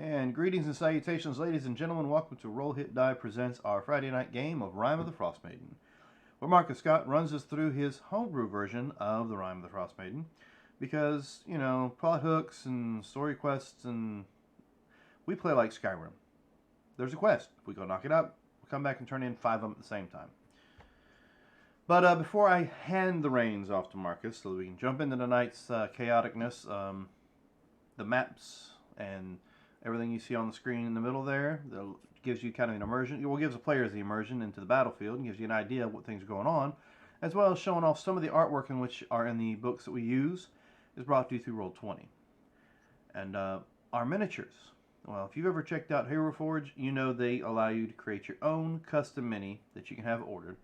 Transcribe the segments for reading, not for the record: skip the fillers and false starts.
And greetings and salutations, ladies and gentlemen. Welcome to Roll Hit Die presents our Friday night game of Rime of the Frostmaiden, where Marcus Scott runs us through his homebrew version of the Rime of the Frostmaiden, because, you know, plot hooks and story quests, and we play like Skyrim. There's a quest. If we go knock it out, we'll come back and turn in 5 of them at the same time. But before I hand the reins off to Marcus, so that we can jump into tonight's chaoticness, the maps and everything you see on the screen in the middle there that gives you kind of an immersion. Well, gives the players the immersion into the battlefield and gives you an idea of what things are going on, as well as showing off some of the artwork in which are in the books that we use, is brought to you through Roll20. And our miniatures. Well, if you've ever checked out Hero Forge, you know they allow you to create your own custom mini that you can have ordered.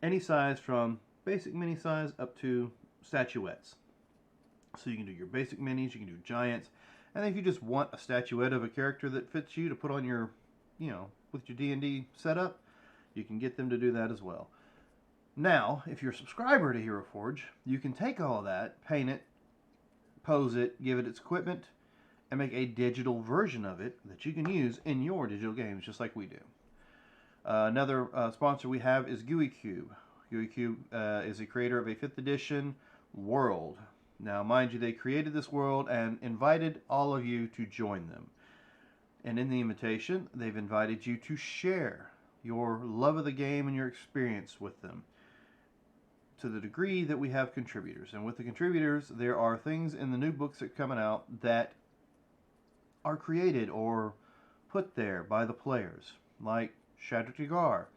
Any size from basic mini size up to statuettes. So you can do your basic minis, you can do giants, and if you just want a statuette of a character that fits you to put on your, with your D&D setup, you can get them to do that as well. Now, if you're a subscriber to Hero Forge, you can take all of that, paint it, pose it, give it its equipment, and make a digital version of it that you can use in your digital games, just like we do. Another sponsor we have is GUI Cube. GUI Cube is a creator of a 5th edition world. Now, mind you, they created this world and invited all of you to join them. And in the invitation, they've invited you to share your love of the game and your experience with them, to the degree that we have contributors. And with the contributors, there are things in the new books that are coming out that are created or put there by the players, like Shadrick Dagar,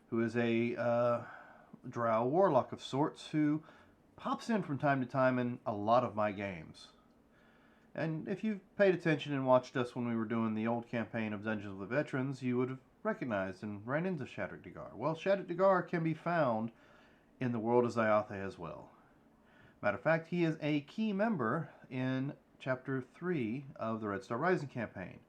who is a drow warlock of sorts who pops in from time to time in a lot of my games. And if you've paid attention and watched us when we were doing the old campaign of Dungeons of the Veterans, you would have recognized and ran into Shadrick Dagar. Well, Shadrick Dagar can be found in the world of Ziathe as well. Matter of fact, he is a key member in Chapter 3 of the Red Star Rising campaign,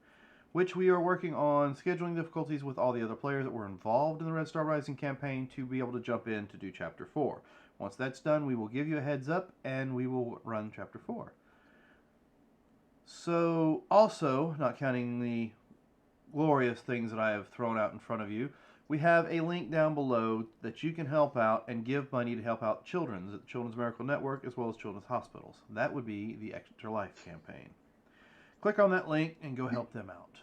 which we are working on scheduling difficulties with all the other players that were involved in the Red Star Rising campaign to be able to jump in to do Chapter 4. Once that's done, we will give you a heads up and we will run Chapter 4. So, also, not counting the glorious things that I have thrown out in front of you, we have a link down below that you can help out and give money to help out children at the Children's Miracle Network as well as children's hospitals. That would be the Extra Life campaign. Click on that link and go help them out.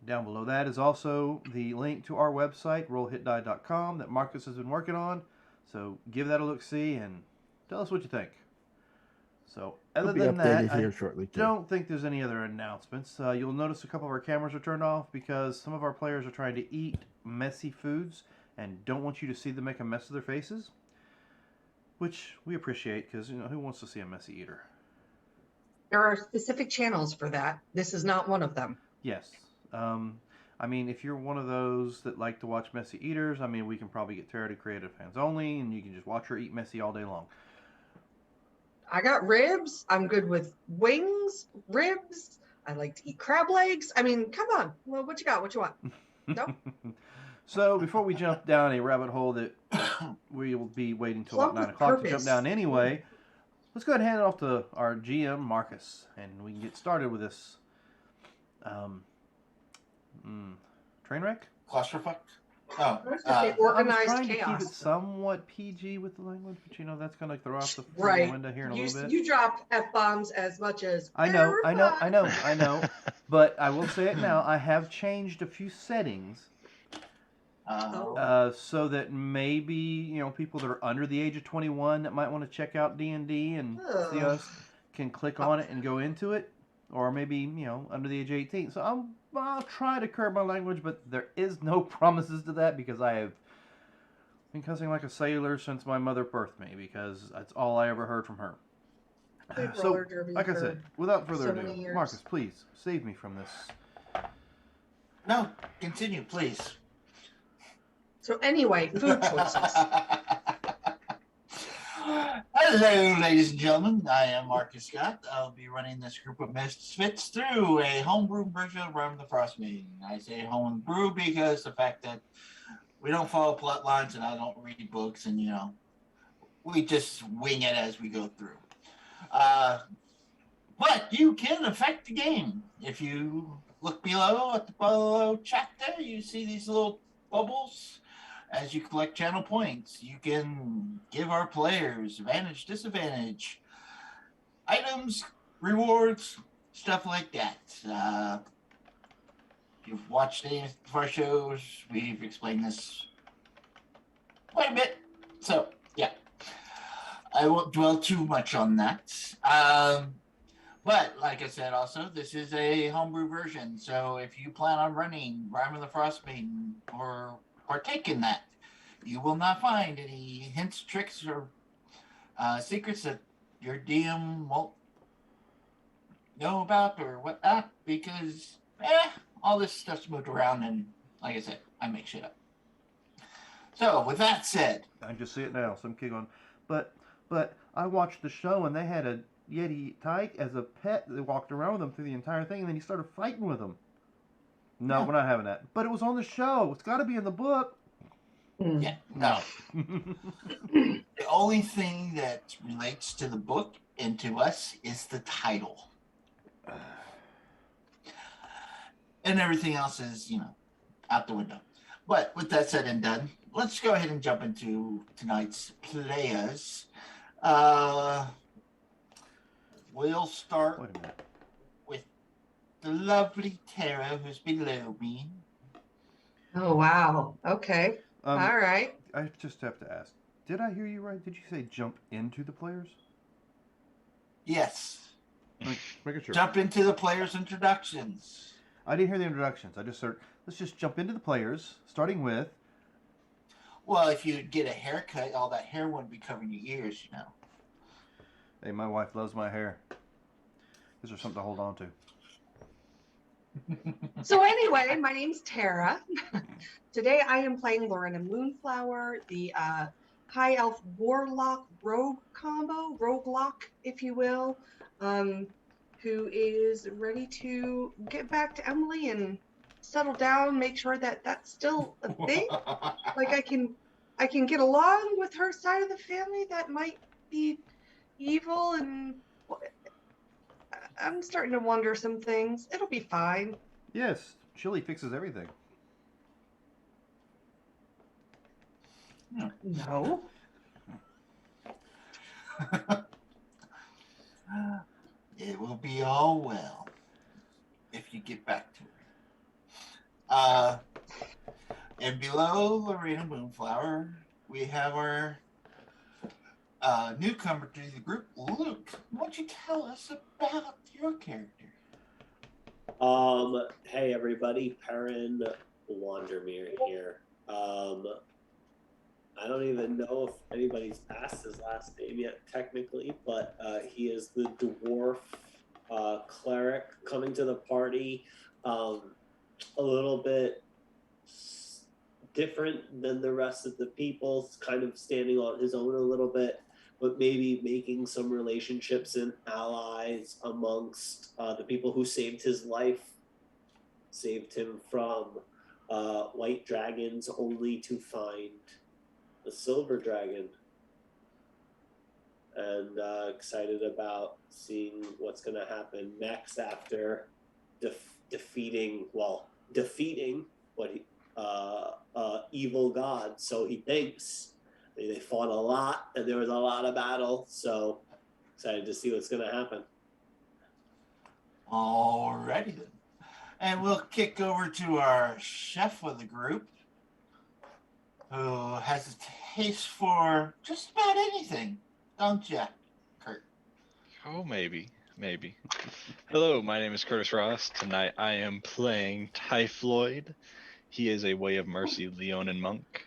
Down below that is also the link to our website, rollhitdie.com, that Marcus has been working on. So give that a look-see and tell us what you think. So other than that, I don't think there's any other announcements. You'll notice a couple of our cameras are turned off because some of our players are trying to eat messy foods and don't want you to see them make a mess of their faces, which we appreciate because, who wants to see a messy eater? There are specific channels for that. This is not one of them. Yes. I mean, if you're one of those that like to watch messy eaters, I mean, we can probably get Terra to Creative Fans Only, and you can just watch her eat messy all day long. I got ribs. I'm good with wings, ribs. I like to eat crab legs. I mean, come on. Well, what you got? What you want? No? So, before we jump down a rabbit hole that we will be waiting till about 9 o'clock to jump down anyway, let's go ahead and hand it off to our GM, Marcus, and we can get started with this train wreck? Clusterfuck? Oh, organized I was trying chaos. to keep it somewhat PG with the language, but that's going to throw off the window here in a little bit. You drop F-bombs as much as I know. But I will say it now. I have changed a few settings so that maybe, people that are under the age of 21 that might want to check out D&D and see us can click on it and go into it. Or maybe, under the age of 18. So I'll try to curb my language, but there is no promises to that because I have been cussing like a sailor since my mother birthed me because that's all I ever heard from her. So, like I said, without further ado, Marcus, please, save me from this. No, continue, please. So anyway, food choices. Hello, ladies and gentlemen. I am Marcus Scott. I'll be running this group of misfits through a homebrew version of Rime of the Frostmaiden. I say homebrew because the fact that we don't follow plot lines and I don't read books and, we just wing it as we go through. But you can affect the game if you look below at the below chat there. You see these little bubbles. As you collect channel points, you can give our players advantage, disadvantage, items, rewards, stuff like that. If you've watched any of our shows, we've explained this quite a bit. So, yeah. I won't dwell too much on that. But, like I said, also, this is a homebrew version. So, if you plan on running Rime of the Frostmaiden or partake in that, you will not find any hints, tricks, or secrets that your DM won't know about or whatnot, because all this stuff's moved around, and like I said, I make shit up. So, with that said, I just see it now. Some kid going, but I watched the show and they had a Yeti tyke as a pet. They walked around with him through the entire thing, and then he started fighting with him. No, we're not having that. But it was on the show. It's got to be in the book. yeah, no. The only thing that relates to the book and to us is the title. And everything else is, out the window. But with that said and done, let's go ahead and jump into tonight's players. We'll start with the lovely Tara, who's below me. Oh, wow. Okay. All right. I just have to ask, did I hear you right? Did you say jump into the players? Yes. Make it sure. Jump into the players' introductions. I didn't hear the introductions. I just heard, let's just jump into the players, starting with... Well, if you get a haircut, all that hair wouldn't be covering your ears, Hey, my wife loves my hair. Gives her something to hold on to. So anyway, my name's Tara. Today I am playing Lorena Moonflower, the High Elf Warlock Rogue combo, Roguelock, if you will, who is ready to get back to Emily and settle down, make sure that that's still a thing. Like I can get along with her side of the family that might be evil, and I'm starting to wonder some things. It'll be fine. Yes, chili fixes everything. No. It will be all well if you get back to her. And below Lorena Moonflower, we have our newcomer to the group, Luke. Why don't you tell us about your character? Hey everybody, Perrin Wandermere here. I don't even know if anybody's asked his last name yet, technically, but he is the dwarf cleric coming to the party. A little bit different than the rest of the people, kind of standing on his own a little bit, but maybe making some relationships and allies amongst the people who saved his life, saved him from white dragons, only to find the silver dragon. And excited about seeing what's going to happen next after defeating what he, evil god, so he thinks. I mean, they fought a lot, and there was a lot of battle, so excited to see what's going to happen. Alrighty then. And we'll kick over to our chef of the group, who has a taste for just about anything, don't you, Kurt? Oh, maybe. Hello, my name is Curtis Ross. Tonight I am playing Typhloid. He is a Way of Mercy Leonin monk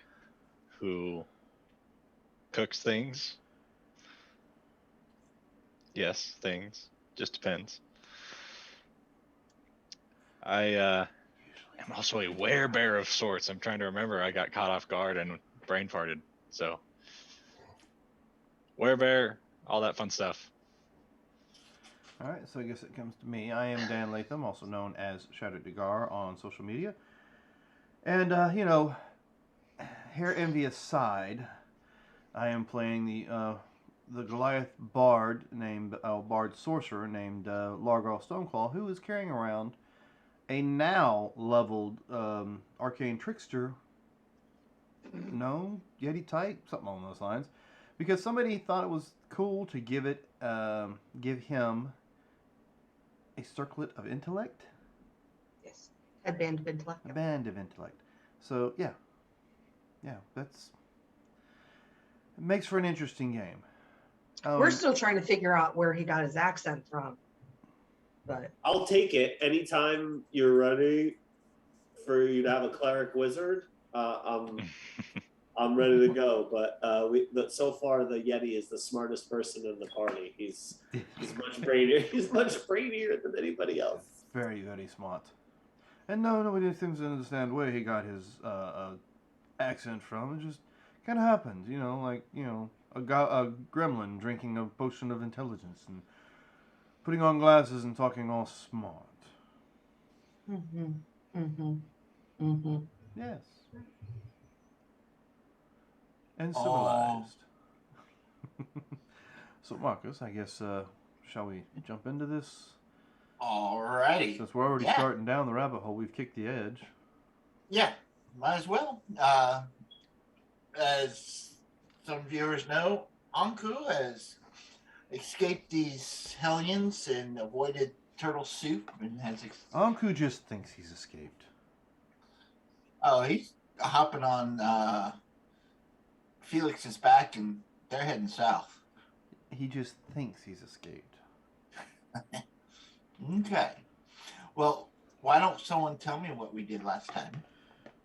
who cooks things. Yes, things. Just depends. I am also a werebear of sorts. I'm trying to remember. I got caught off guard and brain farted. So, werebear, all that fun stuff. All right, so I guess it comes to me. I am Dan Latham, also known as Shadow Degar on social media. And, hair envy aside, I am playing the Goliath bard named, bard sorcerer named Largar Stoneclaw, who is carrying around a now leveled arcane trickster, no Yeti type, something along those lines, because somebody thought it was cool to give him a circlet of intellect, Yes. Headband of intellect. a band of intellect. So yeah, it makes for an interesting game. We're still trying to figure out where he got his accent from. But I'll take it anytime you're ready for you to have a cleric wizard. I'm ready to go. But so far the Yeti is the smartest person in the party. He's much brainier. He's much brainier than anybody else. Very, very smart. And no, nobody seems to understand where he got his accent from. It just kind of happened, like a gremlin drinking a potion of intelligence and putting on glasses and talking all smart. Yes. And civilized. So, Marcus, I guess, shall we jump into this? Alrighty. Since we're already starting down the rabbit hole, we've kicked the edge. Yeah, might as well. As some viewers know, Anku has escaped these hellions and avoided turtle soup and has. Anku just thinks he's escaped. Oh, he's hopping on Felix's back and they're heading south. He just thinks he's escaped. Okay. Well, why don't someone tell me what we did last time?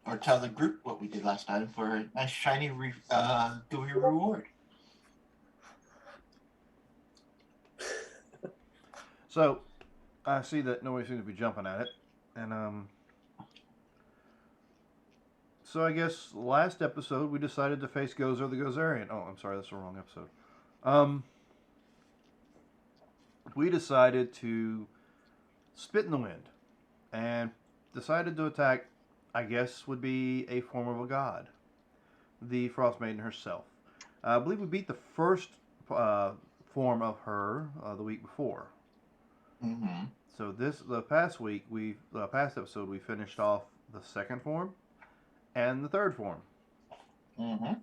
Or tell the group what we did last time for a nice shiny gooey reward. So, I see that nobody seems to be jumping at it. And, so I guess last episode we decided to face Gozer the Gozerian. Oh, I'm sorry, that's the wrong episode. We decided to spit in the wind and decided to attack, I guess would be a form of a god, the Frostmaiden herself. I believe we beat the first form of her the week before. Mm-hmm. So the past episode we finished off the second form and the third form. Mm-hmm.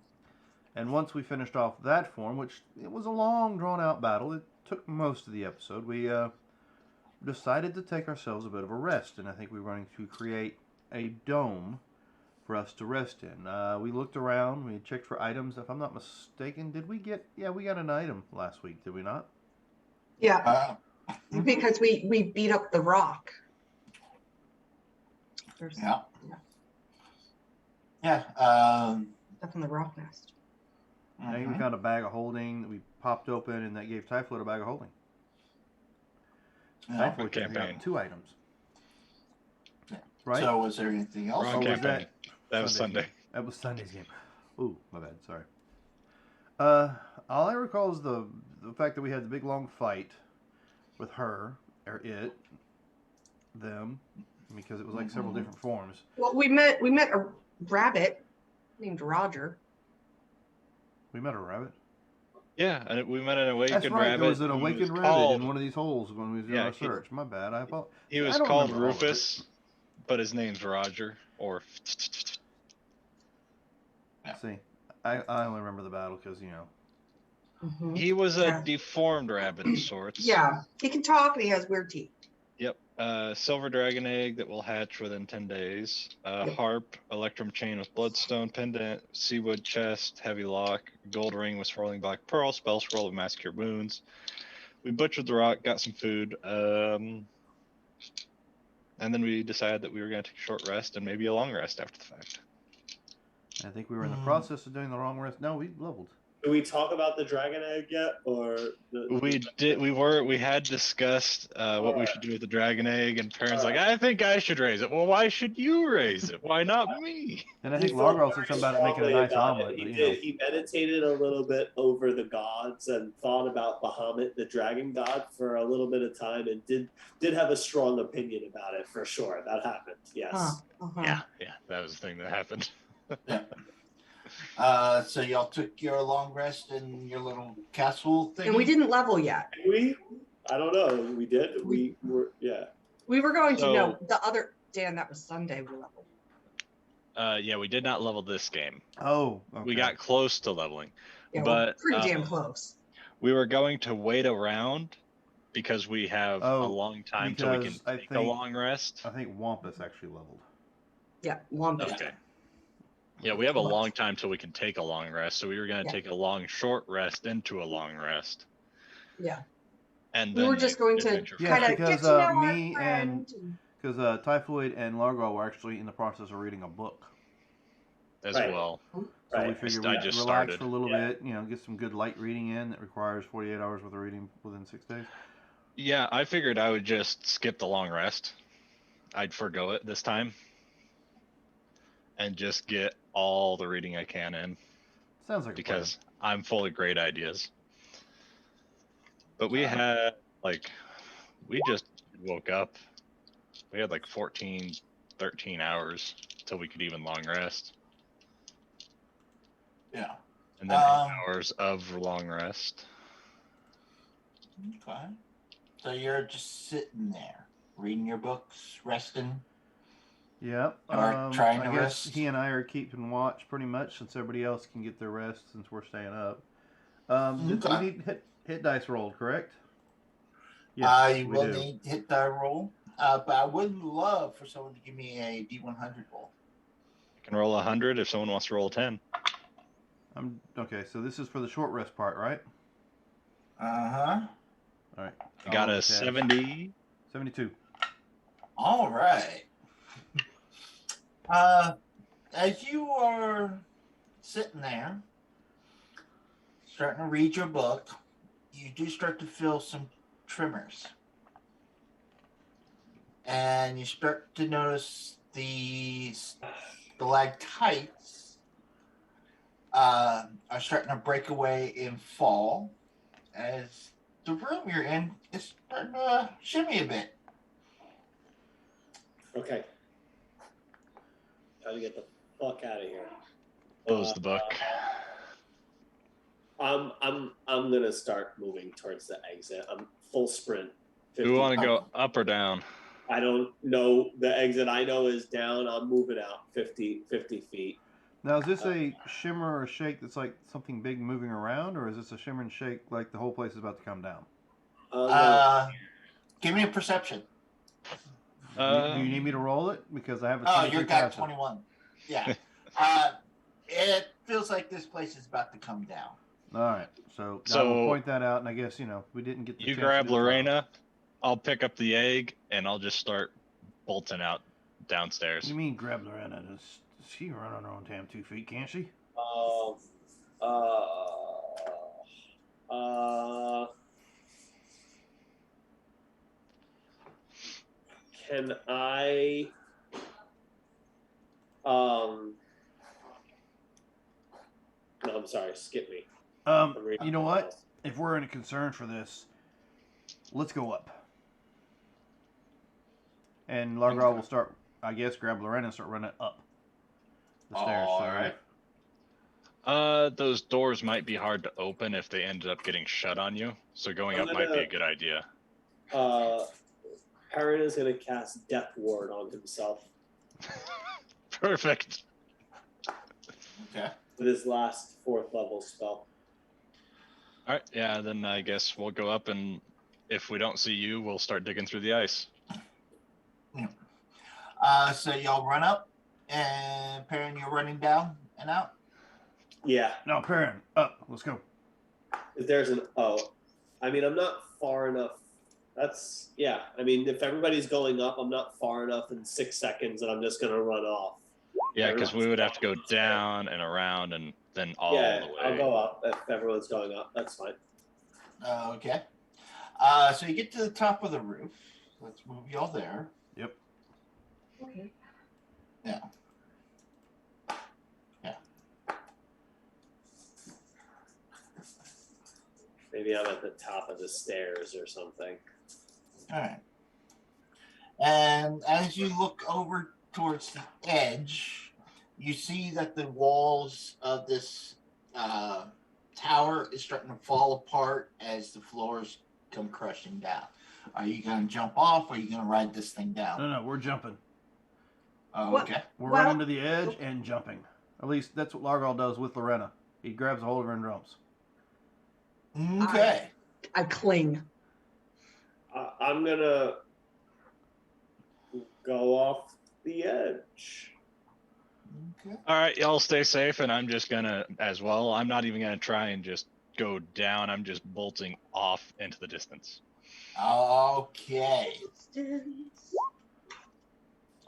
And once we finished off that form, which it was a long drawn out battle, it took most of the episode, we decided to take ourselves a bit of a rest, and I think we were going to create a dome for us to rest in. We looked around, we checked for items. If I'm not mistaken, did we get? Yeah, we got an item last week, did we not? yeah, because we beat up the rock. Yeah. Stuff in the rock nest. I think we found a bag of holding that we popped open, and that gave Typhloid a bag of holding. Typhloid got 2 items. Yeah. Right? So was there anything else? Wrong campaign. That was Sunday. That was Sunday's game. Ooh, my bad. Sorry. All I recall is the fact that we had the big long fight with her, or them, because it was like several different forms. Well, we met a rabbit named Roger. We met a rabbit. Yeah, and we met an awakened That's right. rabbit. There was an who awakened was rabbit called- in one of these holes when we was doing Yeah, our search. My bad. I apologize. He was called Rufus, but his name's Roger. Or See, I only remember the battle because Mm-hmm. he was a deformed rabbit of sorts. Yeah, he can talk and he has weird teeth. Yep. Silver dragon egg that will hatch within 10 days. Harp, electrum chain with bloodstone pendant, seawood chest, heavy lock, gold ring with swirling black pearl, spell scroll of mass cure wounds. We butchered the rock, got some food, and then we decided that we were going to take a short rest and maybe a long rest after the fact. I think we were in the process of doing the wrong rest. No, we leveled. Did we talk about the dragon egg yet, or We did. We had discussed what we should do with the dragon egg, and Perrin's like, I think I should raise it. Well, why should you raise it? Why not me? And I think Largo said something about it making a nice omelet. He But, did. He meditated a little bit over the gods and thought about Bahamut, the dragon god, for a little bit of time, and did have a strong opinion about it for sure. That happened. Yes. Yeah, that was the thing that happened. So y'all took your long rest in your little castle thing? And we didn't level yet. Did we? I don't know. We did. We We were going to So- know the other Dan. That was Sunday. We leveled. Yeah, we did not level this game. Oh, okay. We got close to leveling, Yeah, but we're pretty damn close. we were going to wait around because we have a long time till we can because I take a think- long rest. I think Wampus actually leveled. Yeah, Wombat. Okay. Yeah, we have a long time till we can take a long rest, so we were going to Yeah. take a long short rest into a long rest. Yeah. And We then were just going to adventure Yes, kind of because, get to know me our and- friend. Because Typhoid and Largo were actually in the process of reading a book. as Right. well. So Right. we figured I we'd just relax started. for a little Yeah. bit, get some good light reading in that requires 48 hours worth of reading within 6 days. Yeah, I figured I would just skip the long rest. I'd forgo it this time. And just get all the reading I can in. Sounds like Because I'm full of great ideas. But we had, we just woke up. We had 14, 13 hours till we could even long rest. Yeah. And then 8 hours of long rest. Okay. So you're just sitting there, reading your books, resting. Yep. Or trying I to guess rest. he and I are keeping watch pretty much since everybody else can get their rest since we're staying up. We Okay. need hit dice rolled, correct? You we will do. need hit die roll. But I would love for someone to give me a D100 roll. I can roll 100 if someone wants to roll 10. Okay, so this is for the short rest part, right? Uh-huh. All right. I got I'll a look at it. 70. 72. All right. As you are sitting there, starting to read your book, you do start to feel some tremors. And you start to notice the stalactites are starting to break away and fall as the room you're in is starting to shimmy a bit. Okay. Time to get the fuck out of here. Close the book. I'm gonna start moving towards the exit. I'm full sprint. Do we want to go up or down? I don't know the exit. I know is down. I'm moving out 50 feet. Now, is this a shimmer or shake that's like something big moving around, or is this a shimmer and shake like the whole place is about to come down? No. Give me a perception. Do you need me to roll it? Because I have a Oh, 22 you're got passive. 21. Yeah. It feels like this place is about to come down. All right, so I So- will point that out, and I guess we didn't get the You chance to grab do the trial. Lorena. I'll pick up the egg, and I'll just start bolting out downstairs. You mean grab Lorena? Does she run on her own damn 2 feet? Can't she? Can I no, I'm sorry, skip me. I'm reading You know something what? else. If we're in a concern for this, let's go up. And Largar will start, I guess, grab Lorena and start running up the stairs. All to the right. roof. Those doors might be hard to open if they ended up getting shut on you. So going I'm up might be gonna- a good idea. Perrin is gonna cast Death Ward on himself Perfect. Okay. with his last 4th level spell. All right. Yeah. Then I guess we'll go up, and if we don't see you, we'll start digging through the ice. So y'all run up, and Perrin, you're running down and out. Yeah, No, Perrin, up. Let's go. if there's an I mean, I'm not far enough. I mean, if everybody's going up, I'm not far enough in 6 seconds, and I'm just gonna run off. Yeah, because we would have to go Everyone's down and around and then all yeah, the way. I'll go up if everyone's going up. That's fine. Okay. So you get to the top of the roof. Let's move y'all there. Yep. Okay. Yeah. Maybe I'm at the top of the stairs or something. All right. And as you look over towards the edge, you see that the walls of this tower is starting to fall apart as the floors come crushing down. Are you going to jump off or are you going to ride this thing down? No, we're jumping. Oh, What? okay. We're Well- running to the edge and jumping. At least that's what Largal does with Lorena. He grabs a hold of her and jumps. Okay. I cling. I'm gonna go off the edge. Okay. All right, y'all stay safe, and I'm just gonna as well. I'm not even gonna try and just go down. I'm just bolting off into the distance. Okay. Distance.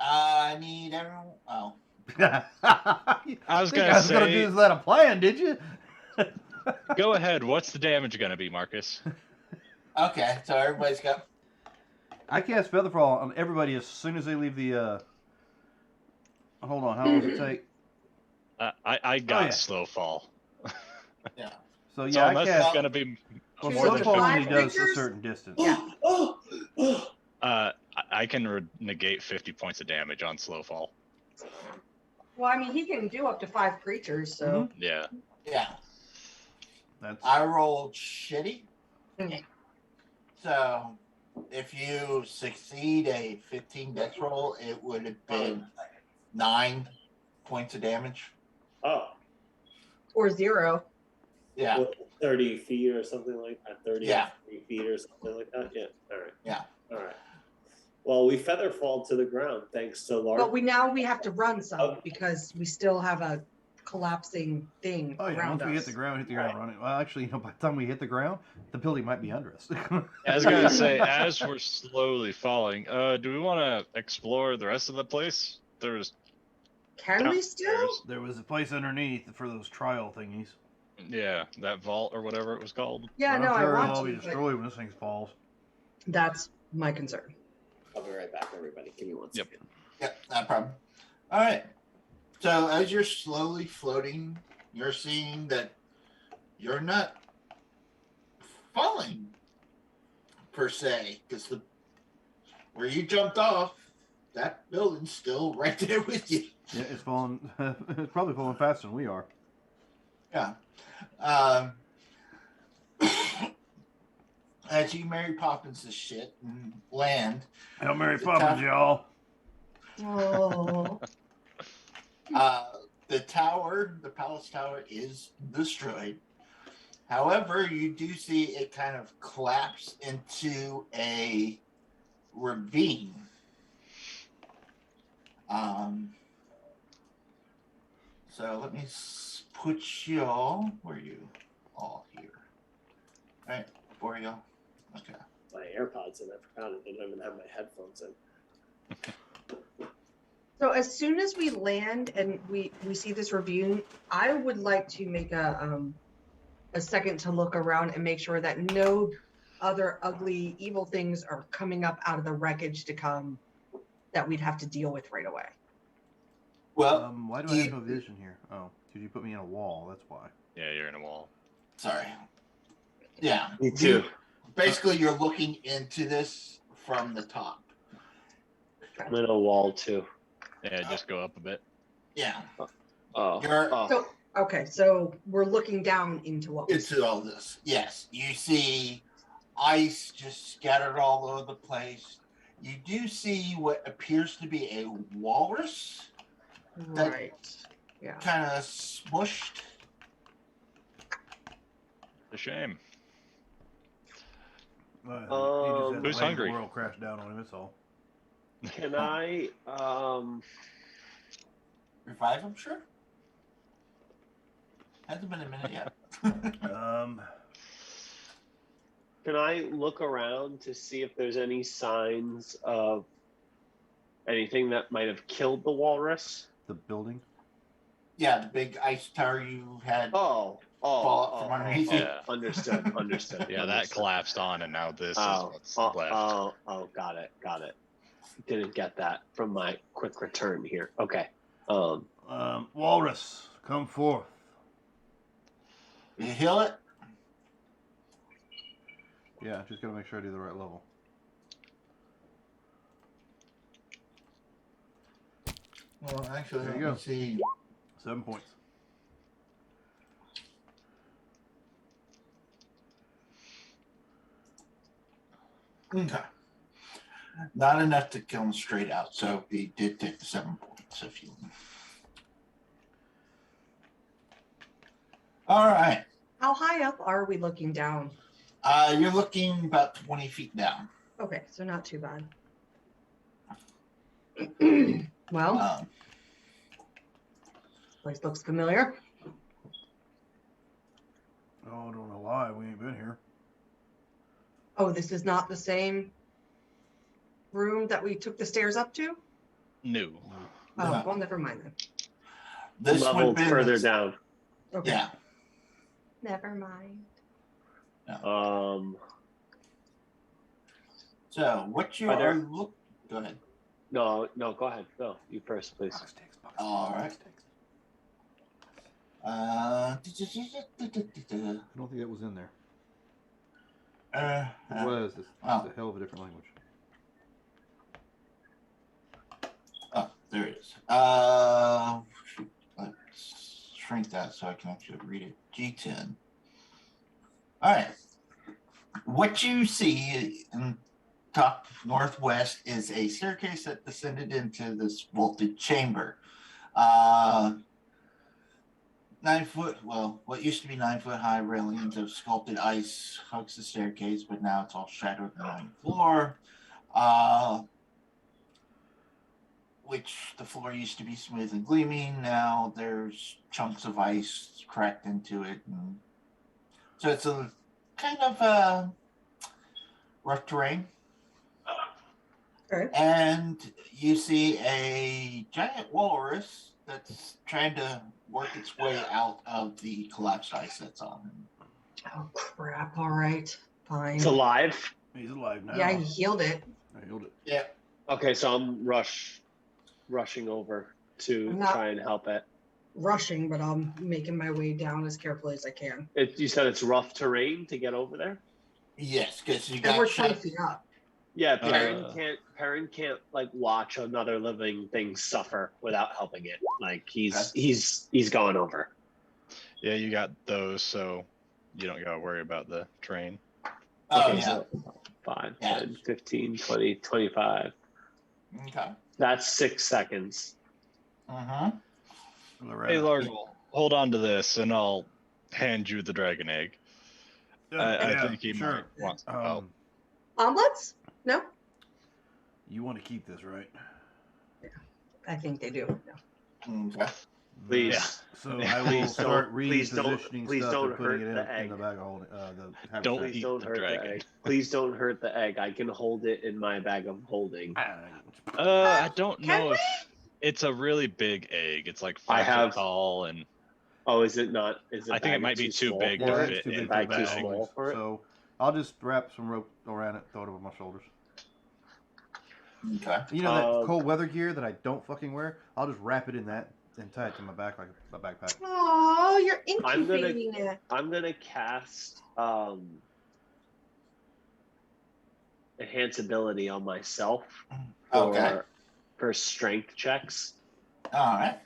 I need everyone. Oh. I was gonna was gonna say- do this without a plan, did you? Go ahead. What's the damage gonna be, Marcus? Okay, so everybody's got. I cast Featherfall on everybody as soon as they leave the. Hold on, how long does it take? I got yeah. slow fall. Yeah. So So yeah, I unless cast. it's gonna be Well, Choose more slow than fall 50 only does a creatures? certain distance. Yeah. I can negate 50 points of damage on slow fall. Well, I mean, he can do up to 5 creatures, so. Mhm. Yeah. Yeah. That's. I rolled shitty. Okay. So if you succeed a 15 dex roll, it would have been 9 points of damage. Oh, Or 0. Yeah. what, 30 feet or something like that. 30 Yeah. 40 feet or something like that. Yeah. All right. Yeah. All right. Well, we feather fall to the ground thanks to Lark. But we have to run some because we still have a collapsing thing Oh yeah, around once we hit us. the ground, hit the ground running. Well, actually, by the time we hit the ground, the building might be under us. I was gonna say, as we're slowly falling, do we want to explore the rest of the place? There's Can we still? downstairs. There was a place underneath for those trial thingies. Yeah, that vault or whatever it was called. Yeah, But no, I'm I sure it'll want all to. be But destroyed when this thing falls. that's my concern. I'll be right back, everybody. Give me one Yep. second. Yep, no problem. All right. So as you're slowly floating, you're seeing that you're not falling per se, because the where you jumped off, that building's still right there with you. Yeah, it's falling. It's probably falling faster than we are. Yeah. As you Mary Poppins this shit and land, Hail Mary The Poppins, top- y'all. Oh. the tower, the palace tower, is destroyed. However, you do see it kind of collapse into a ravine. So let me put y'all. Where are you? All here. All right, for y'all. Okay. My AirPods in. I forgot it. I don't even have my headphones in. So as soon as we land and we see this ravine, I would like to make a second to look around and make sure that no other ugly, evil things are coming up out of the wreckage to come that we'd have to deal with right away. Well, Why do I have no vision here? Oh, because you put me in a wall. That's why. Yeah, you're in a wall. sorry. Yeah. Me too. Basically, you're looking into this from the top. I'm in a wall too. Yeah, just go up a bit. Yeah. Oh. You're So okay, so we're looking down into what we see. into all this. Yes. You see ice just scattered all over the place. You do see what appears to be a walrus that- Right. Yeah. kind of smushed. It's a shame. He just had the Who's way hungry? The world crashed down on him. That's all. Can I Revive him, sure. Hasn't been a minute yet. can I look around to see if there's any signs of anything that might have killed the walrus? The building. Yeah, the big ice tower you had. Oh, Fall up from underneath you. Yeah. Understood. Understood. Yeah, that understood. collapsed on, and now this Oh, is what's left. got it. Didn't get that from my quick return here. Okay. Walrus, come forth. You heal it? Yeah, just gotta make sure I do the right level. Well, actually, There let you me go. see. 7 points. Okay. Not enough to kill him straight out, so he did take the 7 points if you. All right. How high up are we looking down? You're looking about 20 feet down. Okay, so not too bad. Well, Um, place looks familiar. Oh, I don't know why we ain't been here. Oh, this is not the same room that we took the stairs up to? No. Oh, No. well, never mind then. this would Leveled be further down. Okay. Yeah. Never mind. So what you Are there- are look? Go ahead. No, go ahead. Go. You first, please. Box sticks, box All sticks, right. box sticks. Uh, I don't think that was in there. It was. It's oh. a hell of a different language. Oh, there it is. Shoot, let's shrink that so I can actually read it. G10. All right. What you see in top northwest is a staircase that descended into this vaulted chamber. 9 foot, well, what used to be 9 foot high railings of sculpted ice hugs the staircase, but now it's all shadowed on the floor. Which the floor used to be smooth and gleaming. Now there's chunks of ice cracked into it. And so it's a kind of rough terrain. Okay. And you see a giant walrus that's trying to work its way out of the collapsed ice that's on him. Oh, crap. All right. Fine. It's alive. He's alive now. Yeah, he healed it. I healed it. Yeah. Okay, so I'm rushing over to I'm not- try and help it. Rushing, but I'm making my way down as carefully as I can. You said it's rough terrain to get over there. Yes, because you And got we're 20 shot. feet up. Yeah, Perrin can't like watch another living thing suffer without helping it. Like he's gone over. Yeah, you got those, so you don't gotta worry about the train. Oh, Okay, yeah. so 5, Yeah. 10, 15, 20, 25. Okay. That's 6 seconds. Uh-huh. Hey, Largle, hold on to this, and I'll hand you the dragon egg. I think he might want some help. Omelets? No? You want to keep this, right? I think they do. No. Okay. Please. Yeah. So I will start please don't stuff and hurt putting it the egg. in the bag of holding. Don't habitat. Please eat don't the hurt dragon. the egg. Please don't hurt the egg. I can hold it in my bag of holding. I don't Can know if it's a really big egg. It's like I 5 have- foot tall, and Oh, is it not? Is I think it bag might be too small big for to it? fit it's too in big the for the Bag bag too of bag. small holding. for it? So I'll just wrap some rope around it, throw it over my shoulders. Okay. You know that cold weather gear that I don't fucking wear? I'll just wrap it in that and tie it to my back like a backpack. Oh, you're I'm gonna- incubating it. I'm gonna cast enhance ability on myself Okay. for strength checks. All right.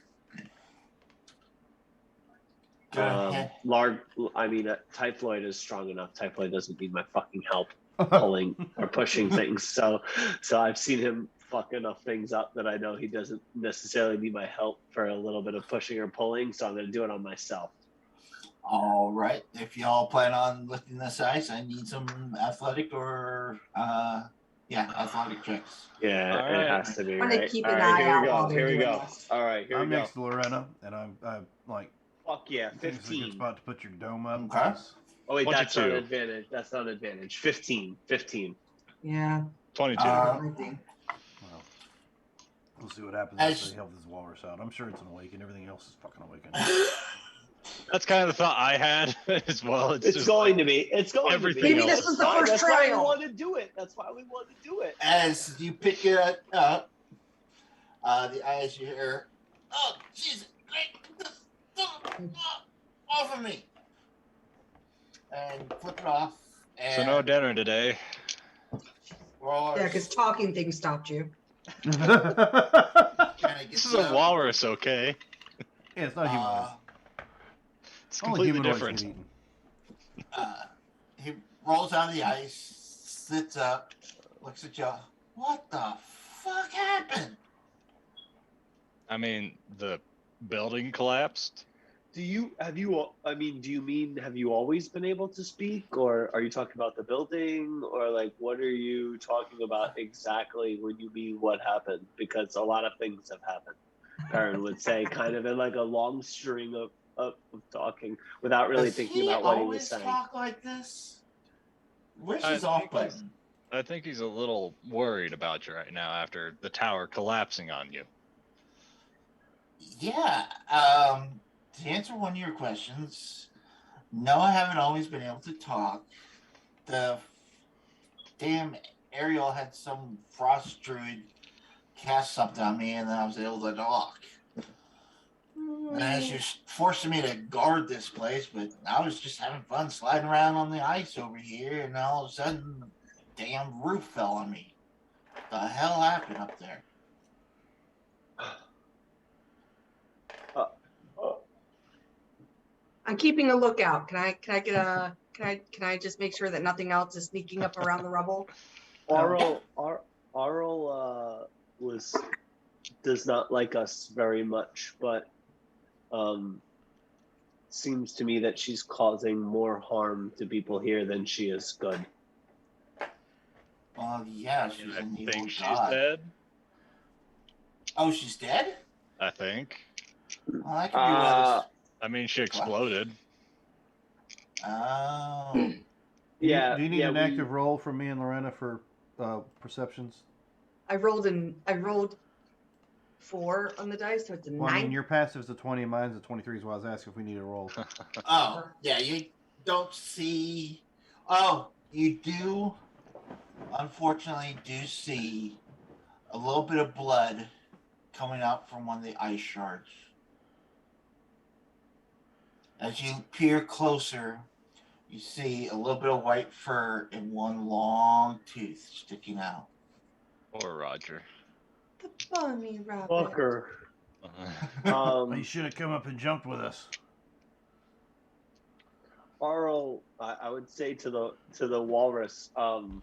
Go ahead. Typhoid is strong enough. Typhoid doesn't need my fucking help pulling or pushing things. So I've seen him fuck enough things up that I know he doesn't necessarily need my help for a little bit of pushing or pulling. So I'm gonna do it on myself. All right. If y'all plan on lifting this ice, I need some athletic or athletic checks. Yeah, All it right. has to be. I'm gonna Right? keep All an right, eye here out we while go. they're Here we doing go. this. All right, here I'm we go. next to Lorena, and I'm like, Fuck yeah, I think it's a good 15. spot to put your dome up. Okay. Oh wait, that's not 22. advantage. That's not advantage. 15. Yeah. 22. I think. Well, we'll see what happens As- after they help this walrus out. I'm sure it's an awaken. Everything else is fucking awakened. That's kind of the thought I had as well. It's just going like, to be. It's going everything to be. Maybe this else was is the fine. first That's why we trial. want to do it. That's why we want to do it. As you pick it up, the eyes you hear, oh, Jesus, off of me. And flip it off. And So no dinner today. walrus Yeah, because talking things stopped you. kinda This gets is a up. walrus, okay? Yeah, it's not humanoid. It's Only completely humanoids different. get eaten. He rolls out of the ice, sits up, looks at y'all. What the fuck happened? I mean, the building collapsed. Do you mean have you always been able to speak, or are you talking about the building, or like what are you talking about exactly when you mean what happened? Because a lot of things have happened. Karen would say, kind of in like a long string of talking without really Does thinking he about what he was always saying. talk like this? Where's I his off think he's- button? I think he's a little worried about you right now after the tower collapsing on you. Yeah. To answer one of your questions, no, I haven't always been able to talk. The damn Ariel had some frost druid cast something on me, and then I was able to talk. And she was forcing me to guard this place, but I was just having fun sliding around on the ice over here, and all of a sudden, the damn roof fell on me. The hell happened up there? I'm keeping a lookout. Can I just make sure that nothing else is sneaking up around the rubble? Arl does not like us very much, but seems to me that she's causing more harm to people here than she is good. Well, yeah, she's I an evil think she's god. dead. Oh, she's dead? I think. Well, that could be what I mean, she exploded. Oh. Do you need an we- active roll from me and Lorena for perceptions? I rolled 4 on the dice, so it's a Well, 9. I mean, your passive's a 20 and mine's a 23, so I was asking if we need a roll. Oh, yeah, you don't see. Oh, you do, unfortunately, do see a little bit of blood coming out from one of the ice shards. As you peer closer, you see a little bit of white fur and one long tooth sticking out. Or Roger. The bunny rabbit. Fucker. You should have come up and jumped with us. Arl, I would say to the walrus, I'm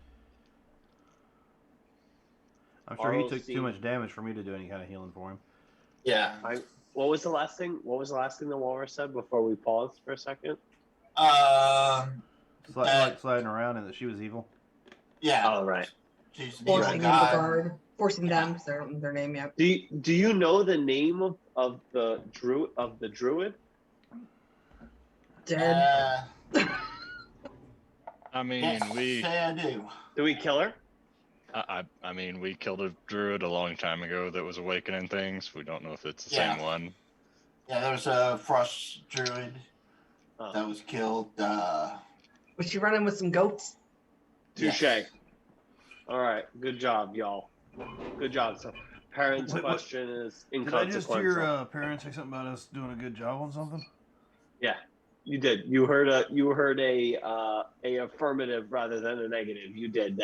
sure he Arl took too seemed- much damage for me to do any kind of healing for him. Yeah. what was the last thing the walrus said before we paused for a second? Like sliding around and that she was evil. Yeah. Oh, right. She's an Forcing evil him to god. guard. Forcing them, because they don't know their name yet. Do you know the name of the druid? Dead. I mean, Yes, we. say I do. Did we kill her? I mean, we killed a druid a long time ago that was awakening things. We don't know if it's the Yeah. same one. Yeah, there was a frost druid Oh. that was killed. Was she running with some goats? Touche. Yes. All right. Good job, y'all. Good job. So, parents' Wait, what? question is Did I just inconsequential. hear parents say something about us doing a good job on something? Yeah, you did. You heard a affirmative rather than a negative. You did.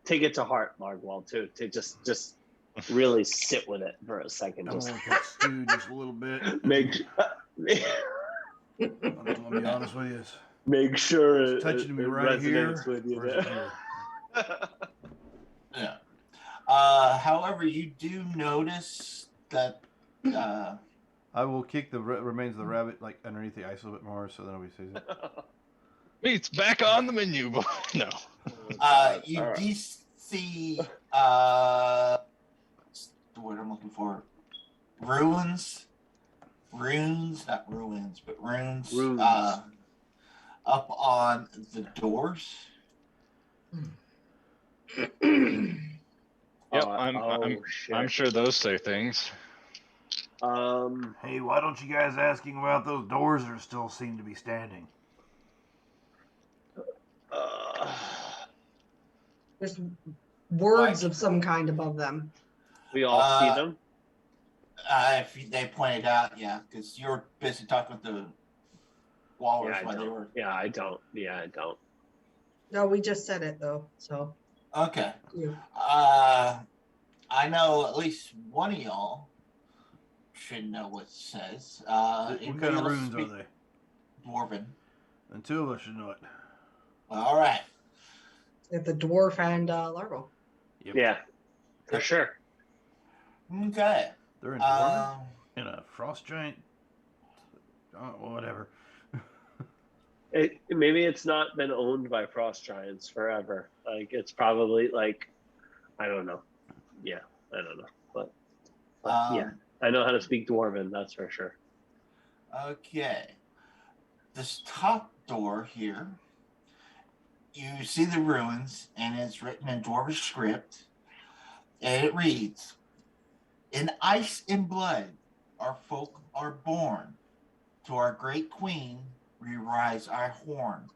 Take it to heart, Margwell, too. To just really sit with it for a second. I'm Just gonna let that stew just a little bit. make I'm gonna be honest with you. make sure It's touching me it right here. resonates with you versus there. here. Yeah. However, you do notice that. I will kick the remains of the rabbit like underneath the ice a little bit more so that nobody sees it. Meat's back on the menu, boy. No. You All right. do see. What's the word I'm looking for? Ruins, not ruins, but runes. Runes. Up on the doors. Yep, shit. I'm sure those say things. Hey, why don't you guys asking about those doors that still seem to be standing? There's words of some kind above them. We all see them. If they pointed out, yeah, because you're busy talking with the walrus while they were. Yeah, I don't. No, we just said it though. So Okay. yeah. I know at least one of y'all should know what it says. What Anybody kind of else runes speak are they? Dwarven. And 2 of us should know it. All right. The dwarf and Largo. Yep. Yeah, for sure. Okay. They're in Dwarven in a frost giant. Whatever. Maybe it's not been owned by frost giants forever. Like it's probably like, I don't know. Yeah, I don't know, but yeah, I know how to speak Dwarven. That's for sure. Okay. This top door here, you see the ruins, and it's written in Dwarvish script, and it reads, "In ice and blood, our folk are born. To our great queen, we rise our horn.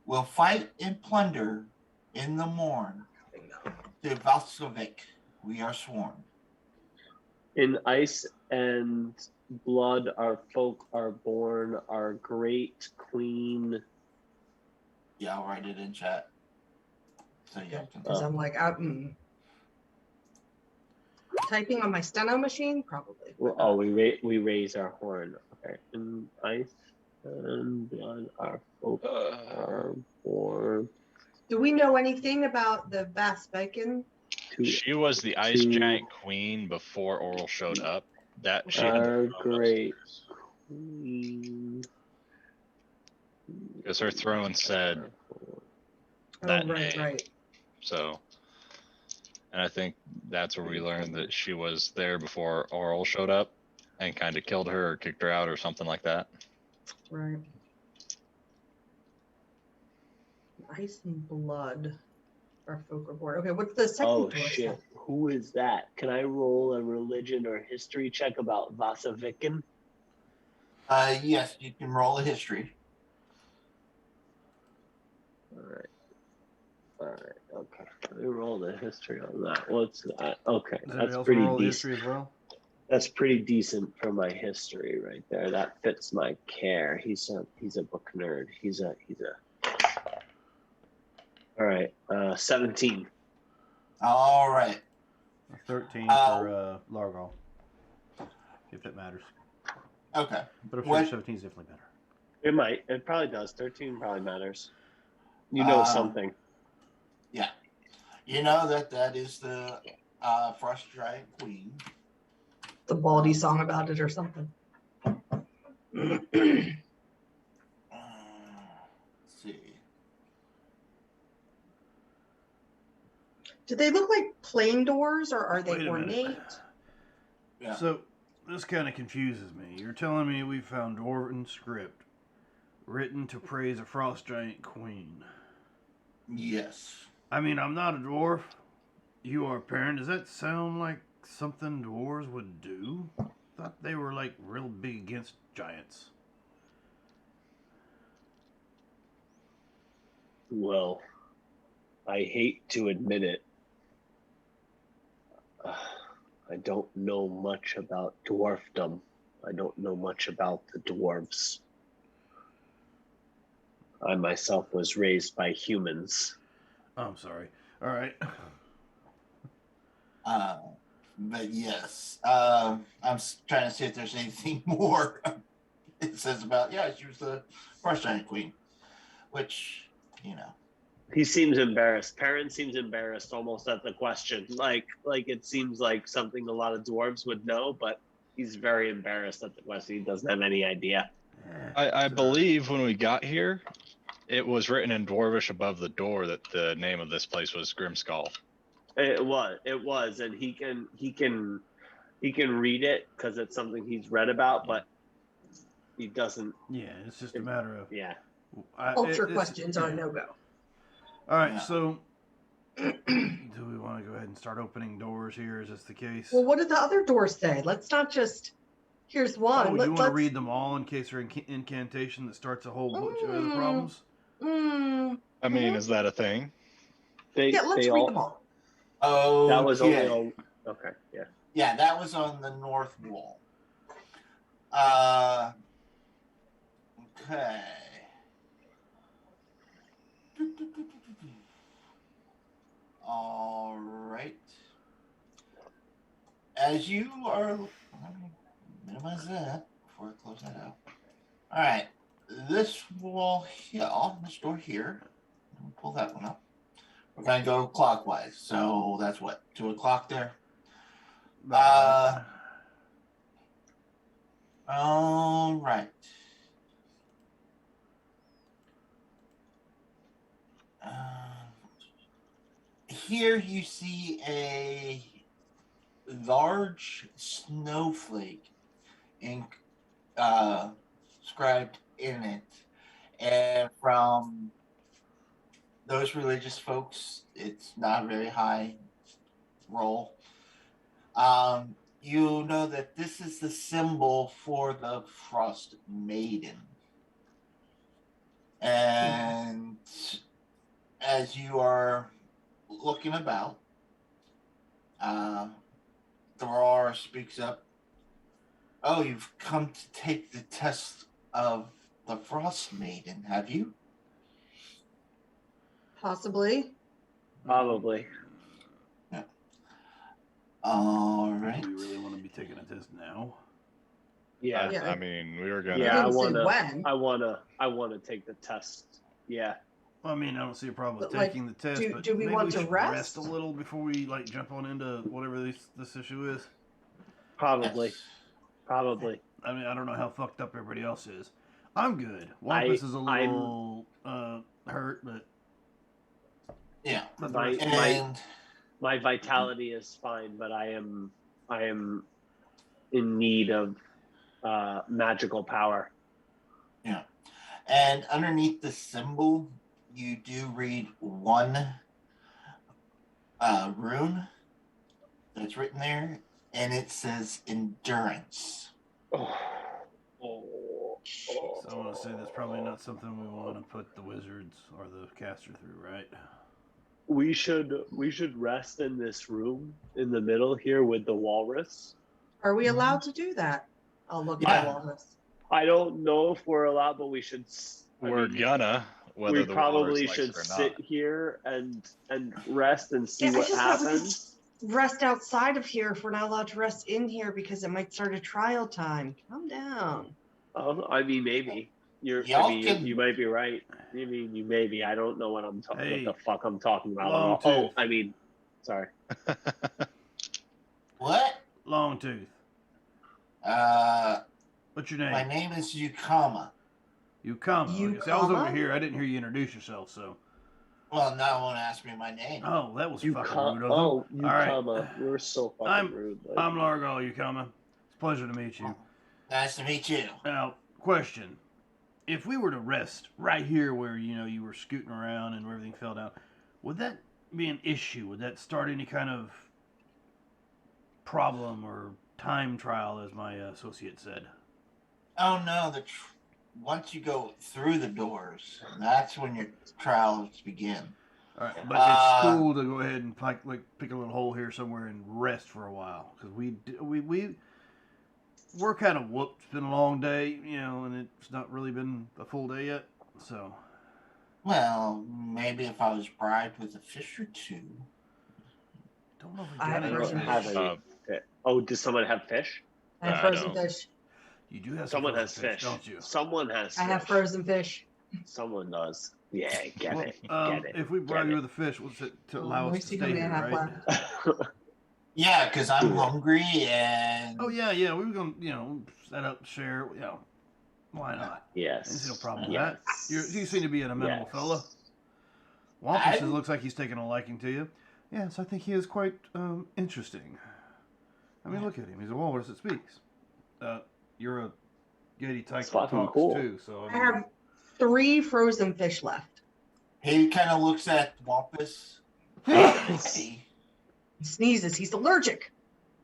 We'll fight and plunder in the morn. To Valskovik, we are sworn." In ice and blood, our folk are born. Our great queen. Yeah, I'll write it in chat. So you can. Because I'm like, typing on my steno machine, probably. Oh, we raise our horn. Okay. In ice and blood, our folk are born. Do we know anything about the Vasbekin? She was the ice giant queen before Oral showed up. That she our had great queen. because her throne said that right, name. right. So, and I think that's where we learned that she was there before Oral showed up and kind of killed her or kicked her out or something like that. Right. Ice and blood. Our folk are born. Okay, what's the second Oh door shit! say? Who is that? Can I roll a religion or history check about Vasavikin? Yes, you can roll a history. All right. Okay. Let me roll the history on that. What's that? Okay, that's pretty roll decent. history as well? That's pretty decent for my history right there. That fits my care. He's a book nerd. He's a. All right. 17. All right. 13 for Largal. If it matters. Okay. But I'm sure 17 is definitely better. It might. It probably does. 13 probably matters. You know something. Yeah. You know that is the Frost Giant Queen. The Baldy song about it or something. Let's see. Do they look like plain doors or are Wait they a minute. ornate? Yeah. So, this kind of confuses me. You're telling me we found Dwarven script written to praise a frost giant queen. Yes. I mean, I'm not a dwarf. You are a parent. Does that sound like something dwarves would do? Thought they were like real big against giants. Well, I hate to admit it. I don't know much about dwarfdom. I don't know much about the dwarves. I myself was raised by humans. Oh, I'm sorry. All right. But yes, I'm trying to see if there's anything more it says about. Yeah, she was the Frost Giant Queen, which He seems embarrassed. Perrin seems embarrassed almost at the question. Like it seems like something a lot of dwarves would know, but he's very embarrassed at the question. He doesn't have any idea. I believe when we got here, it was written in Dwarvish above the door that the name of this place was Grimskull. It was, and he can read it because it's something he's read about, but he doesn't. Yeah, it's just a matter of Culture questions are a no-go. All right, so do we want to go ahead and start opening doors here? Is this the case? Well, what do the other doors say? Let's not just. Here's one. Oh, you want to read them all in case there's an incantation that starts a whole bunch of other problems? I mean, is that a thing? Let's read them all. Oh, that was only on. Okay, yeah. Yeah, that was on the north wall. Okay. All right. As you are, let me minimize that before I close that out. All right. This wall here, this door here, pull that one up. We're gonna go clockwise. So that's what, 2 o'clock there. About All right. Here you see a large snowflake inscribed in it, and from those religious folks, it's not a very high roll. You know that this is the symbol for the Frostmaiden. And as you are looking about, Thor speaks up. Oh, you've come to take the test of the Frostmaiden, have you? Possibly. Probably. All Do right. we really want to be taking a test now? Yeah. Yeah. I mean, we were gonna. He Yeah, I didn't say wanna. when. I wanna take the test. Yeah. Well, I mean, I don't see a problem with But, like, taking the test, but do we maybe want we to should rest? a little before we like jump on into whatever this issue is. Probably. Yes. Probably. I mean, I don't know how fucked up everybody else is. I'm good. I- Wampus is a little hurt, but Yeah. the My- rest- And My vitality is fine, but I am in need of magical power. and underneath the symbol, you do read one rune that's written there, and it says endurance. Oh. So I want to say that's probably not something we want to put the wizards or the caster through, right? We should rest in this room in the middle here with the walrus. Are we allowed to do that? I'll look Yeah. at the walrus. I don't know if we're allowed, but we should. We're gonna. Whether We the probably walrus should likes it or sit not. here and rest and see Yeah, I what just thought we could happens. rest outside of here if we're not allowed to rest in here because it might start a trial time. Calm down. Oh, I mean, maybe Y'all can- you might be right. You maybe. I don't know what Hey, what the fuck I'm talking about. long Oh, tooth. I mean, sorry. What? Longtooth. What's your name? My name is Yukama. Yukama. Okay, see, I was over Yukama? here. I didn't hear you introduce yourself, so. Well, now I want to ask me my name. Oh, that was You fucking come. rude of them. Oh, you All right. come. You're so fucking I'm- rude. Like, I'm Largo, Yukama. It's a pleasure to meet you. Nice to meet you. Now, question. If we were to rest right here where, you were scooting around and where everything fell down, would that be an issue? Would that start any kind of problem or time trial, as my associate said? Oh no, once you go through the doors, that's when your trials begin. All right, but it's cool to go ahead and pick a little hole here somewhere and rest for a while, because we're kind of whooped. It's been a long day, and it's not really been a full day yet. So, Well, maybe if I was bribed with a fish or two. don't know if we I got have any frozen fish. have any. Oh, does someone have fish? I have I frozen don't. fish. You do have Someone some has frozen fish. don't you? Someone has. I have fish. frozen fish. Someone does. Yeah, get Well, it. Get it. if we bribe Get you it. with a fish, what's it to Let allow me us to see how stay many I here, have right? left. Yeah, because I'm hungry and. Oh yeah. We were gonna, set up, share. Why not? Yes. There's no problem with yes. that. You seem to be an amenable Yes. fella. Wampus I'm- looks like he's taking a liking to you. Yes, I think he is quite interesting. I mean, look at him. He's a walrus that speaks. You're a Yeti type That's that fucking talks cool. too. So I have 3 frozen fish left. He kind of looks at Wampus. He sneezes. He's allergic.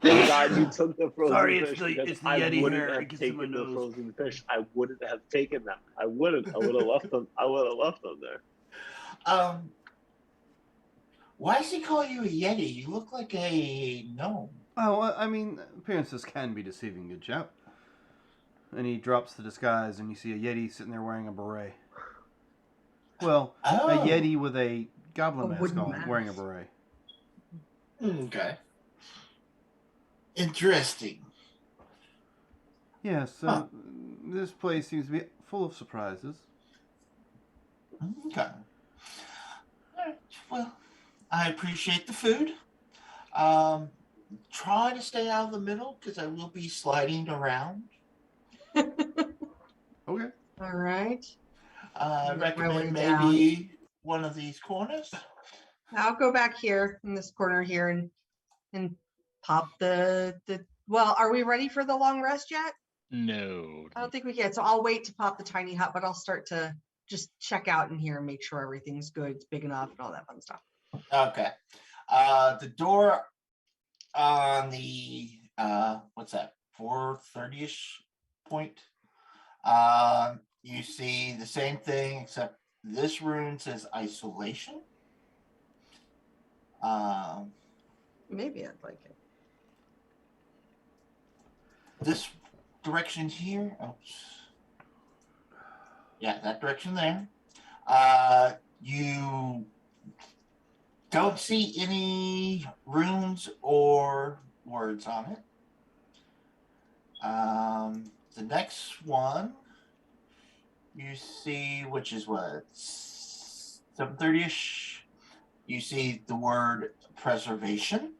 Thank God you took the frozen Sorry, fish. it's the because Yeti I wouldn't hair. It have gets in my taken the nose. frozen fish. I wouldn't have taken them. I wouldn't. I would have left them. I would have left them there. Why does he call you a Yeti? You look like a gnome. Oh, I mean, appearances can be deceiving, good chap. And he drops the disguise, and you see a Yeti sitting there wearing a beret. Well, Oh. a Yeti with a goblin A mask wooden on, mask. wearing a beret. Okay. Interesting. Yes, Huh. this place seems to be full of surprises. Okay. Alright, well, I appreciate the food. Try to stay out of the middle because I will be sliding around. Okay. All right. I Make my way recommend down. maybe one of these corners. I'll go back here in this corner here and pop the. Well, are we ready for the long rest yet? No. I don't think we can. So I'll wait to pop the tiny hut, but I'll start to just check out in here and make sure everything's good, it's big enough, and all that fun stuff. Okay. The door on the what's that? 4:30ish point. You see the same thing except this rune says isolation. Maybe I'd like it. This direction here. Oops. Yeah, that direction there. You don't see any runes or words on it. The next one you see, which is what, 7:30ish. You see the word preservation.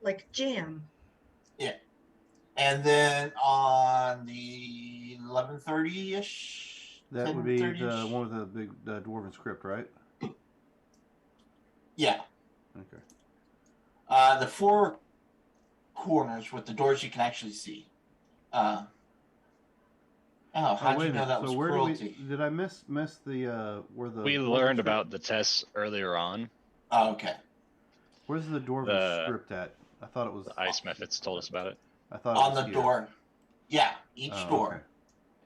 Like jam. Yeah. And then on the 11:30ish. That would be the 10:30ish. one with the big dwarven script, right? Yeah. Okay. The four corners with the doors you can actually see. How Oh, did wait you a know minute. that So was where cruelty? did I miss the where the We dwarven learned script- about the tests earlier on. Oh, okay. Where's the dwarven The- script at? I thought it was. The ice methods told us about it. I thought it On was the here. door. Yeah, each Oh, door. okay.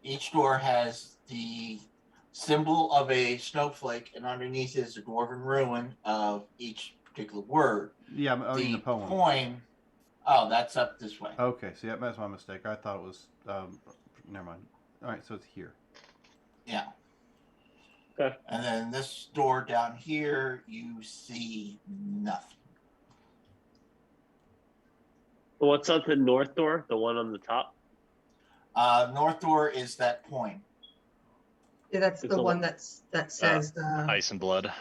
Each door has the symbol of a snowflake, and underneath is a dwarven ruin of each particular word. Yeah, I mean the poem. Coin. Oh, that's up this way. Okay, see, that's my mistake. I thought it was. Never mind. All right, so it's here. Yeah. Okay. And then this door down here, you see nothing. What's up the north door? The one on the top? North door is that coin. Yeah, that's It's the a- one that says Ice and blood.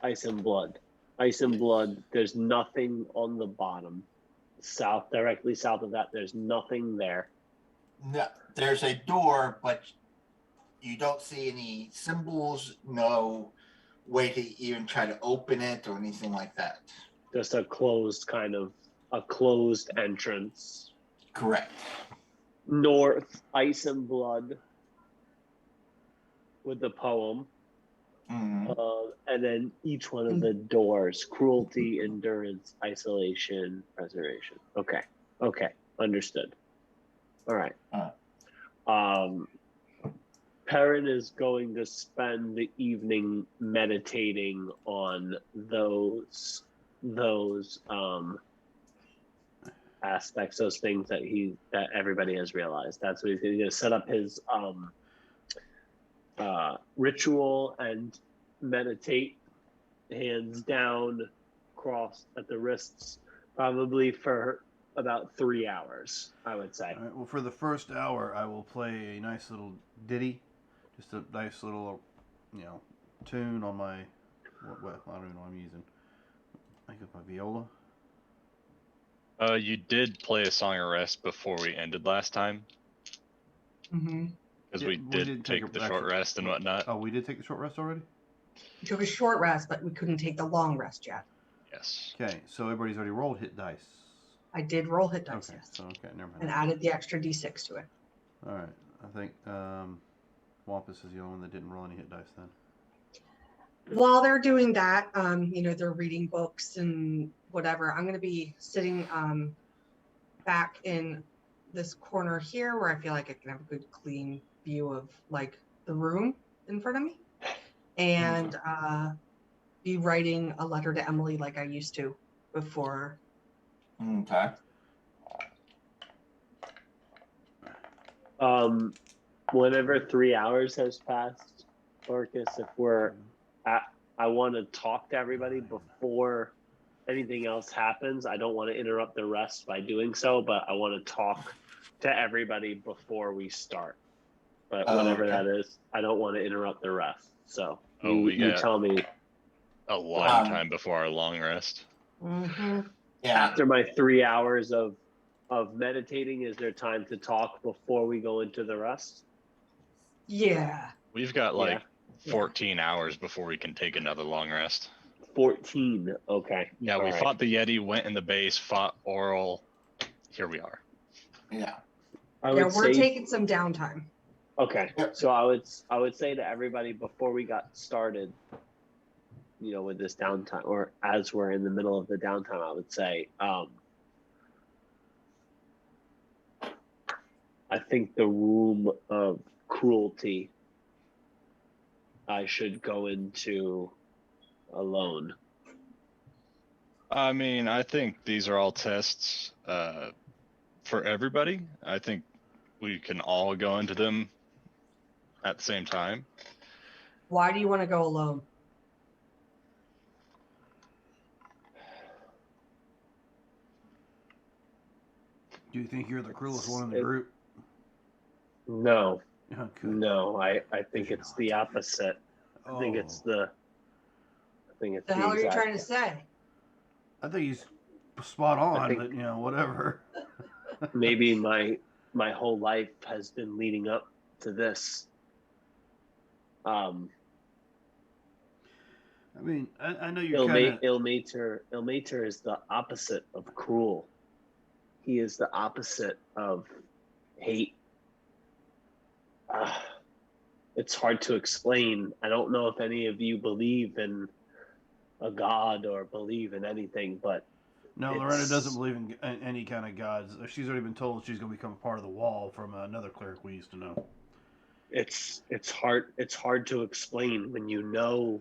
Ice and blood. Ice and blood. There's nothing on the bottom. South, directly south of that, there's nothing there. No, there's a door, but you don't see any symbols, no way to even try to open it or anything like that. Just a closed entrance. Correct. North, ice and blood with the poem. Mhm. And then each one of the doors: cruelty, endurance, isolation, preservation. Okay, understood. All right. Perrin is going to spend the evening meditating on those aspects, those things that everybody has realized. That's what he's going to set up his ritual and meditate, hands down, crossed at the wrists, probably for about 3 hours, I would say. All right, well, for the first hour, I will play a nice little ditty, just a nice little, tune on my. Well, I don't even know what I'm using. I think it's my viola. You did play a song of rest before we ended last time, mm-hmm. because Yeah, we did take the short rest and whatnot. Oh, we did take the short rest already? We took a short rest, but we couldn't take the long rest yet. Yes. Okay, so everybody's already rolled hit dice. I did roll hit dice, Okay, yes, so never mind. and added the extra d6 to it. All right, I think Wampus is the only one that didn't roll any hit dice then. While they're doing that, they're reading books and whatever. I'm going to be sitting back in this corner here where I feel like I can have a good clean view of like the room in front of me, and be writing a letter to Emily like I used to before. Okay. Whenever 3 hours has passed, Marcus, if we're I want to talk to everybody before anything else happens. I don't want to interrupt the rest by doing so, but I want to talk to everybody before we start. But whatever okay. that is, I don't want to interrupt the rest. So we you got tell me. a long time before our long rest. Mm-hmm. Yeah. After my 3 hours of meditating, is there time to talk before we go into the rest? Yeah. We've got Yeah. 14 hours before we can take another long rest. 14. Okay. Yeah, All we right. fought the Yeti, went in the base, fought Oral. Here we are. Yeah. We're taking some downtime. Okay. Yep. So I would say to everybody before we got started, with this downtime, or as we're in the middle of the downtime, I would say, I think the room of cruelty I should go into alone. I mean, I think these are all tests for everybody. I think we can all go into them at the same time. Why do you want to go alone? Do you think you're the cruelest one in the group? No. Okay. No, I think You're it's not. the opposite. I think it's the The hell are you trying to say? I think he's spot on, think- but whatever. maybe my whole life has been leading up to this. I mean, I know you're kind of. Ilmater is the opposite of cruel. He is the opposite of hate. It's hard to explain. I don't know if any of you believe in a god or believe in anything, but No, Lorena doesn't believe in any kind of gods. She's already been told she's going to become a part of the wall from another cleric we used to know. it's hard to explain when you know.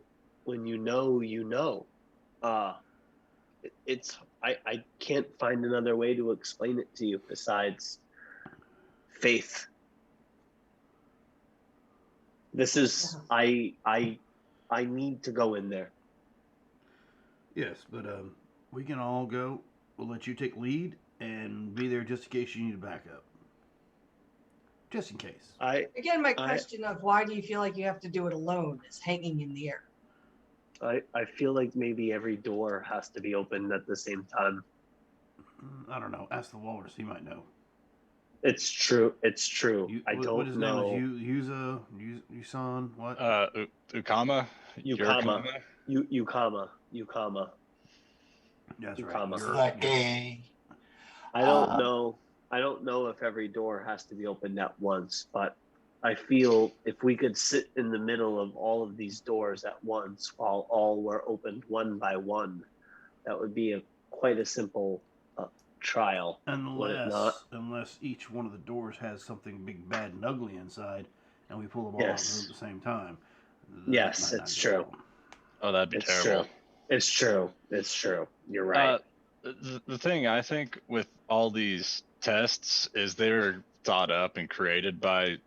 I can't find another way to explain it to you besides faith. This is I need to go in there. Yes, but we can all go. We'll let you take lead and be there just in case you need a backup. Just in case. Again, my question of why do you feel like you have to do it alone is hanging in the air. I feel like maybe every door has to be opened at the same time. I don't know. Ask the walrus. He might know. It's true. I don't what his know. name is? Yusan? What? Ukama? Yukama. Yukama. That's Ukama. right. I don't know. I don't know if every door has to be opened at once, but I feel if we could sit in the middle of all of these doors at once while all were opened one by one, that would be quite a simple trial. Unless each one of the doors has something big, bad, and ugly inside, and we pull them all out at the same time. Yes, it's true. Oh, that'd be terrible. It's true. You're right. The thing I think with all these tests is they're thought up and created by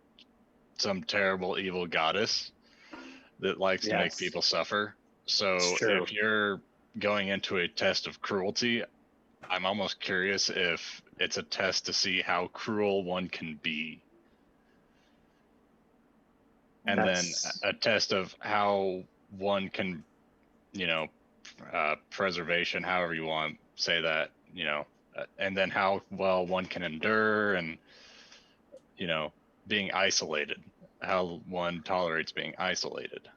some terrible evil goddess that likes to make people suffer. So if you're going into a test of cruelty, I'm almost curious if it's a test to see how cruel one can be. And then a test of how one can, preservation, however you want to say that, and then how well one can endure and, being isolated, how one tolerates being isolated.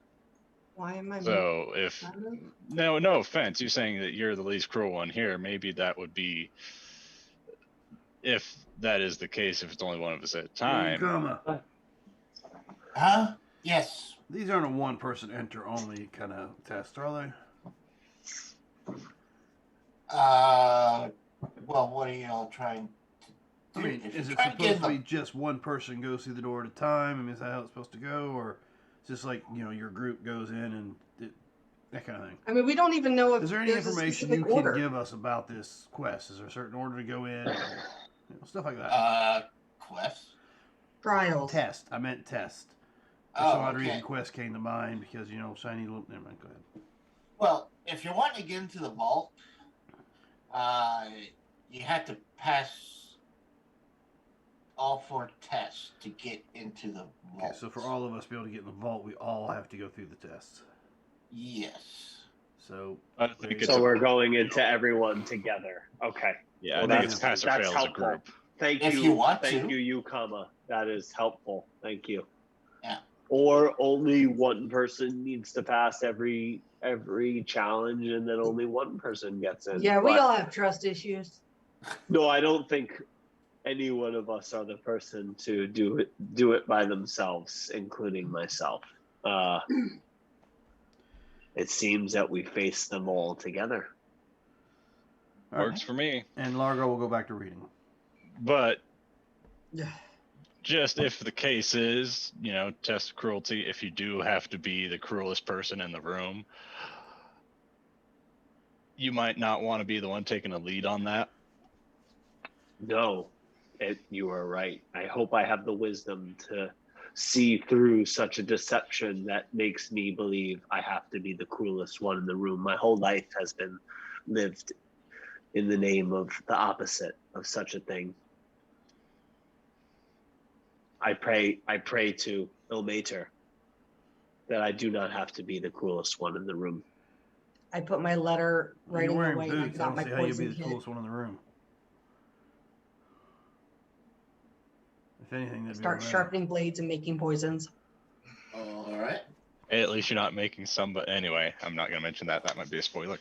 Why am I? So no offense, you're saying that you're the least cruel one here. Maybe that would be, if that is the case, if it's only one of us at a time. Huh? Yes. These aren't a one-person enter only kind of test, are they? Well, what are y'all trying to do? I mean, is it supposed to be just one person goes through the door at a time? I mean, is that how it's supposed to go? Or is this like, your group goes in and that kind of thing? I mean, we don't even know if is there any information you can give us about this quest? Is there a certain order to go in? Stuff like that. Quest? Trials. Test. I meant test. For some odd reason, quest came to mind because, shiny little... Never mind, go ahead. Well, if you're wanting to get into the vault, you have to pass all 4 tests to get into the vault. Okay, so for all of us to be able to get in the vault, we all have to go through the tests. Yes. So I think it's So we're going into everyone together. Okay. yeah. Well, I think that's it's pass or that's fail as a helpful. group. Thank If you. you want Thank to. you, Yukama. That is helpful. Thank you. Yeah. Or only one person needs to pass every challenge, and then only one person gets in. Yeah, we But all have trust issues. no, I don't think any one of us are the person to do it by themselves, including myself. It seems that we face them all together. all right. Works for me. And Largo will go back to reading. But Yeah. just if the case is, test cruelty, if you do have to be the cruelest person in the room, you might not want to be the one taking a lead on that. No, you are right. I hope I have the wisdom to see through such a deception that makes me believe I have to be the cruelest one in the room. My whole life has been lived in the name of the opposite of such a thing. I pray to Ilmater that I do not have to be the cruelest one in the room. I put my letter You're writing wearing away and I boots. I got don't my see how you'll be poison the kit. coolest one in the room. If anything, that'd Start be Rime. sharpening blades and making poisons. All right. At least you're not making some, but anyway, I'm not going to mention that. That might be a spoiler.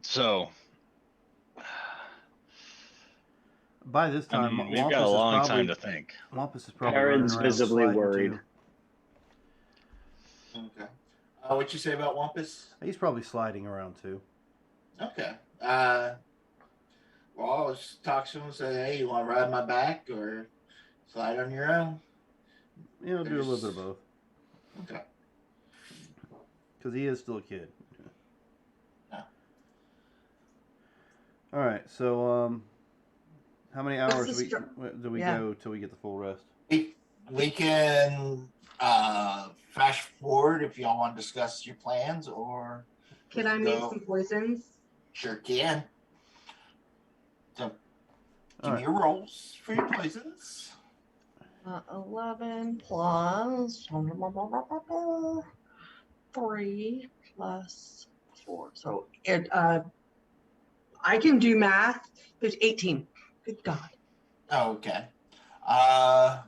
So, By this time, we've Wampus got a long is time probably to think. Wampus is probably Karen's running around visibly sliding worried. too. Okay. What'd you say about Wampus? He's probably sliding around too. Okay. Well, I'll just talk to him and say, hey, you want to ride my back or slide on your own? Do a little bit of both. Okay. Because he is still a kid. Yeah. All right. So, how many hours the do we Yeah. go till we get the full rest? We can fast forward if y'all want to discuss your plans, or Can I make some poisons? Sure can. So, give All me your rolls for your poisons. 11 plus 3 plus 4. So I can do math. There's 18. Good God. Oh, okay. How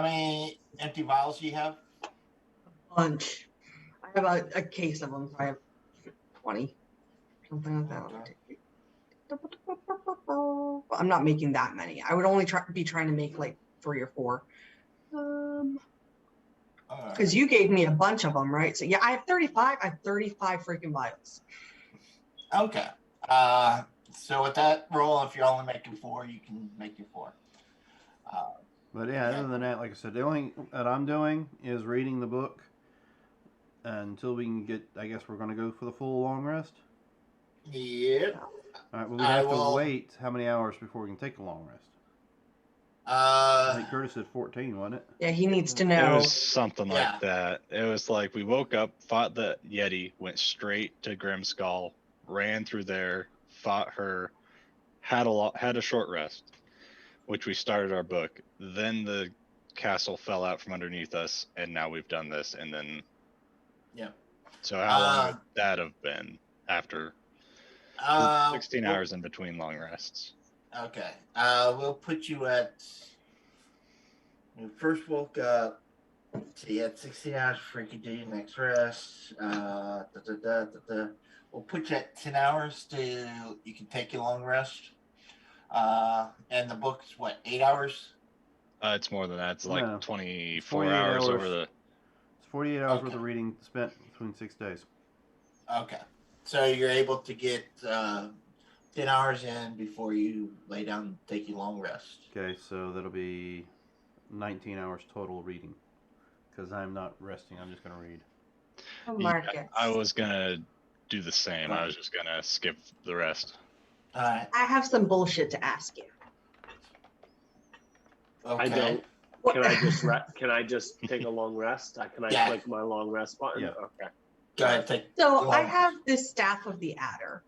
many empty vials do you have? A bunch. I have a case of them. So I have 20. Something like that. Okay. I'm not making that many. I would only be trying to make like 3 or 4. Because you gave me a bunch of them, right? So yeah, I have 35. I have 35 freaking vials. Okay. So with that roll, if you're only making 4, you can make your 4. But yeah, other than that, like I said, the only thing that I'm doing is reading the book until we can get. I guess we're going to go for the full long rest. Yep. All right. Well, we have to wait how many hours before we can take a long rest? I think Curtis said 14, wasn't it? Yeah, he needs to It know. was something like that. It was like we woke up, fought the Yeti, went straight to Grimskull, ran through there, fought her, had a short rest, which we started our book. Then the castle fell out from underneath us, and now we've done this. And then, yeah. So how long would that have been after 16 hours in between long rests? Okay. We'll put you at. When you first woke up, so you had 16 hours before you could do your next rest. We'll put you at 10 hours till you can take your long rest. And the book's what, 8 hours? It's more than that. It's like No. 24 hours over the. It's 48 hours worth of reading spent between 6 days. Okay. So you're able to get 10 hours in before you lay down and take your long rest. Okay, so that'll be 19 hours total reading. Because I'm not resting, I'm just going to read. Yeah, I was going to do the same. I was just going to skip the rest. All right. I have some bullshit to ask you. Okay. I don't. Can I just take a long rest? Can I click my long rest button? Yeah. Okay. Go ahead. So I have this Staff of the Adder.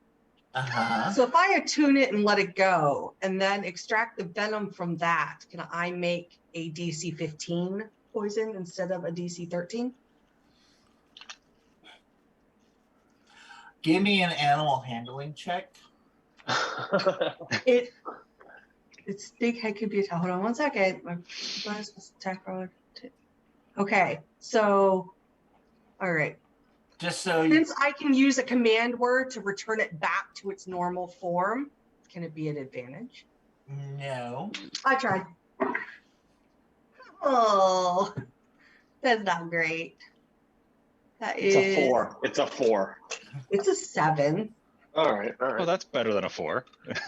Uh-huh. So if I attune it and let it go and then extract the venom from that, can I make a DC 15 poison instead of a DC 13. Give me an animal handling check. Its big head could be a hold on one second. My bonus was attack roll. Okay, so all right. Just so you. Since I can use a command word to return it back to its normal form, can it be an advantage? No. I tried. Oh, that's not great. It's a 4. It's a 4. It's a 7. All right. Oh, that's better than a 4.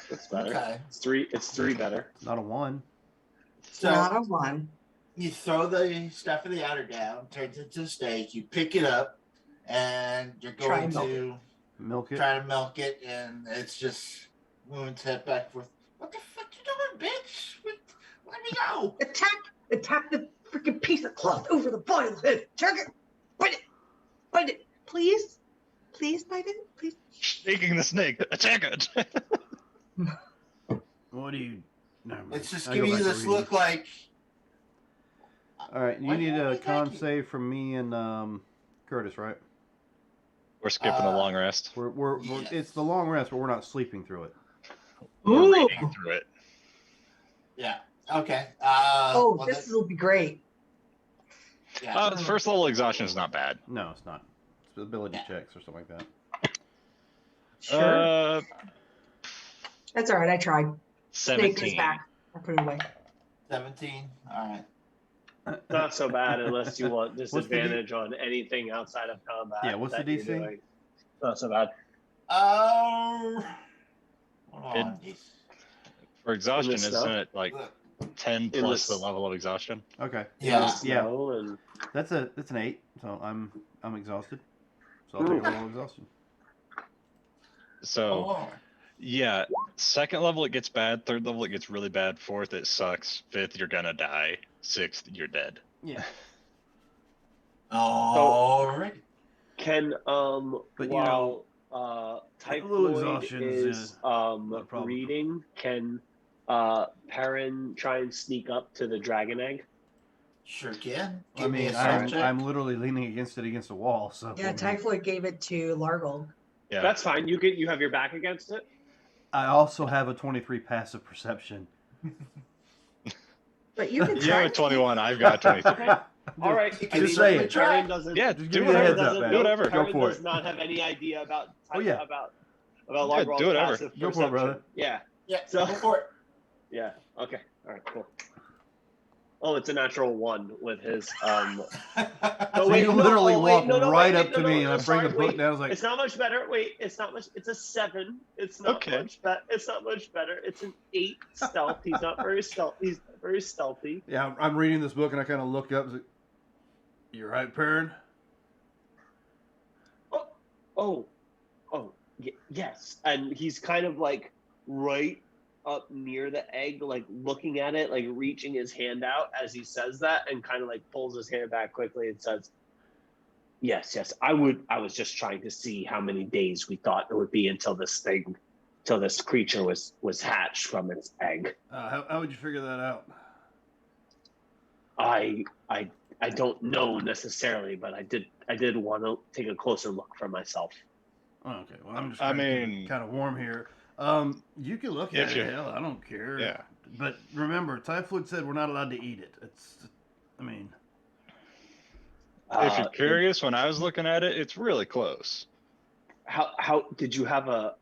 That's better. Okay. It's 3. It's 3 better. Not a 1. It's So not a 1. you throw the stuff in the outer down, turns it into a steak. You pick it up, and you're Try going and to Milk it. try to milk it, and it's just moving its head back and forth. What the fuck you doing, bitch? Let me go. Attack the freaking piece of cloth over the boil's head. Attack it. Bite it. Please bite it. Please. Shaking the snake. Attack it. What do you? Never mind. It's just I go giving you back to this reading. look like. All right, you Why need you a always con like it? save from me and Curtis, right? We're skipping a long rest. We're Yes. it's the long rest, but we're not sleeping through it. We're Ooh. reading through it. Yeah. Okay. Oh, well, this will be great. yeah. The first level exhaustion is not bad. No, it's not. It's ability Yeah. checks or something like that. Sure. That's all right. I tried. Snake is 17. back. I put it away. 17. All right. Not so bad unless you want What's the disadvantage on anything outside of combat. Yeah, what's the that you're DC? doing. Not so bad. Hold on. For exhaustion, In the snow? isn't it like Look. 10 In plus the the level of exhaustion? Okay. Yeah. Yeah. Snow and That's an 8. So I'm exhausted. So I'll take a little exhaustion. So, Oh. yeah, second level it gets bad, third level it gets really bad, fourth it sucks, fifth you're gonna die, sixth you're dead. Yeah. All right. can But, you while little Typhoid exhaustion is a problem. reading, can Perrin try and sneak up to the dragon egg? Sure can. I Give me mean, a stealth check. I'm literally leaning against a wall. So Yeah, Typhoid gave it to Largold. Yeah. That's fine. You have your back against it. I also have a 23 passive perception. But you can You try. have a 21, I've got 23. All right. Just I mean, saying. Perrin doesn't. Yeah, Just do give me the whatever. heads up, doesn't man. know- Whatever. Go Perrin for does it. not have any idea about Oh, yeah. about Yeah, Largold's do whatever. passive Go for it, brother. perception. Yeah. Yeah. So- Go for it. Yeah. Okay. All right. Cool. Oh, it's a natural 1 with his So wait, you no, literally oh, wait, walk no, no, right wait, up wait, to no, me, no, and I no, bring sorry, the book wait. down. I was like, It's not much better. Wait, it's not much. It's a 7. It's not Okay. much better. It's not much better. It's an 8 stealth. He's not very stealth. He's very stealthy. yeah, I'm reading this book, and I kind of look up. I was like, you right, Perrin? Oh, yes. And he's kind of like right up near the egg, like looking at it, like reaching his hand out as he says that, and kind of like pulls his hand back quickly and says, "Yes. I was just trying to see how many days we thought it would be until this creature was hatched from its egg. How would you figure that out? I don't know necessarily, but I did want to take a closer look for myself." Oh, okay, well, I'm just I trying to keep mean- it kind of warm here. You can look If at you- it. Hell, I don't care. Yeah. But remember, Typhoid said we're not allowed to eat it. I mean, If you're curious, when I was looking at it, it's really close. How did you have a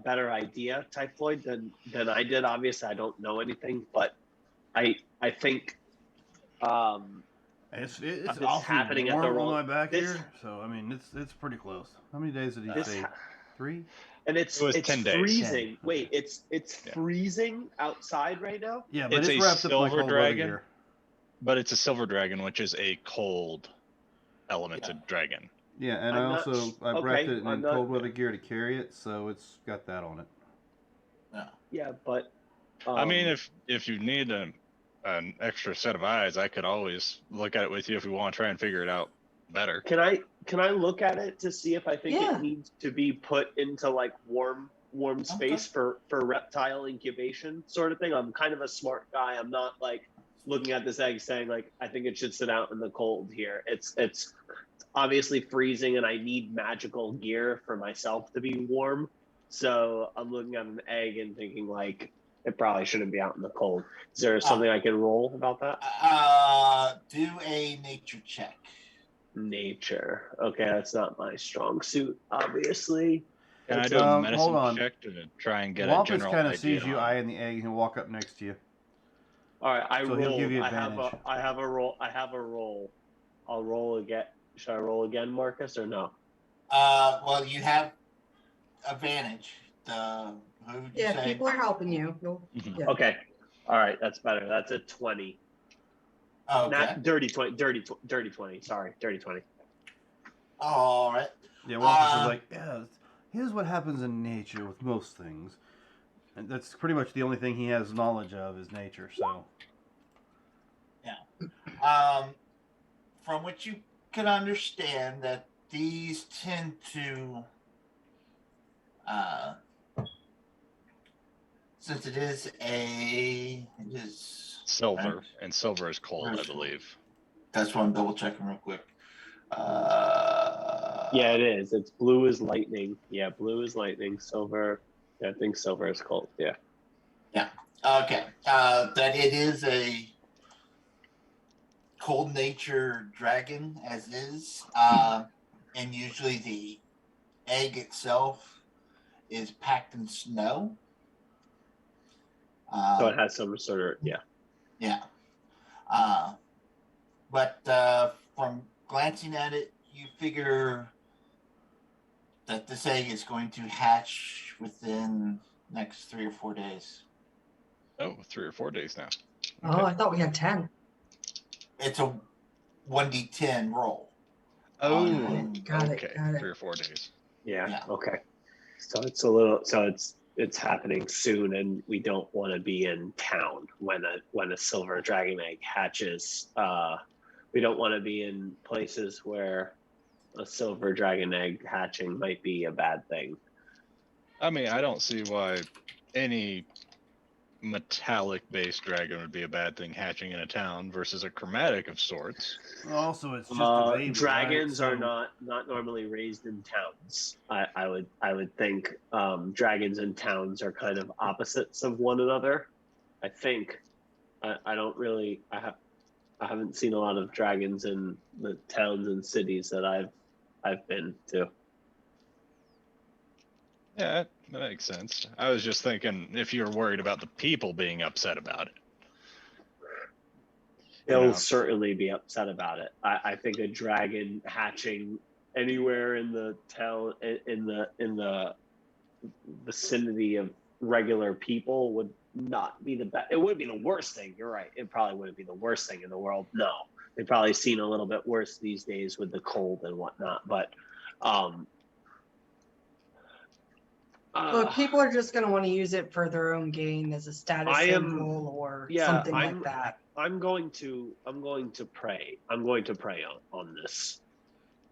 better idea, Typhoid, than I did? Obviously, I don't know anything, but I think it's It's awfully happening at warm the on wrong- my back this- here. So I mean, it's pretty close. How many days did he This say? ha- 3? and it's It was 10 days. freezing. 10. Wait, it's Yeah. freezing outside right now. Yeah, but It's it's a wrapped up like silver cold weather dragon. gear. But it's a silver dragon, which is a cold elemented Yeah. dragon. Yeah, and I'm I not also sh- I wrapped okay, it in I'm not- cold weather gear to carry it, so it's got that on it. Yeah, but I mean, if you need an extra set of eyes, I could always look at it with you if we want to try and figure it out better. can I look at it to see if I think Yeah. it needs to be put into like warm space for reptile incubation sort of thing? I'm kind of a smart guy. I'm not like looking at this egg, saying like, I think it should sit out in the cold here. It's obviously freezing, and I need magical gear for myself to be warm. So I'm looking at an egg and thinking like, it probably shouldn't be out in the cold. Is there something I can roll about that? Do a nature check. Nature. Okay, that's not my strong suit, obviously. Can I do a hold medicine on. check to try and get a Wampus general kind of idea sees you on- eyeing the egg and he'll walk up next to you. All right, I So rolled. he'll give you I have advantage. a roll. I'll roll again. Should I roll again, Marcus, or no? Well, you have advantage. Who would you Yeah, say? people are helping you. Yeah. Okay. All right, that's better. That's a 20. Okay. Not dirty 20. Dirty 20. Sorry, dirty 20. All right. Yeah, Wampus is like, yeah, here's what happens in nature with most things. And that's pretty much the only thing he has knowledge of is nature, so. From what you can understand, that these tend to, since it is silver, and silver is cold, I believe. That's what I'm double checking real quick. Yeah, it is. It's blue as lightning. Yeah, blue is lightning. Silver. Yeah, I think silver is cold. Yeah. Yeah. Okay. That it is a cold nature dragon as is, and usually the egg itself is packed in snow. So it has some sort of Yeah. But from glancing at it, you figure that this egg is going to hatch within next 3 or 4 days. Oh, 3 or 4 days now. Oh, I thought we had 10. It's a 1d10 roll. Oh, Got it, okay. got it. 3 or 4 days. Yeah. Okay. So it's a little. So it's happening soon, and we don't want to be in town when a silver dragon egg hatches. We don't want to be in places where a silver dragon egg hatching might be a bad thing. I mean, I don't see why any metallic-based dragon would be a bad thing hatching in a town versus a chromatic of sorts. Also, it's just a baby, dragons right? are not normally raised in towns. I would think dragons and towns are kind of opposites of one another. I think. I don't really. I haven't seen a lot of dragons in the towns and cities that I've been to. Yeah, that makes sense. I was just thinking if you're worried about the people being upset about it. They'll certainly be upset about it. I think a dragon hatching anywhere in the town, in the vicinity of regular people would not be the best. It would be the worst thing. You're right. It probably wouldn't be the worst thing in the world. No, they've probably seen a little bit worse these days with the cold and whatnot. But Well, people are just going to want to use it for their own gain as a status symbol or something like that. I'm going to pray. I'm going to pray on this.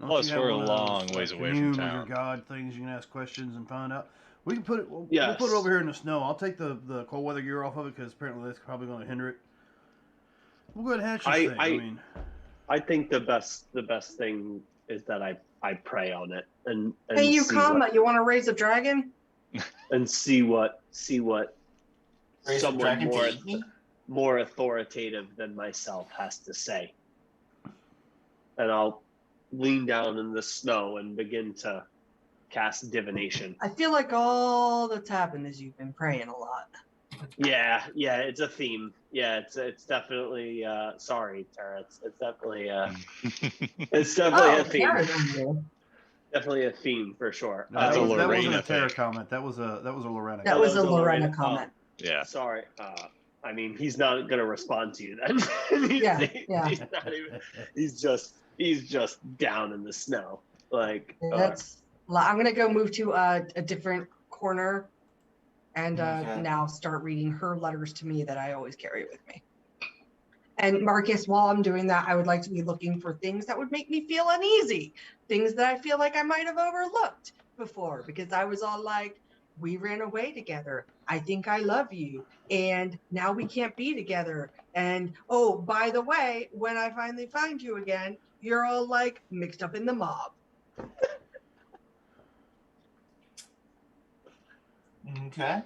Don't Plus, you have we're a one of long those, ways away commune from with your town. god things you can ask questions and find out. We can put it. We'll Yes. put it over here in the snow. I'll take the cold weather gear off of it because apparently that's probably going to hinder it. We'll go ahead and hatch this thing. I mean, I think the best thing is that I pray on it and Hey, you see combat. You want to raise a dragon? and see what Raise the someone dragon to eat me? more authoritative than myself has to say. And I'll lean down in the snow and begin to cast divination. I feel like all that's happened is you've been praying a lot. Yeah, it's a theme. Yeah, it's definitely sorry, Tara. It's definitely it's definitely a theme. Tara done you. Definitely a theme for sure. no, That's that a wasn't a Lorena Terra thing. comment. That was a Lorena. That comment. was a was a Lorena Lorena comment. Yeah. Sorry. I mean, he's not gonna respond to you then. Yeah. He's not even. He's just down in the snow. Like That's. I'm gonna go move to a different corner, and Okay. now start reading her letters to me that I always carry with me. And Marcus, while I'm doing that, I would like to be looking for things that would make me feel uneasy, things that I feel like I might have overlooked before, because I was all like, we ran away together. I think I love you. And now we can't be together. And oh, by the way, when I finally find you again, you're all like mixed up in the mob. Okay.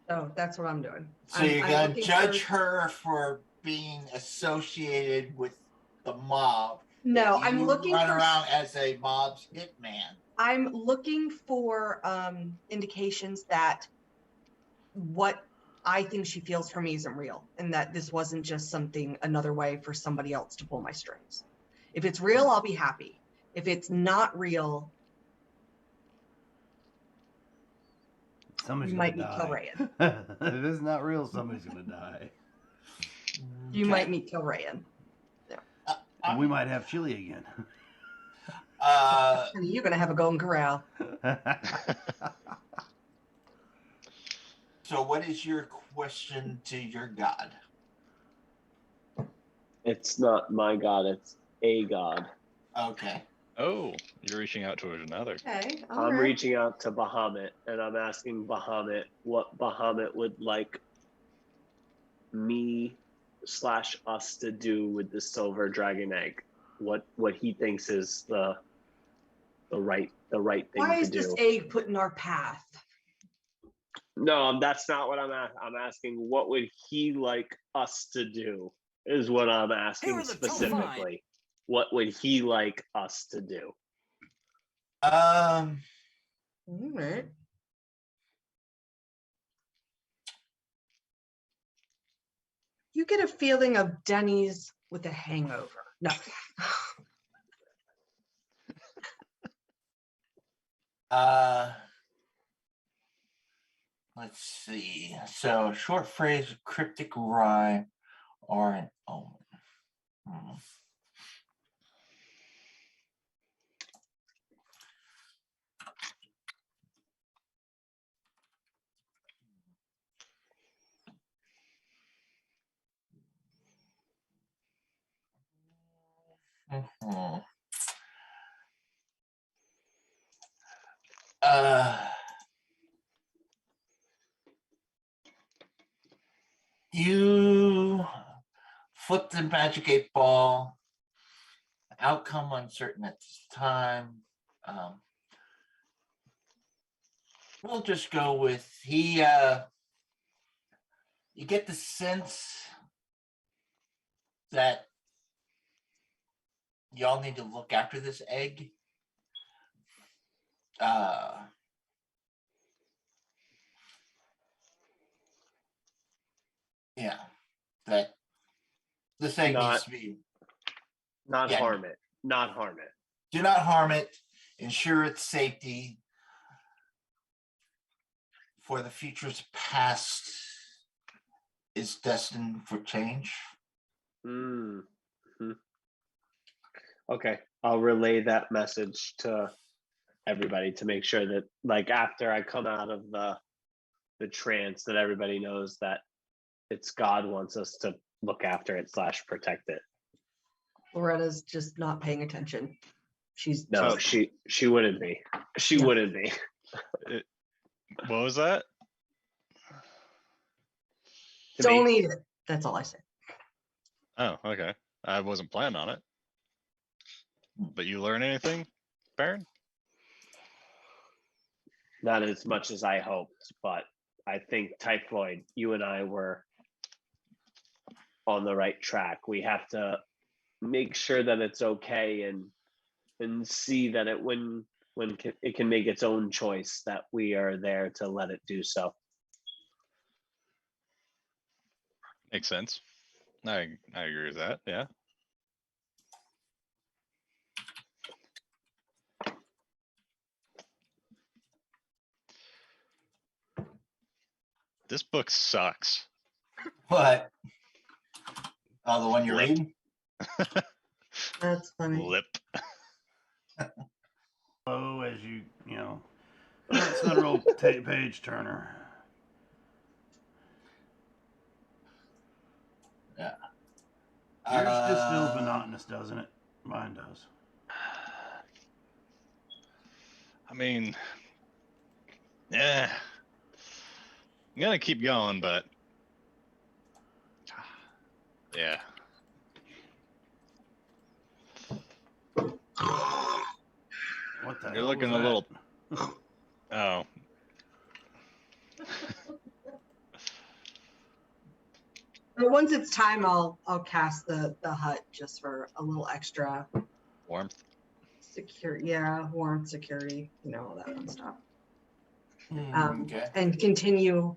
So that's what I'm doing. So you're going to looking judge for- her for being associated with the mob. No, You I'm looking run for around as a mob's hitman. I'm looking for indications that what I think she feels for me isn't real, and that this wasn't just something, another way for somebody else to pull my strings. If it's real, I'll be happy. If it's not real, Somebody's you gonna might meet die. Kilrayan. If it's not real, somebody's gonna die. You might meet Kilrayan. And we might have chili again. You're gonna have a golden corral. So what is your question to your god? It's not my god, it's a god. Okay. Oh, you're reaching out towards another. Okay, I'm reaching out to Bahamut and I'm asking Bahamut what Bahamut would like me / us to do with the silver dragon egg. What he thinks is the right thing Why to is do. this egg put in our path? No, that's not what I'm asking. I'm asking what would he like us to do is what I'm asking specifically. What would he like us to do? All right. You get a feeling of Denny's with a hangover. No. Let's see. So short phrase, cryptic rhyme, or an omen. Mhm. You flip the magic 8-ball. Outcome uncertain at this time. We'll just go with he. You get the sense that y'all need to look after this egg. Yeah, that this egg needs to be. Not harm it. Not harm it. Do not harm it. Ensure its safety. For the future's past is destined for change. Mm-hmm. Okay, I'll relay that message to everybody to make sure that, like, after I come out of the trance, that everybody knows that it's God wants us to look after it / protect it. Loretta's just not paying attention. She's No, she wouldn't be. She wouldn't be. What was that? Don't eat it. That's all I said. Oh, okay. I wasn't planning on it. But you learn anything, Baron? Not as much as I hoped, but I think Typhoid, you and I were on the right track. We have to make sure that it's okay and see that it when it can make its own choice, that we are there to let it do so. Makes sense. I agree with that. Yeah. This book sucks. What? Oh, the one you're Lip. reading? That's funny. Lip. Oh, as you know, that's not a real page turner. Yeah. Yours just feels monotonous, doesn't it? Mine does. I mean, yeah, I'm gonna keep going, but yeah. What the You're hell looking was a that? little. Oh, But once it's time, I'll cast the hut just for a little extra warmth. security. Yeah, warmth, security, all that fun stuff. Okay. And continue,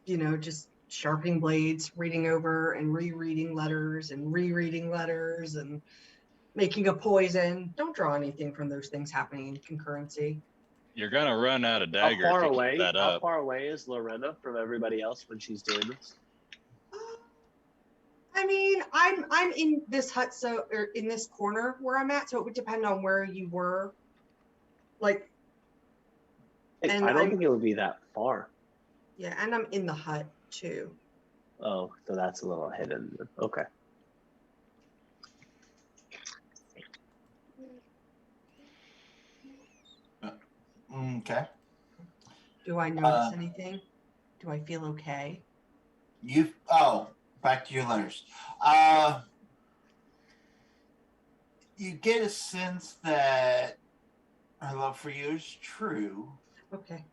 just sharpening blades, reading over and rereading letters and making a poison. Don't draw anything from those things happening in concurrency. You're gonna run out of How dagger far if you keep away? that How up. far away is Lorena from everybody else when she's doing this? I mean, I'm in this hut, or in this corner where I'm at, so it would depend on where you were. Like, and I don't I'm, think it would be that far. yeah, and I'm in the hut too. Oh, so that's a little hidden. Okay. Okay. Do I notice anything? Do I feel okay? Back to your letters. You get a sense that her love for you is true. Okay.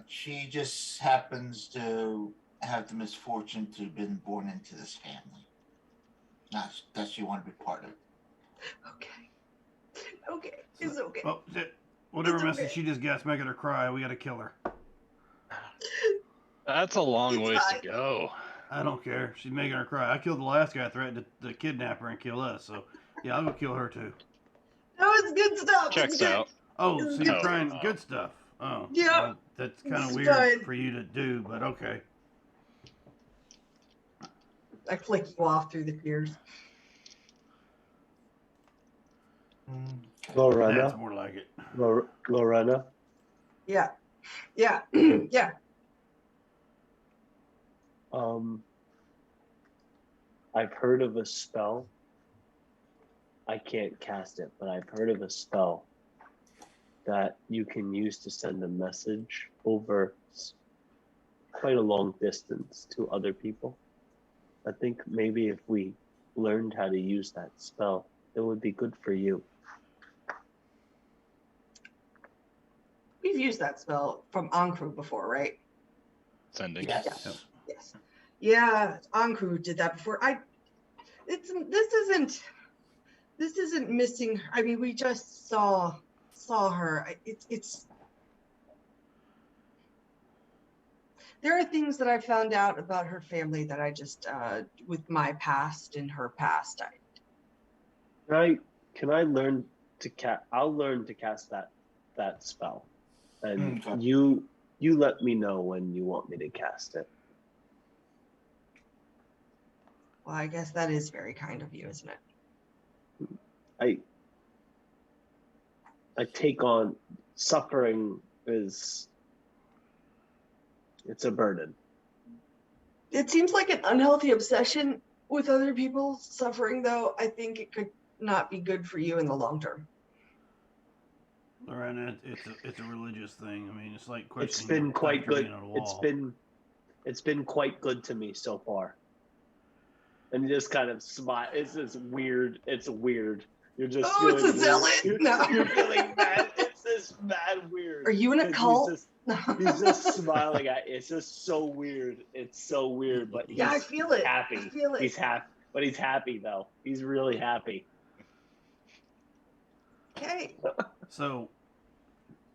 She just happens to have the misfortune to have been born into this family. Not that she wanted to be part of it. Okay. Okay. It's okay. Well, whatever It's message okay. she just gets making her cry, we gotta kill her. That's a long It's ways fine. to go. I don't care. She's making her cry. I killed the last guy, threatened to kidnap her and kill us. So, yeah, I'll go kill her too. No, it's good stuff. It's Checks good. out. Oh, It's so you're good. crying good stuff. Oh, Yep. well, that's kind of It's weird fine. for you to do, but okay. I flick you off through the tears. That's Lorena. more like it. Lorena. Yeah. Yeah. Yeah. I've heard of a spell. I can't cast it, but I've heard of a spell that you can use to send a message over quite a long distance to other people. I think maybe if we learned how to use that spell, it would be good for you. We've used that spell from Ankru before, right? Sending. Yes. Yes. Yeah, Ankru did that before. This isn't missing. I mean, we just saw her. It's there are things that I found out about her family that I just with my past and her past. Can I learn to cast? I'll learn to cast that spell, and Okay. you let me know when you want me to cast it. Well, I guess that is very kind of you, isn't it? I take on suffering it's a burden. It seems like an unhealthy obsession with other people's suffering, though. I think it could not be good for you in the long term. Lorena, it's a religious thing. I mean, it's like questioning. It's been your quite doctor good. being on a wall. It's been quite good to me so far. And you just kind of smile. It's just weird. It's weird. You're just Oh, it's a feeling zealot. weird. No. You're feeling mad. It's just mad weird. Are you in a 'Cause cult? He's just smiling at. It's just so weird. It's so weird, but Yeah, I he's feel it. happy. I feel it. He's happy, but he's happy though. He's really happy. Okay. So,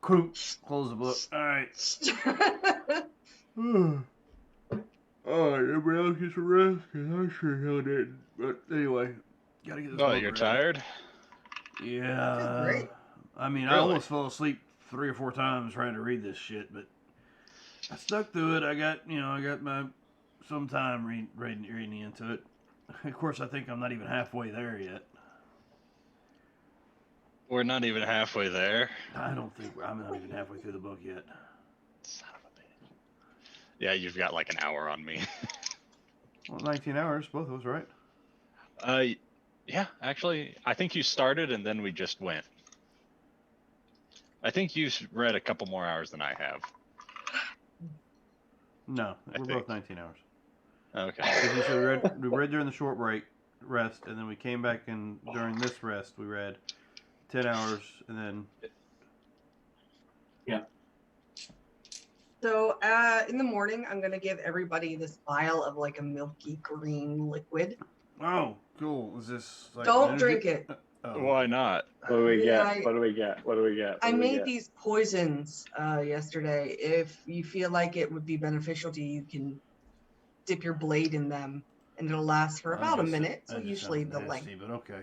close the book. All right. All right, everybody else gets a rest, because I sure hell didn't. But anyway, gotta get this Oh, book you're read. tired? Yeah. Great. I mean, I Really? almost fell asleep 3 or 4 times trying to read this shit, but I stuck through it. I got my some time reading into it. Of course, I think I'm not even halfway there yet. We're not even halfway there. I'm not even halfway through the book yet. Son of a bitch. Yeah, you've got like an hour on me. Well, 19 hours, both of us, right? Yeah, actually, I think you started and then we just went. I think you read a couple more hours than I have. No, I we're think. both 19 hours. Okay. Because you said we read during the short break rest, and then we came back and during this rest we read 10 hours, and then. So in the morning, I'm gonna give everybody this vial of like a milky green liquid. Oh, cool. Is this like Don't energy? drink it. Oh. Why not? What do we Yeah, get? What do we get? What do we get? I made these poisons yesterday. If you feel like it would be beneficial to you, you can dip your blade in them, and it'll last for about a minute. So usually the length but okay.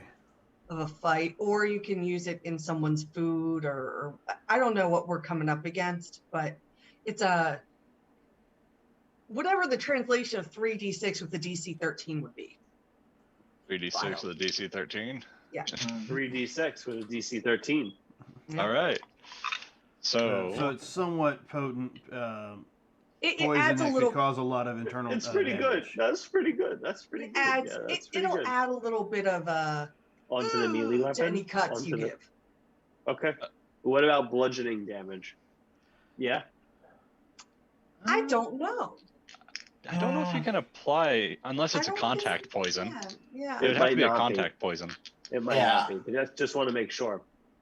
of a fight, or you can use it in someone's food, or I don't know what we're coming up against, but it's a whatever the translation of 3d6 with the DC 13 would be. 3d6 with a DC 13. Yeah. 3d6 with a DC 13. Yeah. All right. So So it's somewhat potent It poison adds a that little. could cause a lot of internal. It's pretty good. damage. That's pretty good. That's pretty It good. adds. Yeah, that's pretty It'll good. add a little bit of Onto the melee weapon. to any cuts you Onto the- give. Okay. What about bludgeoning damage? Yeah. I don't know. I don't know if you can apply unless I it's a don't contact think- poison. Yeah. It would It have to might be a not be. contact poison. It might Yeah. not be. But I just want to make sure.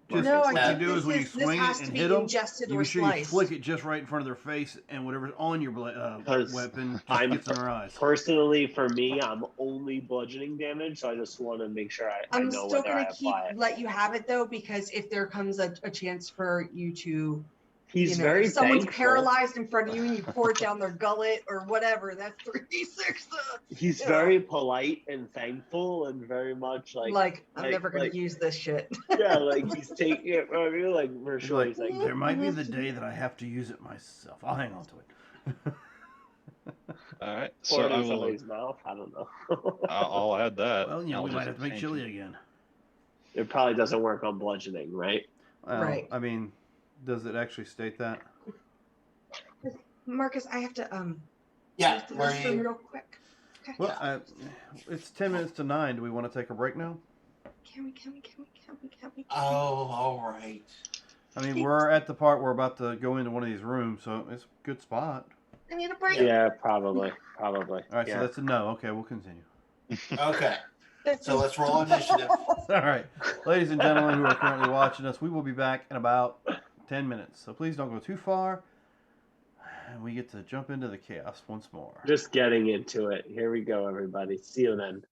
Just No, I what think you do is when you this swing has it to and be hit them, ingested you or make sure you sliced. flick it just right in front of their face, and whatever's on your Because weapon just I'm- gets in their eyes. Personally, for me, I'm only bludgeoning damage, so I just want to make sure I I'm know still whether I gonna keep apply it. let you have it though, because if there comes a chance for you to, He's you know, very if someone's thankful. paralyzed in front of you and you pour it down their gullet or whatever, that's 3d6. He's you very polite and thankful and very much like I'm never gonna like- use this shit. yeah, like he's taking it. I mean, like for It's sure, like, he's like, there might be the day that I have to use it myself. I'll hang on to it. All right. pour So it I in will. somebody's mouth. I don't know. I'll add that. Well, I'll we just might have to make change chili it. again. It probably doesn't work on bludgeoning, right? Well, Right. I mean, does it actually state that? Marcus, I have to Yeah, use the where restroom you? real quick. Okay. Well, it's 10 minutes to 9. Do we want to take a break now? Can we? Oh, all right. I mean, we're at the part where we're about to go into one of these rooms, so it's a good spot. I need a break. Yeah, probably. All right, Yeah. so that's a no. Okay, we'll continue. Okay, so let's roll initiative. All right, ladies and gentlemen who are currently watching us, we will be back in about 10 minutes. So please don't go too far. And we get to jump into the chaos once more. Just getting into it. Here we go, everybody. See you then.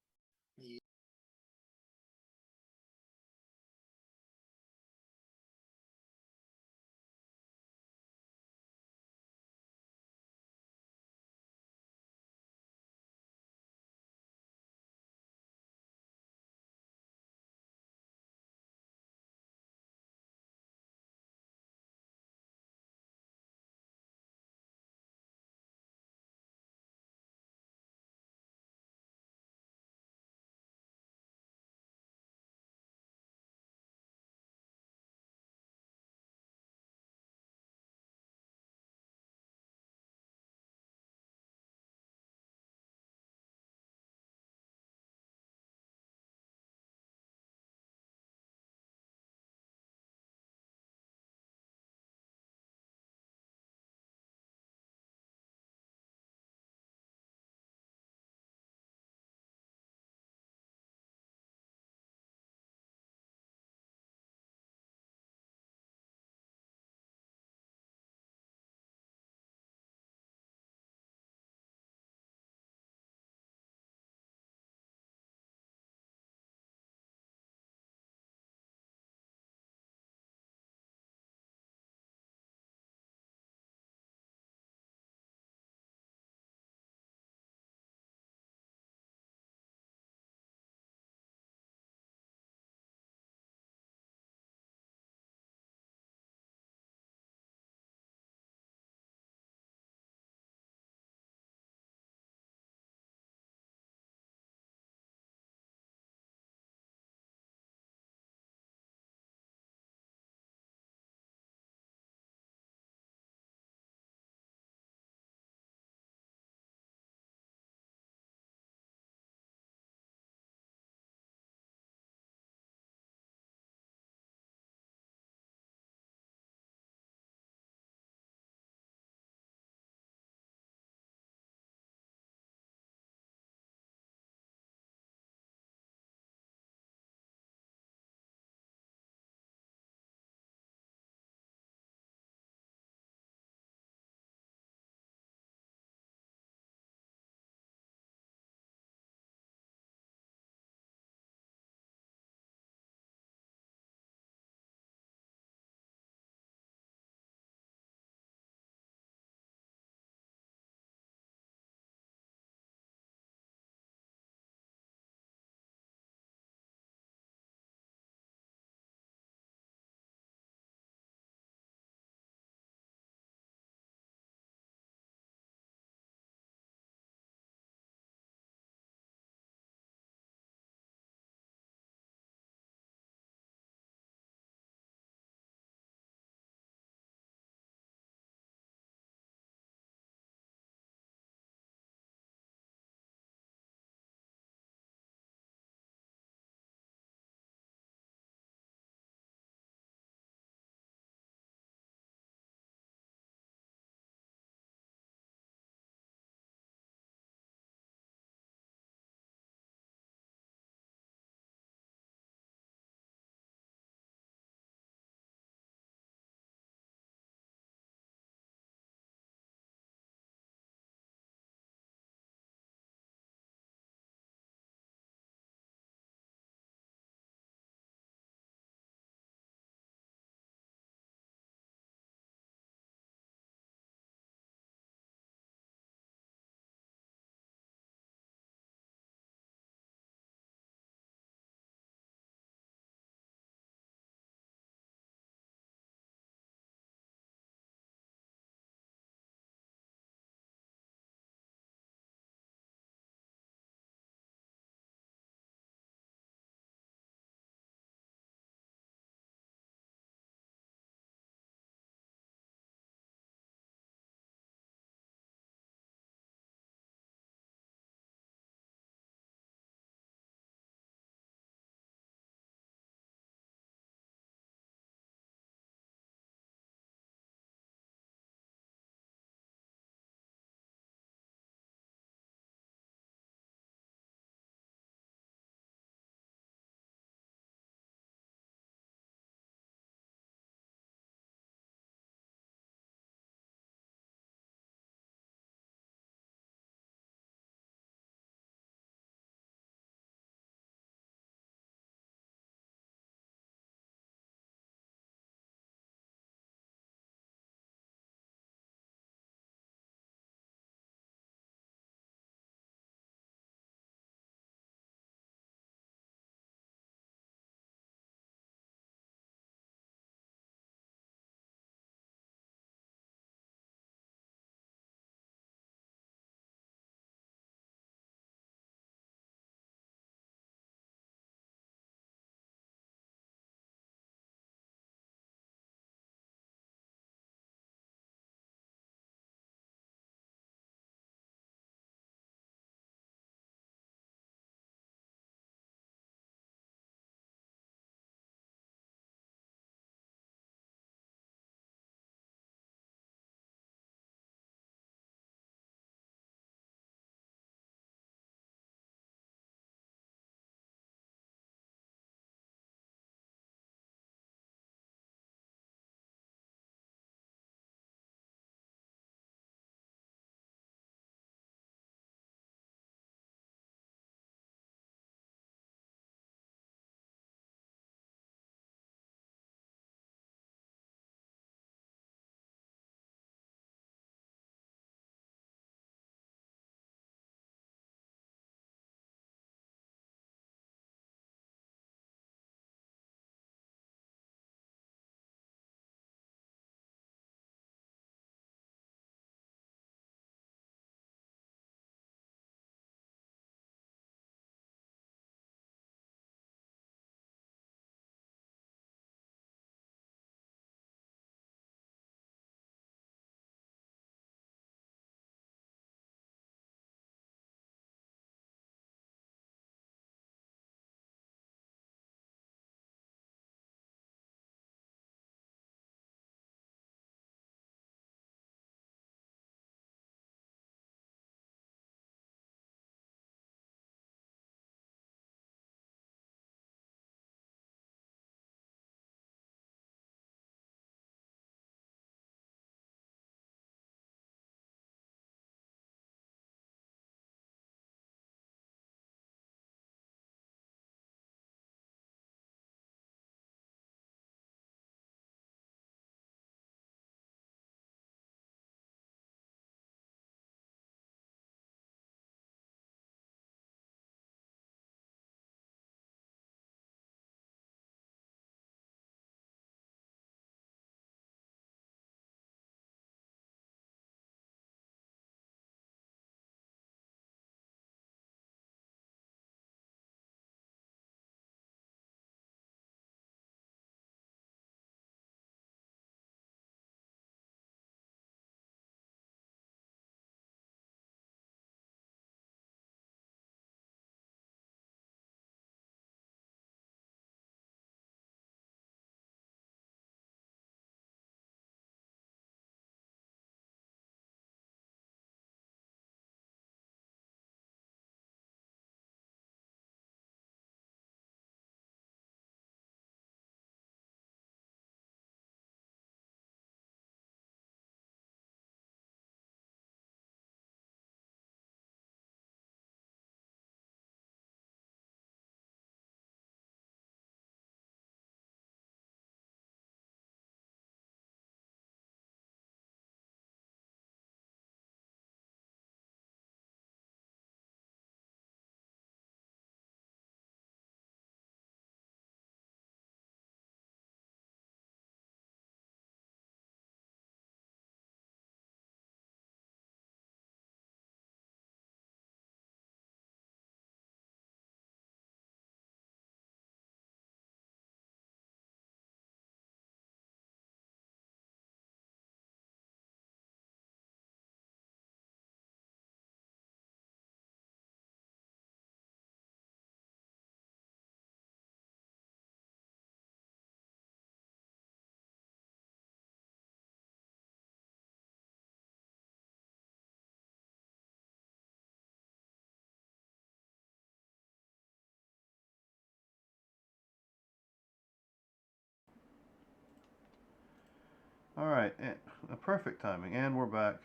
All right, and a perfect timing, and we're back.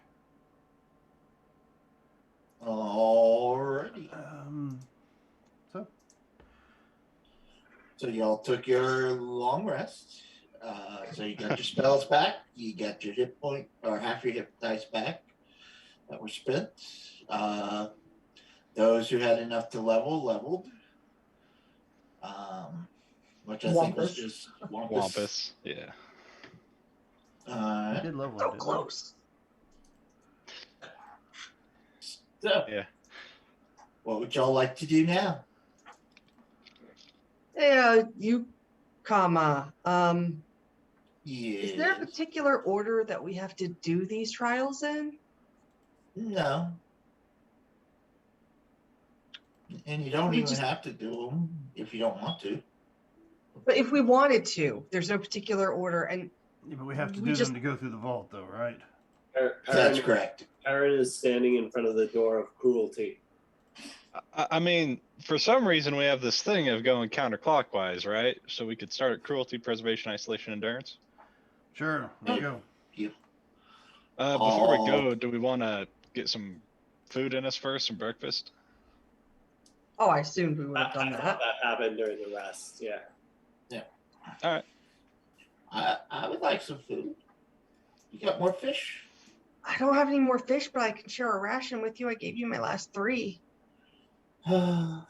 Alrighty. So So y'all took your long rest. So you got your spells back. You got your hit point or half your hit dice back that were spent. Those who had enough to leveled. Which I think was Wampus. just Wampus. Wampus. Yeah. I did level So him, didn't I? close. So, Yeah. what would y'all like to do now? Yeah, you, Yes. is there a particular order that we have to do these trials in? No. And you don't We even just- have to do them if you don't want to. But if we wanted to, there's no particular order, and Yeah, but we have to We do just- them to go through the vault, though, right? That's correct. Aaron is standing in front of the door of cruelty. I mean, for some reason, we have this thing of going counterclockwise, right? So we could start at cruelty, preservation, isolation, endurance. Sure, let's go. Before we go, do we want to get some food in us first, some breakfast? oh, I assumed we would have done that. That happened during the rest. Yeah. All right. I would like some food. You got more fish? I don't have any more fish, but I can share a ration with you. I gave you my last 3. Fine.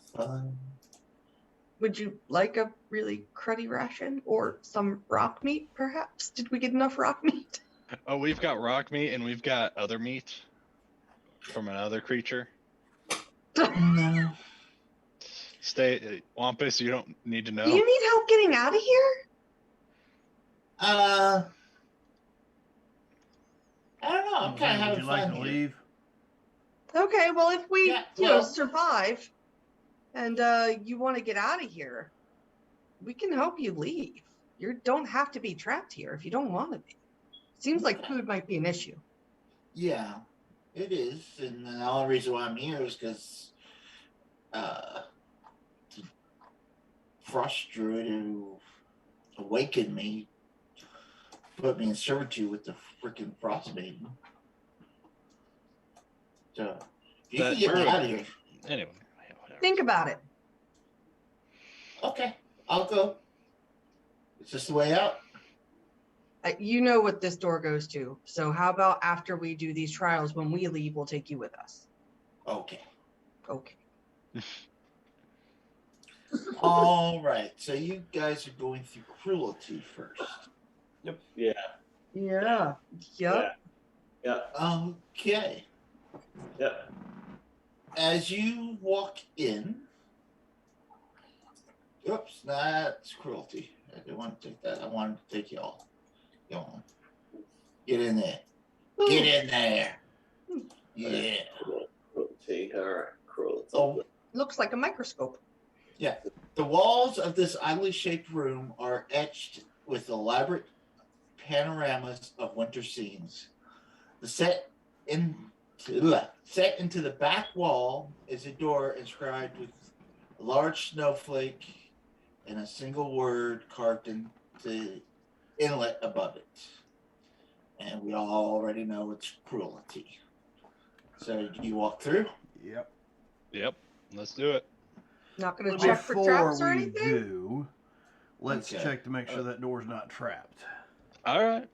Would you like a really cruddy ration or some rock meat, perhaps? Did we get enough rock meat? Oh, we've got rock meat and we've got other meat from another creature. No. Stay, Wampus. You don't need to know. Do you need help getting out of here? I don't know. I'm kind of Would having you like fun to here. leave? Okay, well, if we, Yeah, you know, well- survive and you want to get out of here, we can help you leave. You don't have to be trapped here if you don't want to be. Seems like food might be an issue. Yeah, it is. And the only reason why I'm here is because Frost Druid, who awakened me, put me in servitude with the freaking Frostmaiden. So, if you That can get me druid- out of here, Anyway, whatever. Think about it. okay, I'll go. Is this the way out? You know what this door goes to. So how about after we do these trials, when we leave, we'll take you with us. Okay. Okay. All right. So you guys are going through cruelty first. Yeah. Yeah. Yep. Yeah. Okay. Yeah. As you walk in, oops, that's cruelty. I didn't want to take that. I wanted to take y'all. Go on. Get in there. Get in there. Yeah. Cruelty. All right. Cruelty. Oh, Looks like a microscope. the walls of this oddly shaped room are etched with elaborate panoramas of winter scenes. The set into the back wall is a door inscribed with a large snowflake and a single word carved into the inlet above it. And we all already know it's cruelty. So you walk through? Yep. Yep. Let's do it. Not going to Before check for traps or we anything? do, let's Okay. check to make sure that door's not trapped. All right.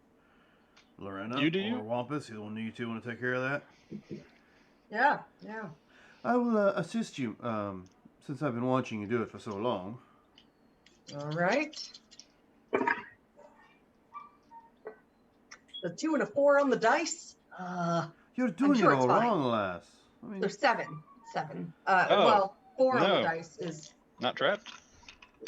Lorena You do or you. Wampus, either one of you two want to take care of that? Yeah. Yeah. I will assist you, since I've been watching you do it for so long. All right. The 2 and a 4 on the dice. You're doing sure it it's all fine. wrong, lass. I mean, There's 7. 7. Oh, Well, 4 on the no. dice Not trapped.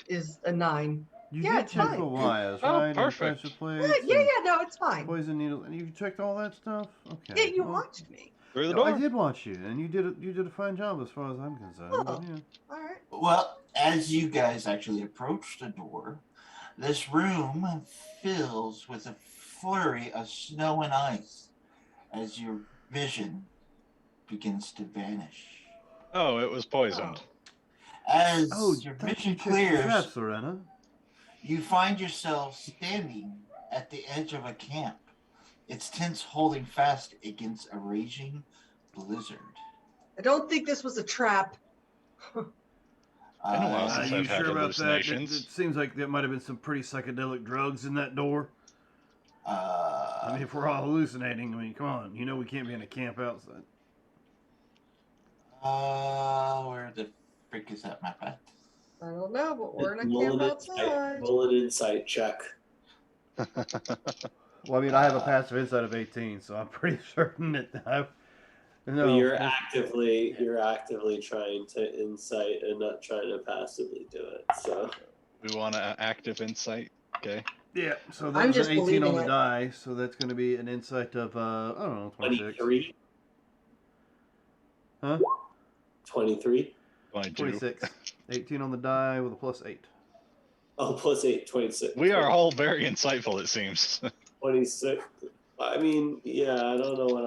is a 9. you yeah, did it's check fine. for wires, Oh, right? And perfect. pressure Yeah, plates yeah, and no, it's fine. poison needles, and you checked all that stuff. Okay. Yeah, you well, watched me. Through the no, I door. did watch you, and you did a fine job as far as I'm concerned. Oh. But, yeah. All right. Well, as you guys actually approach the door, this room fills with a flurry of snow and ice as your vision begins to vanish. Oh, it was poisoned. As Oh, your thank vision you, check the clears, traps, Lorena. you find yourself standing at the edge of a camp. its tents holding fast against a raging blizzard. I don't think this was a trap. Been a while Uh, since you I've had sure about that? It hallucinations. seems like there might have been some pretty psychedelic drugs in that door. I mean, if we're all hallucinating, I mean, come on. You know we can't be in a camp outside. where the frick is that map at? I don't know, but we're in a Roll camp an outside. Roll an insight check. Well, I mean, I have a passive insight of 18, so I'm pretty certain that I've... No, But you're actively trying to insight and not trying to passively do it. So We want an active insight. Okay. Yeah, so I'm that was just an 18 on believing the it. die, so that's going to be an insight of, I don't know, 26. 23. Huh? 23. 22. 26. 18 on the die with a plus 8. Oh, plus 8, 26. We are all very insightful, it seems. 26. I mean, yeah, I don't know what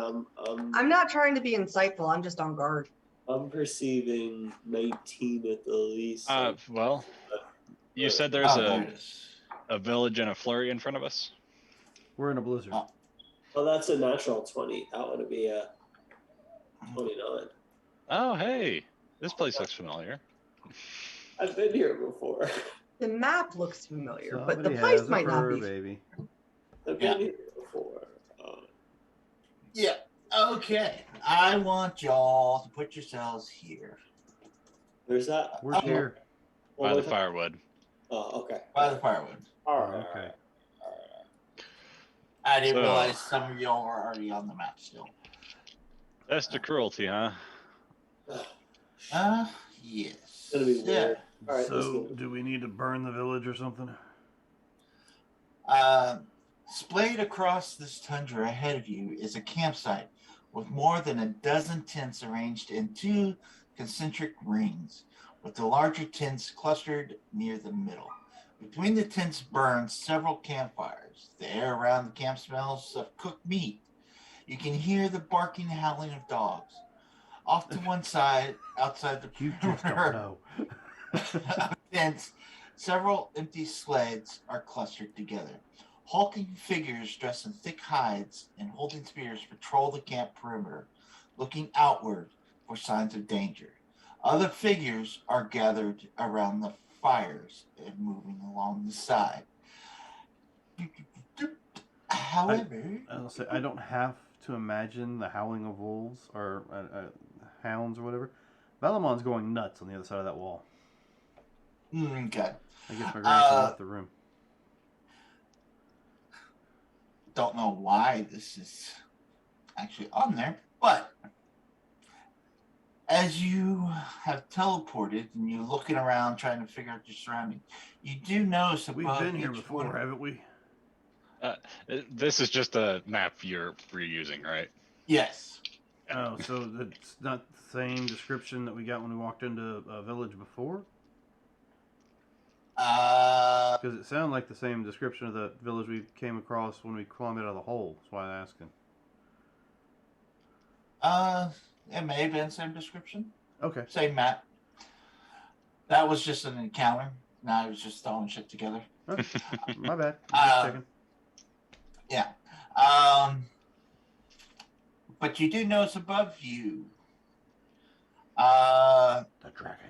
I'm not trying to be insightful. I'm just on guard. I'm perceiving 19 at the least. Well, you said there's there it is. a village and a flurry in front of us. We're in a blizzard. Oh. Well, that's a natural 20. That would be a 29. Oh, hey. This place looks familiar. I've been here before. The map looks familiar, but the Somebody place has a might not fur be. baby. I've been here before. Yeah. Okay. I want y'all to put yourselves here There's that. We're here. One By more the time? firewood. Oh, okay. by the firewood. All right. Okay. I didn't So- realize some of y'all were already on the map still. That's the cruelty, huh? Yes. It's gonna be weird. All right. let's So, go. do we need to burn the village or something? Splayed across this tundra ahead of you is a campsite with more than a dozen tents arranged in 2 concentric rings, with the larger tents clustered near the middle. Between the tents burn several campfires. The air around the camp smells of cooked meat. You can hear the barking and howling of dogs. Off to one side, outside the You just don't perimeter know. of tents, several empty sleds are clustered together. Hulking figures dressed in thick hides and holding spears patrol the camp perimeter, looking outward for signs of danger. Other figures are gathered around the fires and moving along the side. However, I'll say I don't have to imagine the howling of wolves or hounds or whatever. Valamon's going nuts on the other side of that wall. okay. I guess my grandson left the room. Don't know why this is actually on there, but as you have teleported and you're looking around trying to figure out your surroundings, you do notice We've above been here each before, one- haven't we? This is just a map you're reusing, right? Yes. Oh, so it's not the same description that we got when we walked into a village before? Because it sounded like the same description of the village we came across when we climbed out of the hole. That's why I'm asking. It may have been the same description, Okay. same map. That was just an encounter. Now I was just throwing shit together. My bad. Just checking. Yeah. But you do notice above you, The dragon.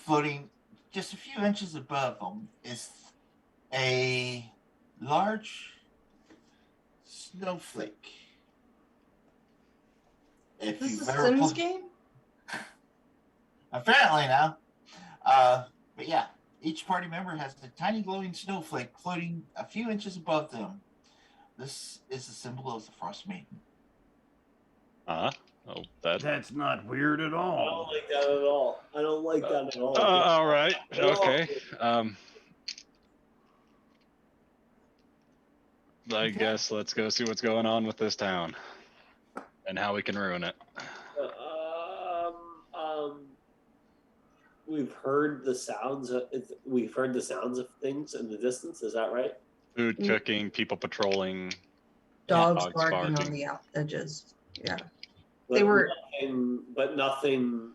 floating just a few inches above them, is a large snowflake. If This you've is a ever Sims played- game? Apparently now. But yeah, each party member has a tiny glowing snowflake floating a few inches above them. This is the symbol of the Frostmaiden. Oh, that. That's not weird at I don't all. like that at all. I don't like that at all. All right. Okay. I guess let's go see what's going on with this town and how we can ruin it. We've heard the sounds of things in the distance. Is that right? Food cooking, people patrolling. Dogs dogs barking on barking. the edges. Yeah. But They were- nothing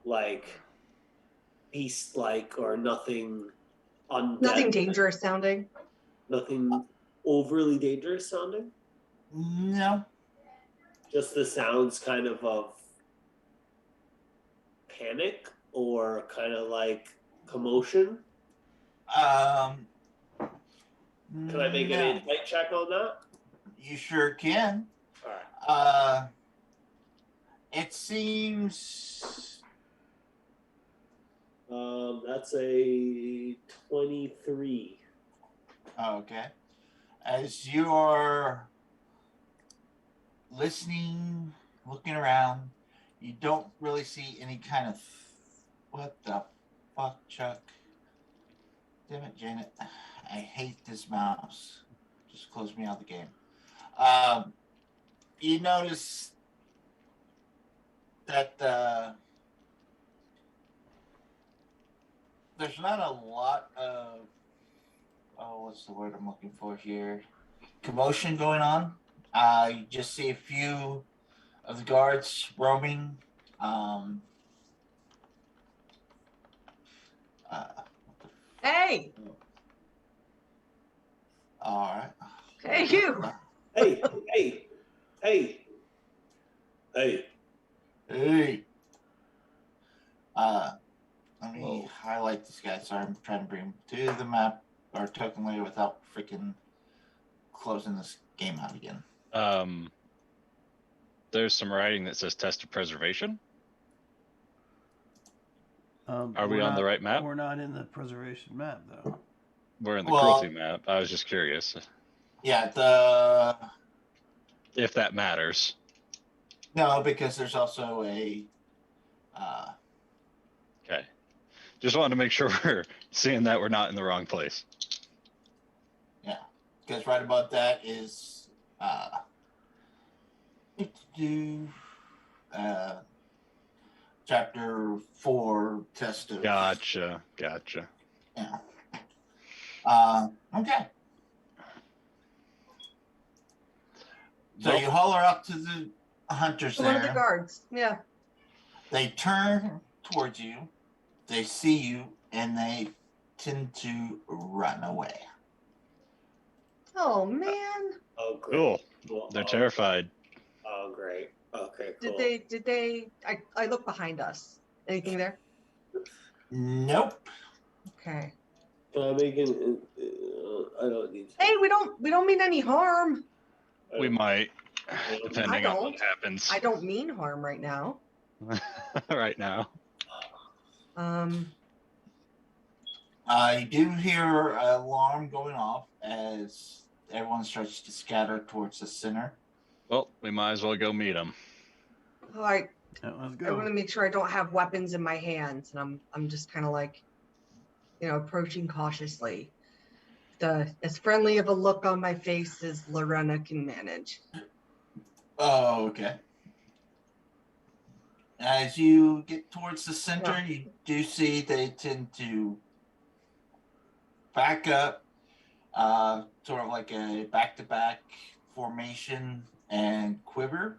like beast-like or nothing undead. Nothing dangerous sounding. Nothing overly dangerous sounding? No. Just the sounds kind of panic or kind of like commotion? Um, Can I make an no. insight check on that? You sure can. All right. It seems. That's a 23. Okay. As you're listening, looking around, you don't really see any kind of. What the fuck, Chuck? Damn it, Janet. I hate this mouse. Just close me out of the game. You notice that there's not a lot of what's the word I'm looking for here? Commotion going on. You just see a few of the guards roaming. Hey, All right. hey, you. Hey, hey, hey, hey. Hey. Let me Whoa. highlight this guy. Sorry, I'm trying to bring him to the map or token layer without freaking closing this game out again. There's some writing that says test of preservation. Are we on the right map? We're not in the preservation map, though. We're in the cruelty map. I was just curious Yeah, if that matters. no, because there's also a Okay. Just wanted to make sure we're seeing that we're not in the wrong place. because right above that is chapter 4 test of Gotcha. yeah. Okay. So Nope. you holler up to the hunters One of the there. guards. Yeah. They turn towards you, they see you, and they tend to run away. Oh man. Oh, great. Cool. Well, They're terrified. Oh, great. Okay, cool. Did they? I look behind us. Anything there? Nope. Okay. Can I make an? I don't need. Hey, we don't mean any harm. We might, I depending on what happens. I don't mean harm right now. Right now. You do hear an alarm going off as everyone starts to scatter towards the center. Well, we might as well go meet them. All right. Yeah, let's I want go. to make sure I don't have weapons in my hands, and I'm just kind of like, approaching cautiously. As friendly of a look on my face as Lorena can manage. Oh, okay. As you get towards the center, you do see they tend to back up, sort of like a back-to-back formation and quiver.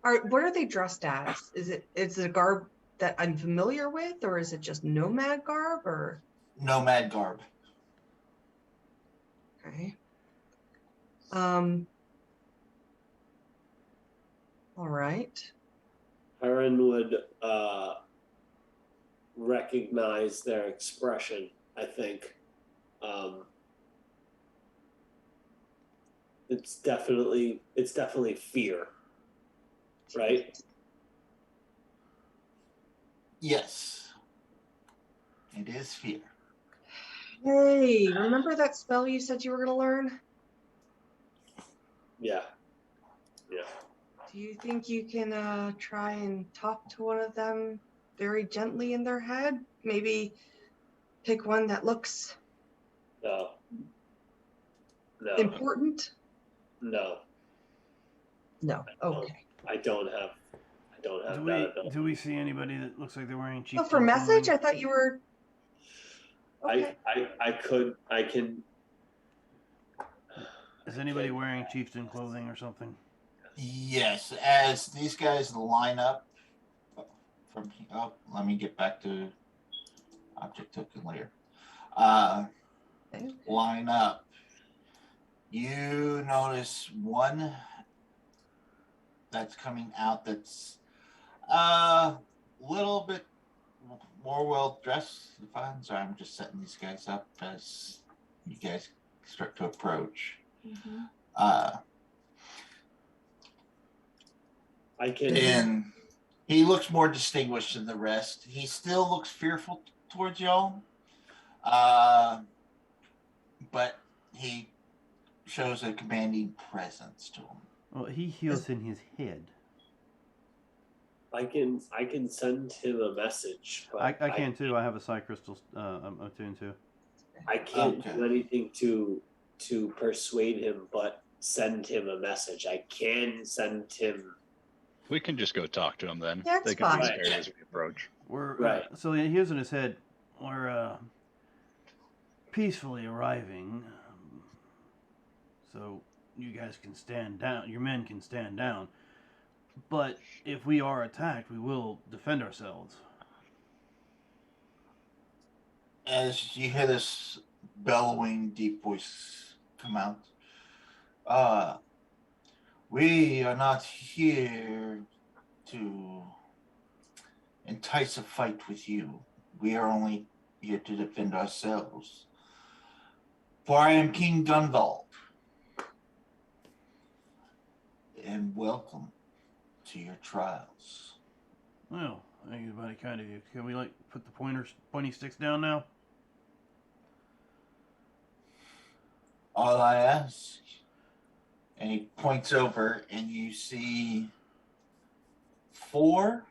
What are they dressed as? Is it a garb that I'm familiar with, or is it just nomad garb, or Nomad garb. okay? All right. Aaron would recognize their expression. I think it's definitely fear, right? Yes. It is fear. Hey, remember that spell you said you were going to learn? Yeah. Do you think you can try and talk to one of them very gently in their head? Maybe pick one that looks No. important? No. Okay. I don't have that ability. Do we see anybody that looks like they're wearing cheap? Oh, for message? I thought you were. Okay. I can. Is anybody wearing chieftain clothing or something? Yes, as these guys line up from let me get back to object token layer. line up. You notice one that's coming out that's a little bit more well dressed. Sorry, I'm just setting these guys up as you guys start to approach. I can. And he looks more distinguished than the rest. He still looks fearful towards y'all, but he shows a commanding presence to him. Well, he heals in his head. I can send him a message. But I can too. I have a psi crystal attuned to. I can't do anything to persuade him, but send him a message. I can send him. We can just go talk to him then. That's they can fine. be scared as we approach. We're Right. So he hears in his head. We're peacefully arriving. So you guys can stand down. Your men can stand down. But if we are attacked, we will defend ourselves. As you hear this bellowing, deep voice come out, we are not here to entice a fight with you. We are only here to defend ourselves. For I am King Gunvald, and welcome to your trials. Well, thank you, buddy. Kind of you. Can we put the pointy sticks down now? All I ask, and he points over, and you see 4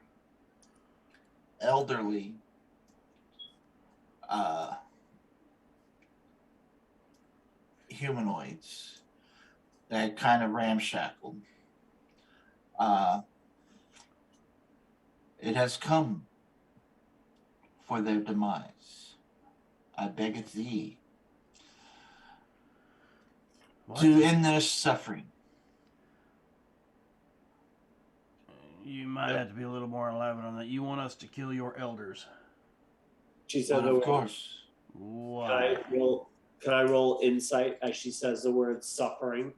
elderly humanoids that kind of ramshackled. It has come for their demise. I beg of thee What? to end their suffering. You might have to be a little more elaborate on that. You want us to kill your elders? She said But the of word. course. Why? Can I roll insight as she says the word suffering?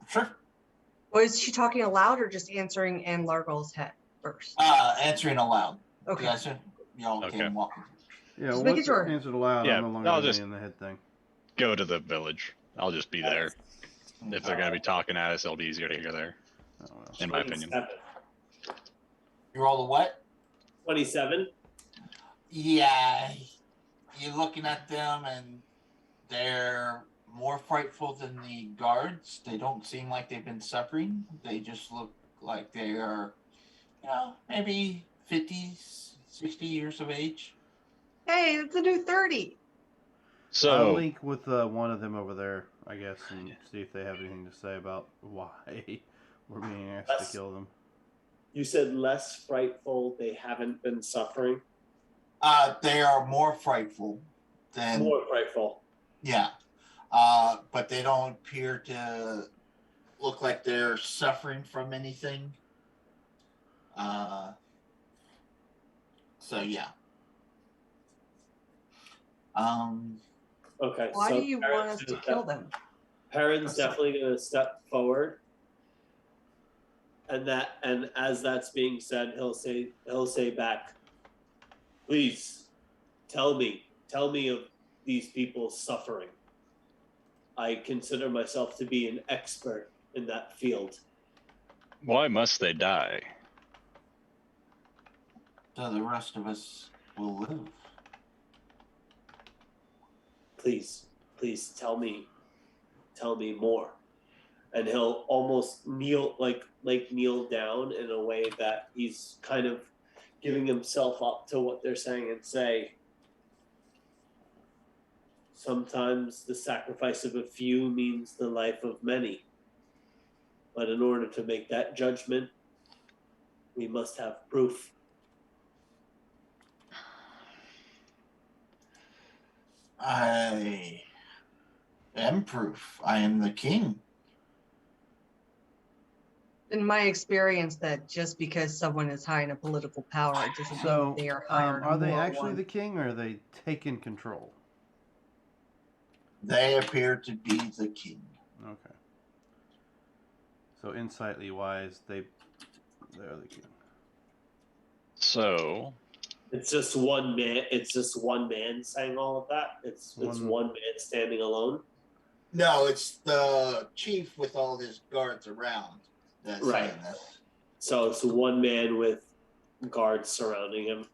Sure. Was she talking aloud or just answering in Largol's head first? Answering aloud. Okay. Yeah, so y'all Okay. can walk. Yeah, Just making once sure. answered aloud, Yeah, I'm no longer I'll going to just- be in the head thing. Go to the village. I'll just be there. If they're gonna be talking at us, it'll be easier to hear there, Oh, well. in my opinion. 27. You roll a what? 27. Yeah, you're looking at them and they're more frightful than the guards. They don't seem like they've been suffering. They just look like they are, maybe 50s, 60 years of age. Hey, it's a new 30. I'll So link with one of them over there, I guess, and see if they have anything to say about why we're being asked to kill them. You said less frightful. They haven't been suffering. They are more frightful than More frightful. yeah, but they don't appear to look like they're suffering from anything. So yeah. Okay. Why so do you want us to kill them? Perrin's definitely going to step forward, and as that's being said, he'll say back, "Please, tell me of these people's suffering. I consider myself to be an expert in that field." why must they die? So the rest of us will live. Please tell me more. And he'll almost kneel kneel down in a way that he's kind of giving himself up to what they're saying and say, sometimes the sacrifice of a few means the life of many. But in order to make that judgment, we must have proof. I am proof. I am the king. In my experience, that just because someone is high in a political power, it doesn't mean So, they are higher. are they actually the king, or are they taking control? They appear to be the king. Okay. So insightly wise, they're the king. So It's just one man. It's just one man saying all of that. It's one man standing alone. No, it's the chief with all his guards around that's Right. saying this. So it's one man with guards surrounding him.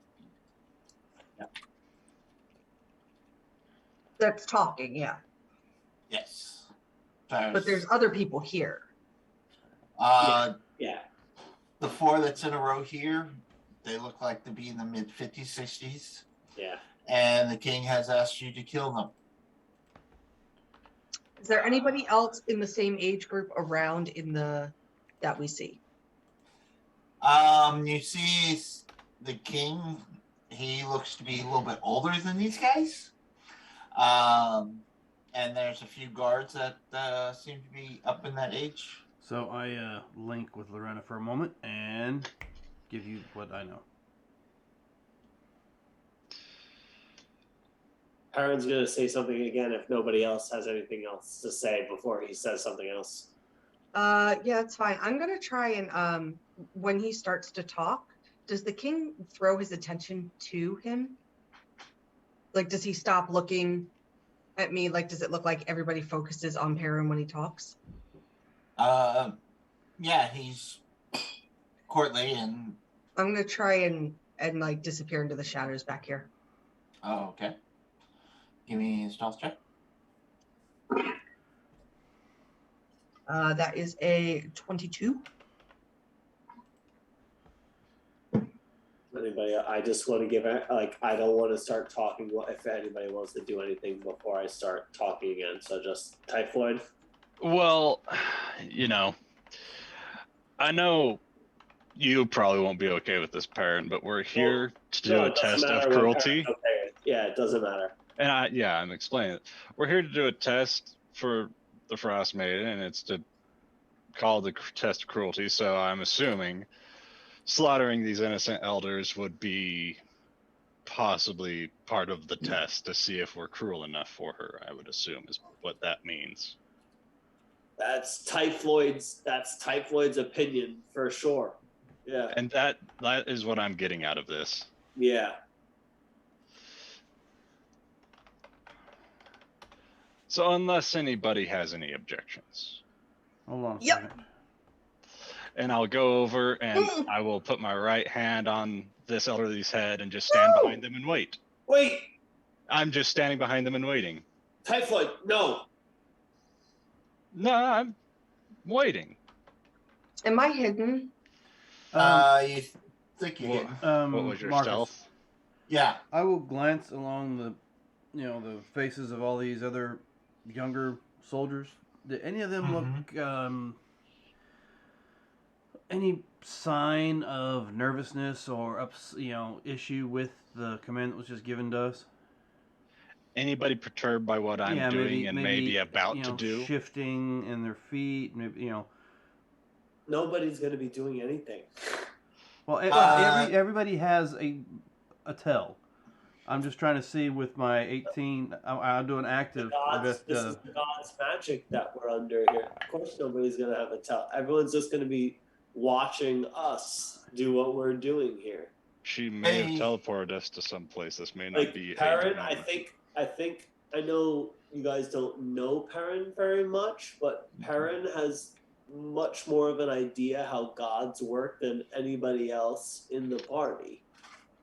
That's talking, yeah. Yes. But there's other people here. Yeah. The four that's in a row here, they look like to be in the mid 50s, 60s. Yeah. And the king has asked you to kill them. Is there anybody else in the same age group around that we see? You see the king, he looks to be a little bit older than these guys. And there's a few guards that seem to be up in that age. So I link with Lorena for a moment and give you what I know. Aaron's going to say something again if nobody else has anything else to say before he says something else. Yeah, it's fine. I'm gonna try and when he starts to talk, does the king throw his attention to him? Like, does he stop looking at me? Like, does it look like everybody focuses on Perrin when he talks? Yeah, he's courtly and. I'm gonna try and like disappear into the shadows back here. Oh, okay. Give me a stealth check. That is a 22. Anybody? I just want to give I don't want to start talking. If anybody wants to do anything before I start talking again, so just Typhoid. well, I know you probably won't be okay with this, Perrin, but we're here to do a test of cruelty. Okay. Yeah, it doesn't matter. And I'm explaining it. We're here to do a test for the Frostmaiden, and it's to call the test of cruelty. So I'm assuming slaughtering these innocent elders would be possibly part of the test to see if we're cruel enough for her. I would assume is what that means. That's Typhoid's opinion for sure. Yeah. And that is what I'm getting out of this. Yeah. So unless anybody has any objections. Hold on a Yep. second. And I'll go over and I will put my right hand on this elderly's head and just stand behind them and wait. Wait, I'm just standing behind them and waiting. Typhoid, no. No, I'm waiting. Am I hidden? You think you What, get. what was your Marcus, stealth? Yeah. I will glance along the faces of all these other younger soldiers. Did any of them look any sign of nervousness or issue with the command that was just given to us? Anybody perturbed by what I'm doing maybe about to do? Shifting in their feet, maybe Nobody's going to be doing anything. Well, everybody has a tell. I'm just trying to see with my 18. I'll do an active. This is the God's magic that we're under here. Of course, nobody's going to have a tell. Everyone's just going to be watching us do what we're doing here. She may have teleported us to some place. This may not be. Perrin, I think I know you guys don't know Perrin very much, but Perrin has much more of an idea how gods work than anybody else in the party.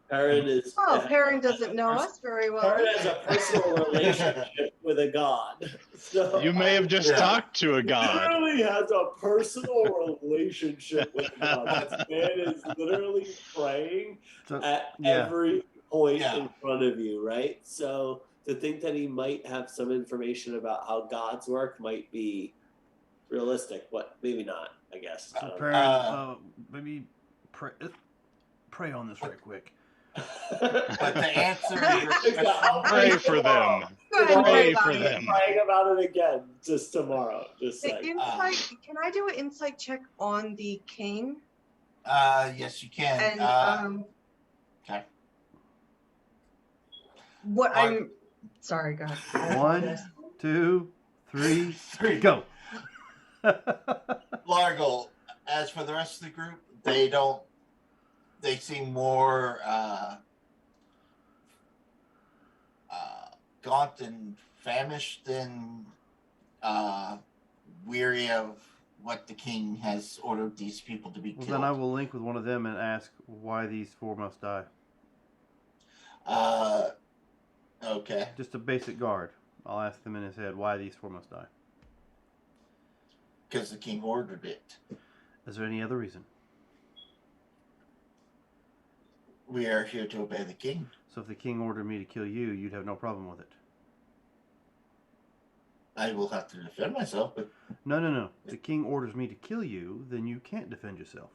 Perrin is. Oh, Perrin doesn't know us very well. Perrin has a personal relationship with a god. So You may have just talked to a god. He literally has a personal relationship with God. This man is literally praying at every point in front of you, right? So to think that he might have some information about how gods work might be realistic, but maybe not, I guess. Maybe pray on this right quick. But the answer is pray for them. Pray for them. Praying about it again just tomorrow. Just like, insight. Can I do an insight check on the king? Yes, you can. And okay. What I'm sorry, go ahead. 1, 2, 3, Three. go. Largo, as for the rest of the group, they seem more gaunt and famished than weary of what the king has ordered these people to be Well, killed. then I will link with one of them and ask why these 4 must die. Okay. Just a basic guard. I'll ask them in his head why these 4 must die. Because the king ordered it. Is there any other reason? We are here to obey the king. So if the king ordered me to kill you, you'd have no problem with it. I will have to defend myself, but No. If the king orders me to kill you, then you can't defend yourself.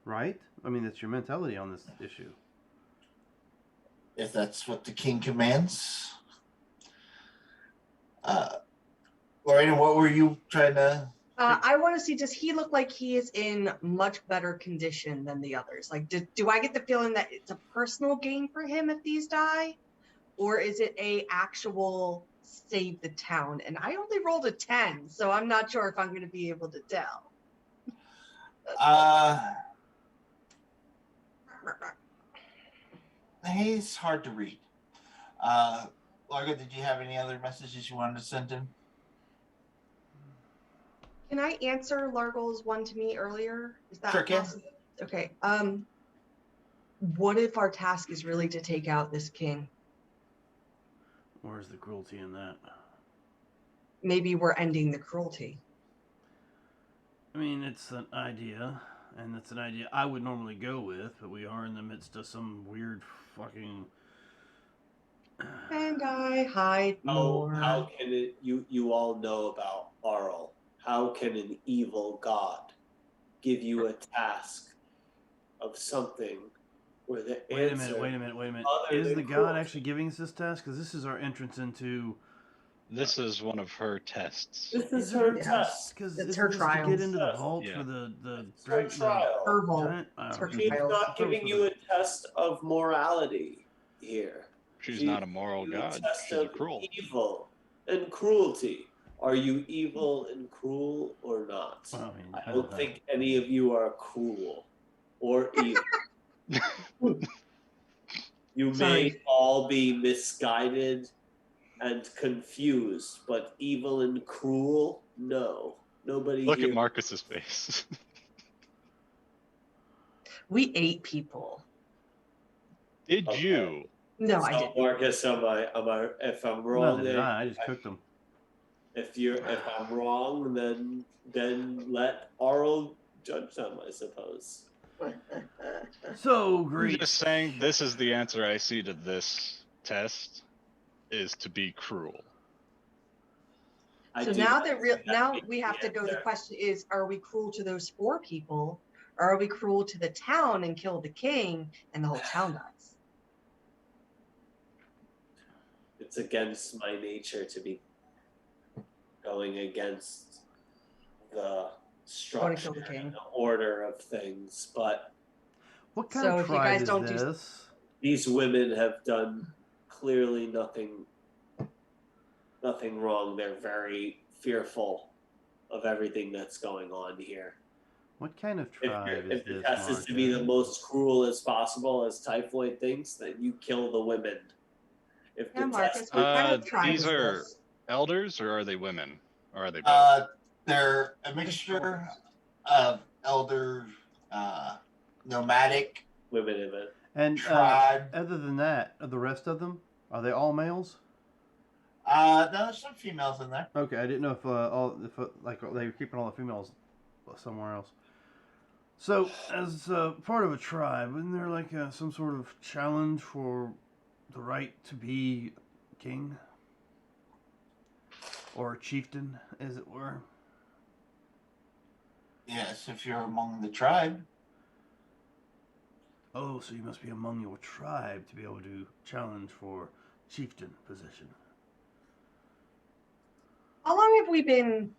Right? I mean, that's your mentality on this issue. if that's what the king commands. Lorena, what were you trying to... I want to see, does he look like he is in much better condition than the others? Like, do I get the feeling that it's a personal gain for him if these die? Or is it a actual save the town? And I only rolled a 10, so I'm not sure if I'm going to be able to tell. He's hard to read. Largo, did you have any other messages you wanted to send him? Can I answer Largo's one to me earlier? Is that Sure can. possible? Okay. What if our task is really to take out this king? Where's the cruelty in that? Maybe we're ending the cruelty. I mean, it's an idea, and it's an idea I would normally go with, but we are in the midst of some weird fucking... And I hide more. How can it? You all know about Arl. How can an evil god give you a task of something where the Wait a answer? minute. other Is than the god cruelty? actually giving us this task? Because this is our entrance into... This is one of her tests. This is her test. Because It's isn't her this trials. to get into the Yes. vault Yeah. for the It's her trial. Herbal. giant... It's her She's trials. not giving you a test of morality here. She's not a moral giving you god. test She's a of cruel. Evil and cruelty. Are you evil and cruel or not? Well, I mean, I don't think any of you are cruel or evil. You may Sorry. all be misguided and confused, but evil and cruel, no. Nobody Look here. at Marcus's face. We ate people. Did Okay. you? No, I So, didn't. Marcus, if I'm wrong, Neither did I just cooked them. if I'm wrong, then let Arl judge them, I suppose. So I'm great. just saying this is the answer I see to this test is to be cruel. So now we have to go. The question is, are we cruel to those 4 people, or are we cruel to the town and kill the king and the whole town dies? It's against my nature to be going against the structure kill the king. and the order of things, but What kind So of if you tribe guys is don't do- this? these women have done clearly nothing wrong. They're very fearful of everything that's going on here. What kind of tribe If is the this, test is to be the Marcus? most cruel as possible, as Typhoid thinks, then you kill the women. If the Yeah, Marcus, test, what kind of tribe these is are this? elders or are they women? Or are they both? They're a mixture of elder, nomadic, women in it. And tribe. other than that, the rest of them, are they all males? No, there's some females in there. Okay, I didn't know if they were keeping all the females somewhere else. So, as part of a tribe, isn't there like some sort of challenge for the right to be king? Or chieftain, as it were? Yes, if you're among the tribe. Oh, so you must be among your tribe to be able to challenge for chieftain position. How long have we been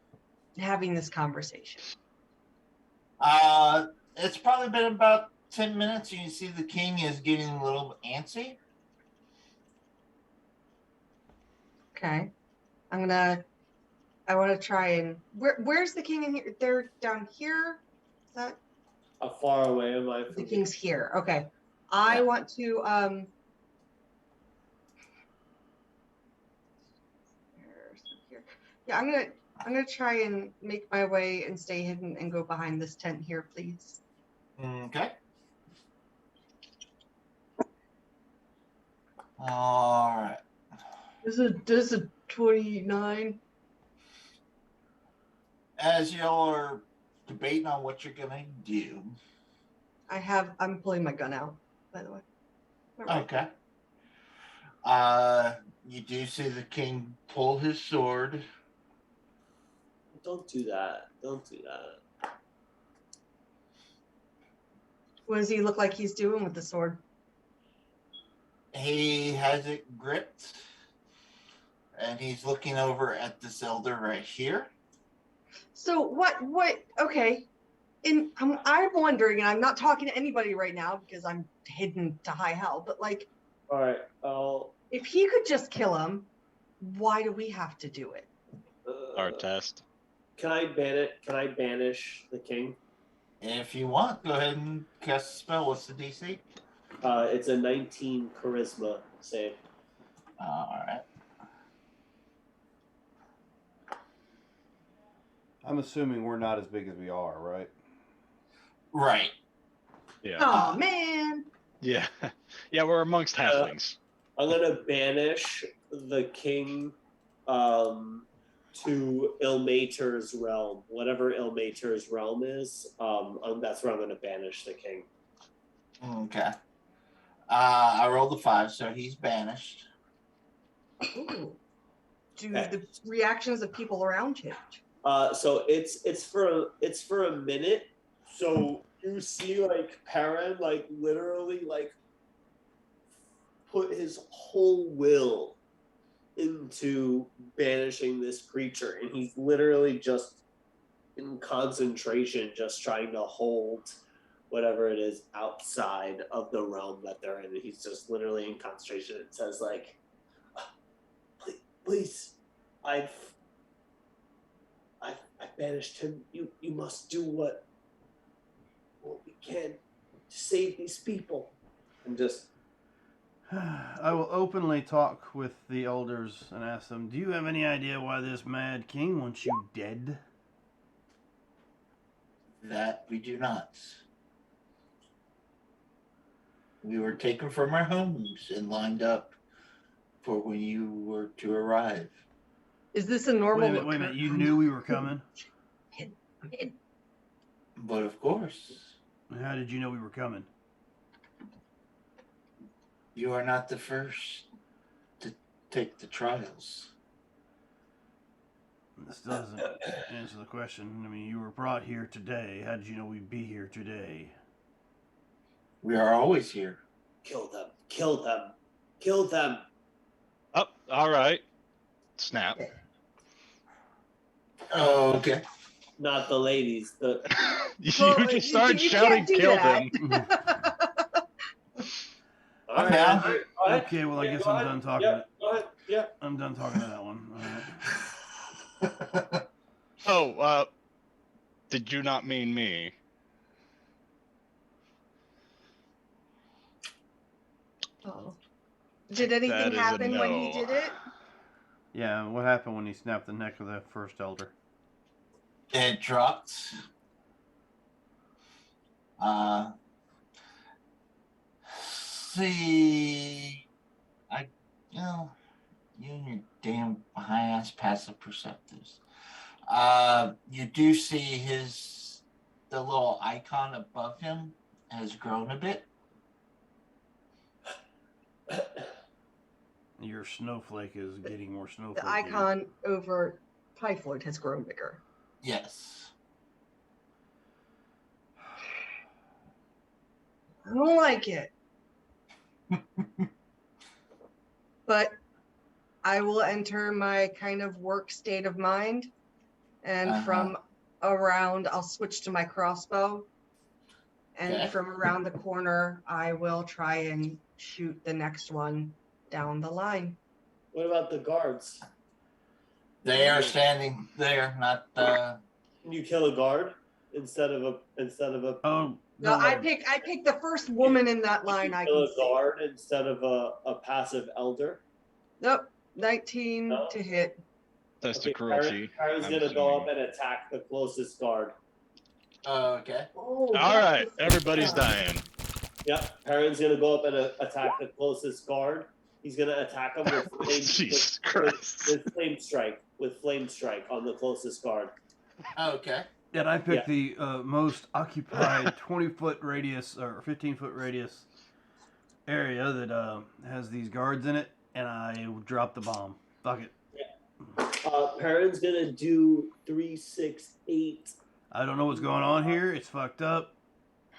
having this conversation? It's probably been about 10 minutes. You can see the king is getting a little antsy. Okay. I want to try and where's the king in here? They're down here. Is that How far away am I the from king's here? Okay. I want to here. Yeah, I'm gonna try and make my way and stay hidden and go behind this tent here, please. Okay. All right. This is a 29. As y'all are debating on what you're gonna do. I'm pulling my gun out, by the way. All right. Okay. You do see the king pull his sword. Don't do that. Don't do that. What does he look like he's doing with the sword? He has it gripped, and he's looking over at this elder right here. So what? Okay. And I'm wondering, and I'm not talking to anybody right now because I'm hidden to high hell. But like, All right. if he could just kill him, why do we have to do it? Our test. Can I banish the king? If you want, go ahead and cast a spell. What's the DC? It's a 19 charisma save. All right. I'm assuming we're not as big as we are, right? Right. Yeah. Oh man. Yeah. Yeah, we're amongst halflings. I'm gonna banish the king to Ilmater's realm. Whatever Ilmater's realm is, that's where I'm gonna banish the king. Okay. I rolled a 5, so he's banished. Ooh. Do Okay. the reactions of people around change? So it's for a minute. So you see like Perrin like literally like put his whole will into banishing this creature, and he's literally just in concentration, just trying to hold whatever it is outside of the realm that they're in. And he's just literally in concentration. It says like, please, I've banished him. You must do what we can to save these people. And just I will openly talk with the elders and ask them, do you have any idea why this mad king wants you dead? That we do not. We were taken from our homes and lined up for when you were to arrive. Is this a normal? Wait a minute. You knew we were coming? But of course, How did you know we were coming? you are not the first to take the trials. This doesn't answer the question. I mean, you were brought here today. How did you know we'd be here today? We are always here. kill them, kill them, kill them. Oh, all right. Snap. Oh, okay. Not the ladies. The You Well, just started you shouting, can't do kill that. them. all Okay. right, go ahead. Okay, well, I Yeah, guess go I'm ahead. done talking. Yep, go ahead. Yeah. I'm done talking to that one. All right. Oh, did you not mean me? Oh. Did That anything is a happen when he no. did it? Yeah, what happened when he snapped the neck of the first elder? It dropped. See, you and your damn high-ass passive perceptives. You do see the little icon above him has grown a bit. Your snowflake is getting more snowflake. The icon over Typhoid has grown bigger. Yes. I don't like it. But I will enter my kind of work state of mind. And from around, I'll switch to my crossbow. And Okay. from around the corner, I will try and shoot the next one down the line. What about the guards? They are standing there, not. Can you kill a guard instead of a? Oh, No, I pick the first woman in that line I Kill can a see. guard instead of a passive elder. Nope, 19 No? to hit. That's Okay, the cruelty. Karen's I'm gonna go up assuming. and attack the closest guard. Okay. Oh, All right, everybody's dying. Yep, Perrin's gonna go up and attack the closest guard. He's gonna attack him with flame, Jesus with, Christ. with flame strike. With flame strike on the closest guard. Okay. And I picked the most occupied 20-foot radius or 15-foot radius area that has these guards in it, and I dropped the bomb. Fuck it. Perrin's gonna do 3, 6, 8. I don't know what's going on here. It's fucked up.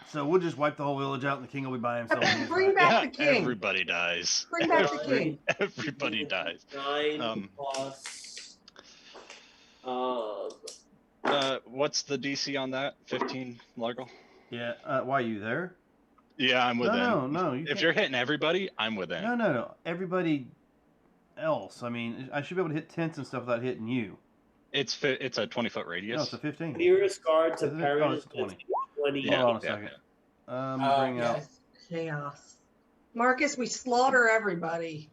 So we'll just wipe the whole village out, and the king will be by himself. Bring back Yeah, the king. everybody dies. Bring back the king. Everybody dies. 9 plus. What's the DC on that? 15, Largle? Yeah. Why are you there? Yeah, I'm within. No. You If can't. you're hitting everybody, I'm within. No. Everybody else. I mean, I should be able to hit tents and stuff without hitting you. It's a 20-foot radius. No, it's a 15. Nearest guard to Isn't it? Perrin Oh, is it's 20. 20. Yeah, Hold on a yeah, second. yeah. Bring out. Chaos. Marcus, we slaughter everybody.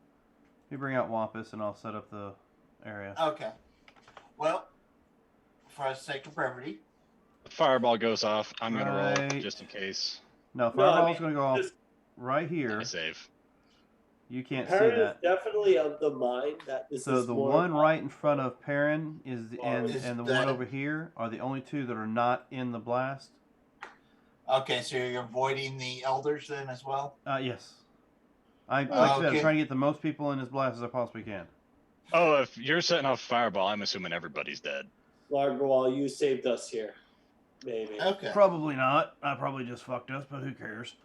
You bring out Wampus, and I'll set up the area. Okay. Well, for the sake of brevity. Fireball goes off. I'm gonna roll Right. just in case. No, No, I Fireball's mean, going to go off just- right here. I save. You can't see Perrin is that. definitely of the mind that this So is the more one right in front of Perrin is and Is the that- one over here are the only two that are not in the blast. Okay, so you're avoiding the elders then as well? Yes. Like I said, I'm Okay. trying to get the most people in this blast as I possibly can. Oh, if you're setting off fireball, I'm assuming everybody's dead. Largwall, you saved us here. Maybe. Okay. Probably not. I probably just fucked us, but who cares?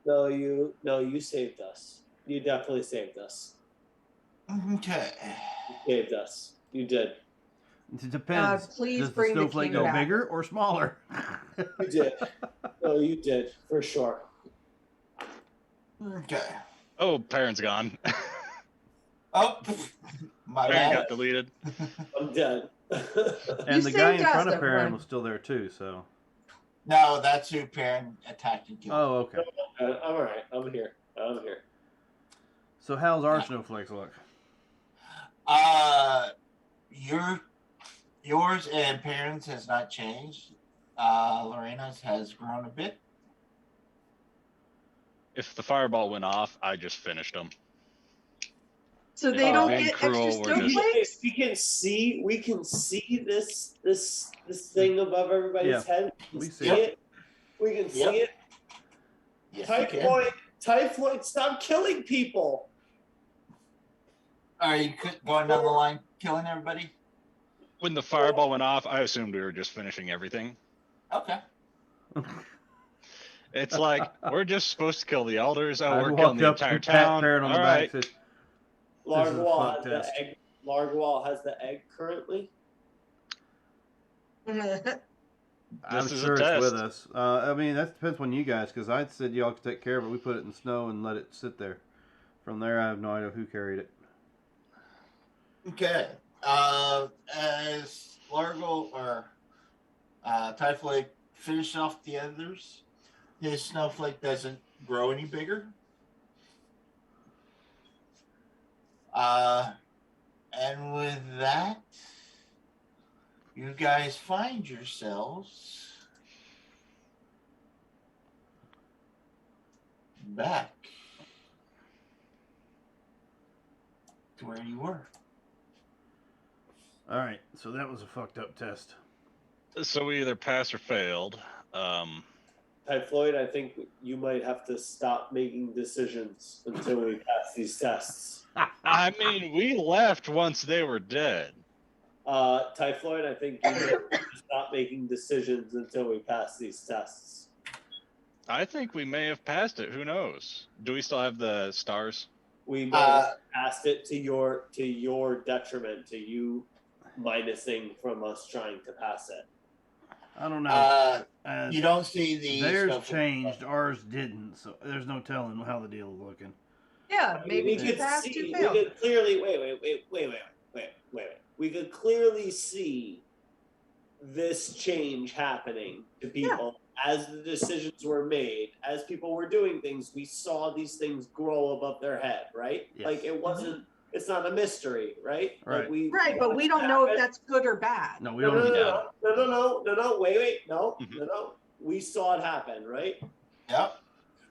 No, you saved us. You definitely saved us. Okay. You saved us. You did. It depends. Please Does the bring the snowflake king go back. bigger or smaller? You did. No, you did for sure. Okay. Oh, Perrin's gone. Oh, my Perrin bad. got deleted. I'm dead. And the guy in saved us, front of Perrin everyone. was still there too. So. No, that's who Perrin attacked and killed. Oh, okay. I'm all right. I'm here. So how's our snowflakes look? Yours and Perrin's has not changed. Lorena's has grown a bit. If the fireball went off, I just finished him. So they don't being get cruel, extra we're just- snowflakes? We can see this thing above everybody's head. We see it. We can see Yep. it. Yes, you can. Typhoid, stop killing people. Are you going down the line, killing everybody? When the fireball went off, I assumed we were just finishing everything. Okay. It's like, we're just supposed to kill the elders. Oh, I we're walked killing the up entire to pat town. Perrin on the All back. right. Says, a Largwall fuck has test. the egg. Largwall has the egg currently. I'm This is a sure it's test. with us. I mean, that depends on you guys, because I said y'all could take care of it. We put it in snow and let it sit there. From there, I have no idea who carried it. Okay. As Largo or Typhoid finish off the others, his snowflake doesn't grow any bigger. And with that, you guys find yourselves back to where you were. All right, so that was a fucked up test. So we either passed or failed. Floyd, I think you might have to stop making decisions until we pass these tests. I mean, we left once they were dead. Floyd, I think you might have to stop making decisions until we pass these tests. I think we may have passed it. Who knows? Do we still have the stars? We might have passed it to your detriment, to you minusing from us trying to pass it. I don't know. You don't see the theirs snowflake. changed, ours didn't, so there's no telling how the deal is looking. Yeah, I mean, maybe we two could pass, see. two We fail. could clearly wait. We could clearly see this change happening to people as the decisions were made, as people were doing things. We saw these things grow above their head, right? Yes. Like it wasn't. It's not a mystery, right? Right. Like we Right, but we don't know if that's good or bad. No, we No, don't no, know. no. Wait. Mhm. No. We saw it happen, right? Yep.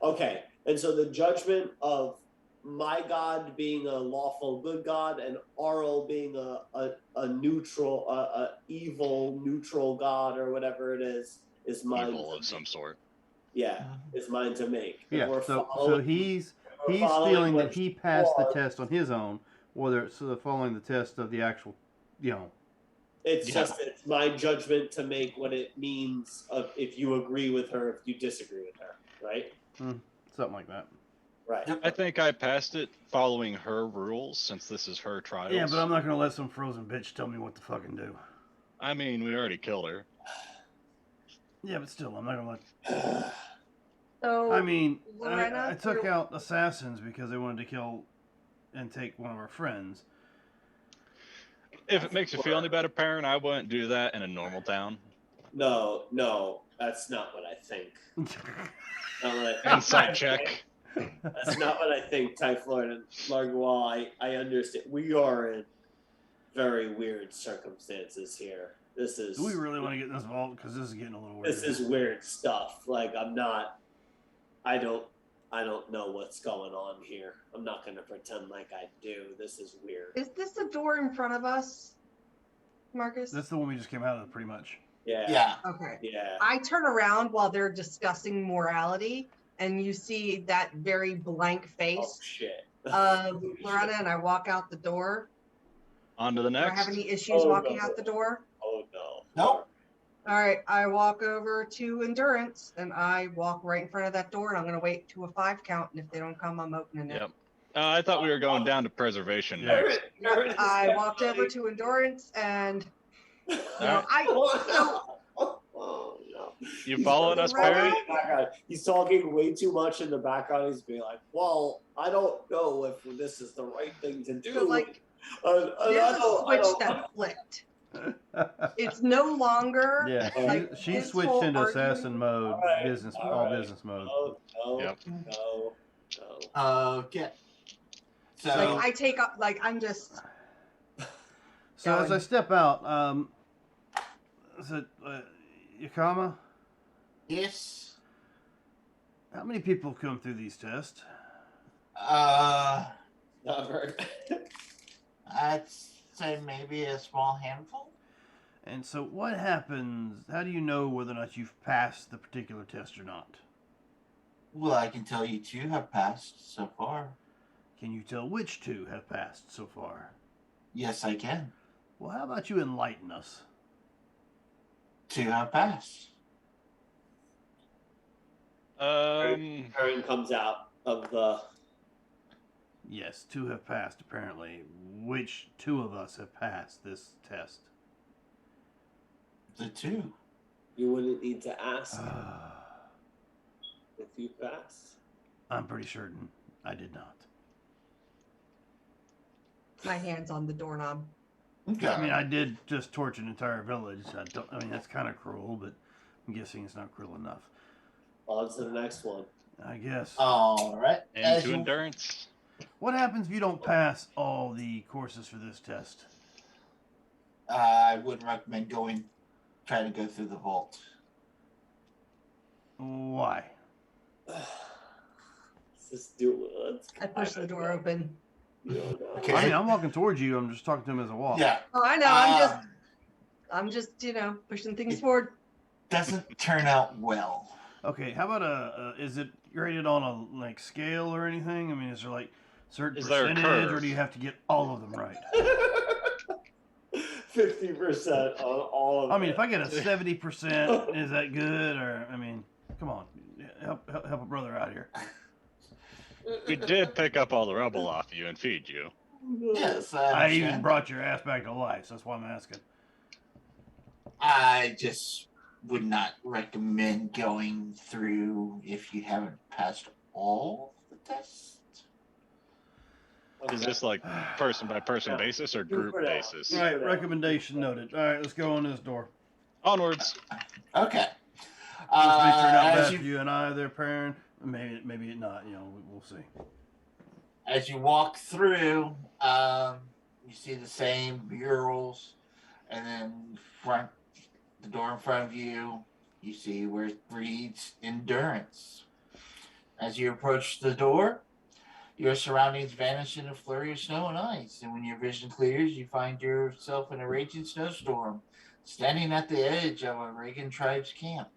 Okay. And so the judgment of my God being a lawful good God and Arl being a neutral, a evil neutral God or whatever it is mine. Evil of some sort. Yeah, is mine to make. And Yeah. we're So following- he's we're following feeling that what he passed the was. test on his own, whether it's following the test of the actual, It's Yeah. just it's my judgment to make what it means of if you agree with her, if you disagree with her, right? something like that. Right. I think I passed it following her rules since this is her trials. Yeah, but I'm not gonna let some frozen bitch tell me what to fucking do. I mean, we already killed her. Yeah, but still, I'm not gonna let. So I mean, Lorena, I took out assassins because they wanted to kill and take one of our friends. If it makes you feel any better, parent, I wouldn't do that in a normal town. No, that's not what I think. Not what I think. Inside check. That's not what I think, Typhloid and Largual. I understand. We are in very weird circumstances here. This is. Do we really want to get in this vault? Because this is getting a little weird. This is weird stuff. Like I'm not. I don't know what's going on here. I'm not going to pretend like I do. This is weird. is this the door in front of us, Marcus? That's the one we just came out of, pretty much. Yeah. Yeah. Okay. Yeah. I turn around while they're discussing morality, and you see that very blank Oh face shit. of Lorena, and I walk out the door. On to the Do I next. have any issues Oh, walking no. out the door? Oh no. Nope. All right, I walk over to Endurance, and I walk right in front of that door, and I'm going to wait to a 5 count, and if they don't come, I'm opening it. Yep. I thought we were going down to preservation Yeah. next. Yep, I walked over to Endurance, and Oh, no. You He's following talking us, Right. Perry? in the background. He's talking way too much in the background. He's being like, "Well, I don't know if this is the right thing to do." so, like, I there's a don't- I switch don't- that flipped. It's no longer Yeah, like she this switched whole into argument- assassin mode, Alright, business, all alright. business mode. No. Yep. Okay. So Like I take up, like I'm just. So as Going. I step out, is it Yakama? yes. How many people have come through these tests? Never. I'd say maybe a small handful. And so what happens? How do you know whether or not you've passed the particular test or not? Well, I can tell you 2 have passed so far. Can you tell which 2 have passed so far? Yes, I can. Well, how about you enlighten us? 2 have passed. Aaron comes out of the. Yes, 2 have passed, apparently. Which 2 of us have passed this test? The 2. You wouldn't need to ask if you passed. I'm pretty certain I did not. My hands on the doorknob. Okay. I mean, I did just torch an entire village. I mean, that's kind of cruel, but I'm guessing it's not cruel enough. On to the next one. I guess. All right. As Into you- endurance. What happens if you don't pass all the courses for this test? I wouldn't recommend trying to go through the vault. Why? Let's just do it. Let's I push the door open. You don't know. Okay. I mean, I'm walking towards you. I'm just talking to him as I walk. Yeah. Oh, I know. I'm just, pushing things forward. Doesn't turn out well. Okay, how about is it rated on a scale or anything? I mean, is there like certain Is there a percentage, or curve? do you have to get all of them right? 50% on all of I mean, it. if I get a 70%, is that good? Or I mean, come on, help a brother out here. We did pick up all the rubble off you and feed you. Yes. I even understand. brought your ass back to life. So that's why I'm asking. I just would not recommend going through if you haven't passed all the tests. Is this like person by person Yeah. basis or Do group for now. basis? All right, recommendation noted. All right, let's go on this door. Onwards. Okay. This may turn out As bad for you and I, their parent. Maybe not. You know, we'll see. as you walk through, you see the same murals, and then the door in front of you, you see where it reads endurance. As you approach the door, your surroundings vanish in a flurry of snow and ice, and when your vision clears, you find yourself in a raging snowstorm, standing at the edge of a Reagan tribe's camp,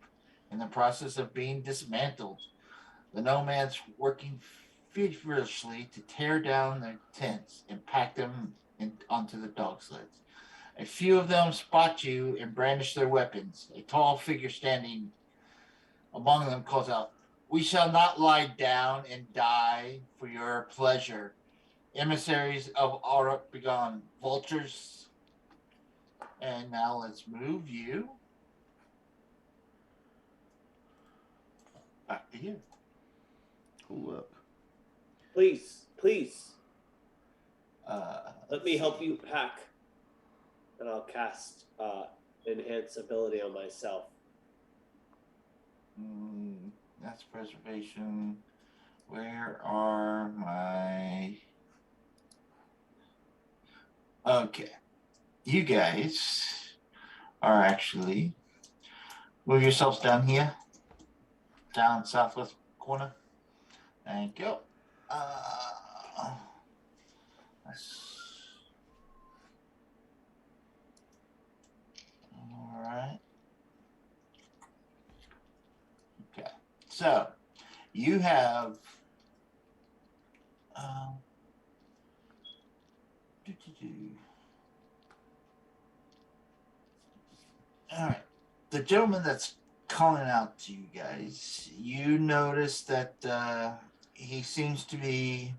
in the process of being dismantled. The nomads working feverishly to tear down their tents and pack them onto the dog sleds. A few of them spot you and brandish their weapons. A tall figure standing among them calls out, "We shall not lie down and die for your pleasure. Emissaries of Arup begone, vultures." And now let's move you back to you. Cool up. Please, please, let Let's me help see. you pack. And I'll cast enhance ability on myself. That's preservation. Where are my... Okay. You guys are actually... Move yourselves down here. Down southwest corner. And go. All right. Okay. So, you have... All right. The gentleman that's calling out to you guys, you notice that he seems to be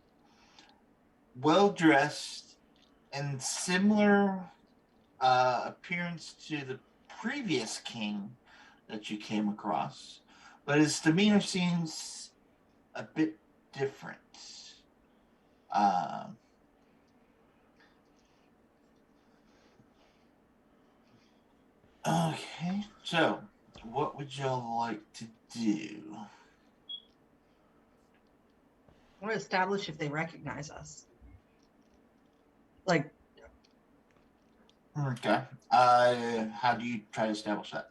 well dressed and similar appearance to the previous king that you came across, but his demeanor seems a bit different. Okay, so what would y'all like to do? I want to establish if they recognize us. Like, Okay. How do you try to establish that?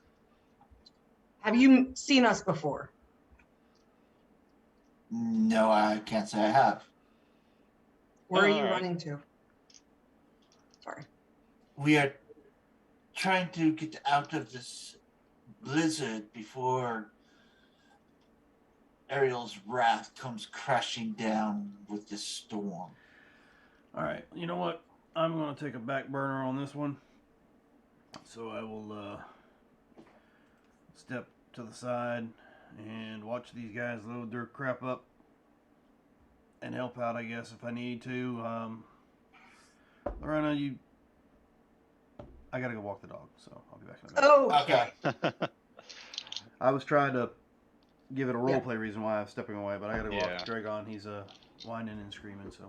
have you seen us before? No, I can't say I have. Where are you All right. running to? Sorry. We are trying to get out of this blizzard before Ariel's wrath comes crashing down with this storm. All right. You know what? I'm going to take a back burner on this one. So I will step to the side and watch these guys load their crap up and help out, I guess, if I need to. Lorena, I got to go walk the dog, so I'll be back in a minute. Oh, Okay. I was trying to give it a role play reason why I'm stepping away, but I got to go Yeah. walk Dragon. He's whining and screaming, so.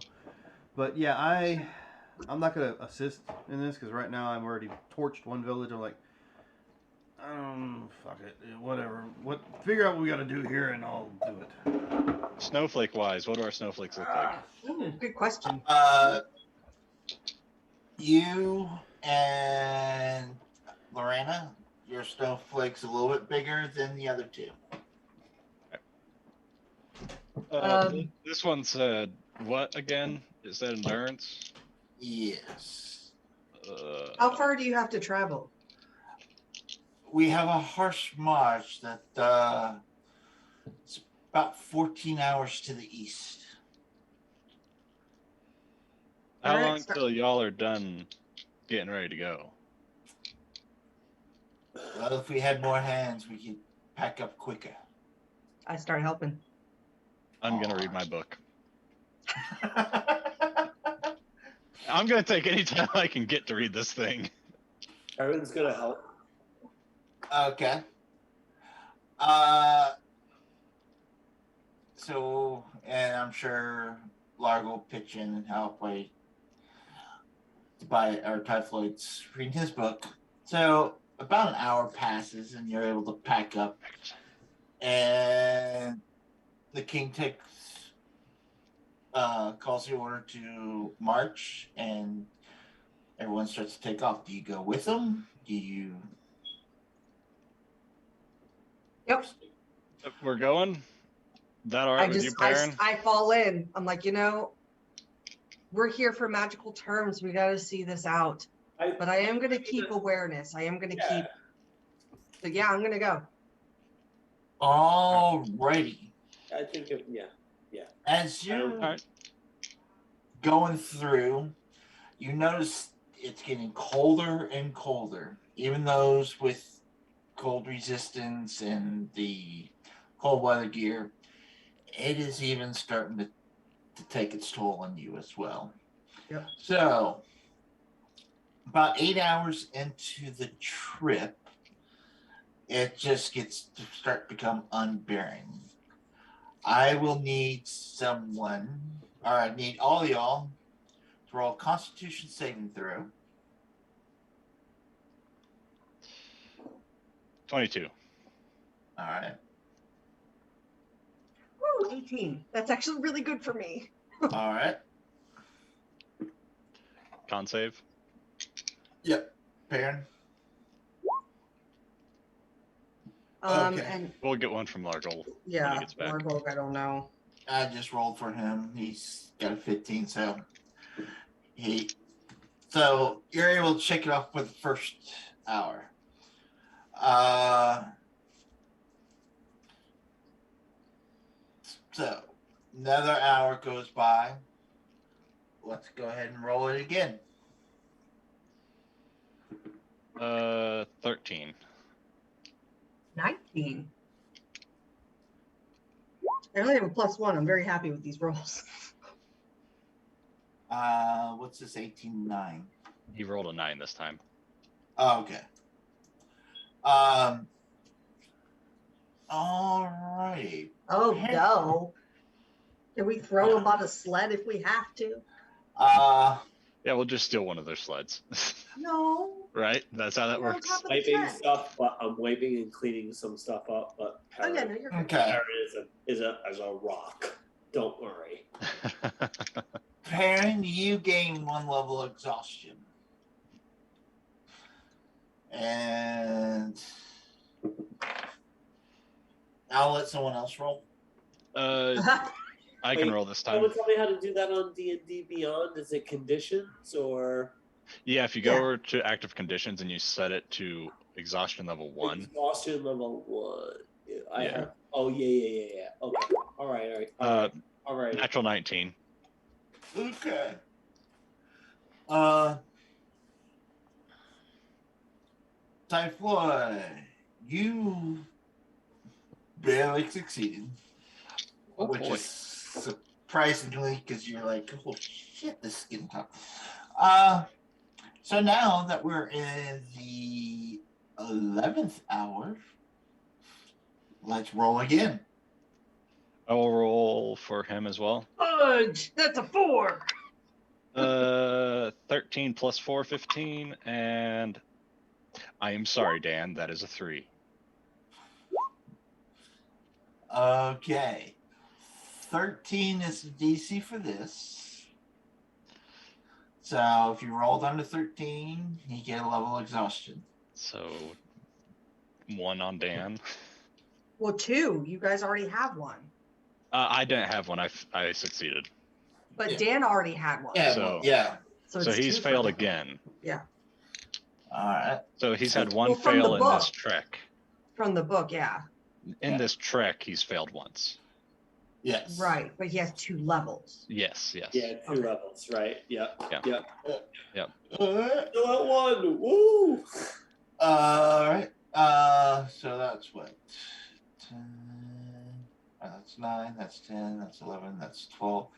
But yeah, I'm not gonna assist in this because right now I've already torched one village. I'm like, fuck it, whatever. Figure out what we got to do here, and I'll do it. Snowflake wise, what do our snowflakes look like? good question. You and Lorena, your snowflake's a little bit bigger than the other two. This one said what again? It said endurance. Yes. How far do you have to travel? We have a harsh march that it's about 14 hours to the east. How All right, long till y'all are done getting ready to go? Well, if we had more hands, we could pack up quicker. I start helping. I'm gonna read my book. I'm gonna take any time I can get to read this thing. Aaron's gonna help. Okay. So, and I'm sure Largo will pitch in and help by or Typhoid's reading his book. So about an hour passes and you're able to pack up, and the king calls the order to march, and everyone starts to take off. Do you go with them? Do you? Yep. We're going. That all right with you, Baron? I fall in. I'm like, we're here for magical terms. We got to see this out. But I am going to keep awareness. I am going to keep. But yeah, I'm going to go. Alrighty. I think As you're going through, you notice it's getting colder and colder. Even those with cold resistance and the cold weather gear, it is even starting to take its toll on you as well. Yep. So, about 8 hours into the trip, it just gets to start to become unbearing. I will need someone, or I need all y'all to roll a Constitution saving throw. 22. All right. Woo, 18. That's actually really good for me. All right. Con save. Yep. Perrin. Okay. Okay. And We'll get one from Largo when he yeah, gets back. Largo, I don't know. I just rolled for him. He's got a 15, so you're able to check it off with the first hour. So another hour goes by. Let's go ahead and roll it again. 13. 19. I only have a +1. I'm very happy with these rolls. What's this? 18, 9. He rolled a 9 this time. Oh, okay. All right. Oh no. Can we throw him on a sled if we have to? Yeah, we'll just steal one of their sleds. No. Right? That's how that We're on works. top of the wiping sled. stuff, but I'm wiping and cleaning some stuff up. But Oh yeah, no, you're good. Okay. Perrin is a rock. Don't worry. Perrin, you gain 1 level of exhaustion. And I'll let someone else roll. I can roll this time. Someone tell me how to do that on D&D Beyond. Is it conditions or? Yeah, if you go over to active conditions and you set it to exhaustion level 1. Exhaustion level 1. I Yeah. have. Oh yeah. Okay. All right. Natural 19. Okay. Typhoid, you barely succeeded. Oh, which boy. is surprisingly, because you're like, oh shit, this is getting tough. So now that we're in the 11th hour, let's roll again. I will roll for him as well. Fudge! That's a 4. 13 plus 4, 15, and I am sorry, Dan, that is a 3. Okay. 13 is the DC for this. So if you rolled under 13, you get a level of exhaustion. So 1 on Dan. Well, 2. You guys already have one. I didn't have one. I succeeded. But Yeah. Dan already had one. Yeah, So- yeah. So So it's he's 2 failed for him. again. Yeah. All right. So he's had one Well, from the fail in this book. trek. From the book, yeah. In this trek, he's failed once. Yes. Right. But he has 2 levels. Yes. Yeah, 2 Okay. levels, right? Yep. Yeah. Yep. All right. Still at 1. Woo! All right. So that's what? 10, that's 9. That's 10. That's 11. That's 12.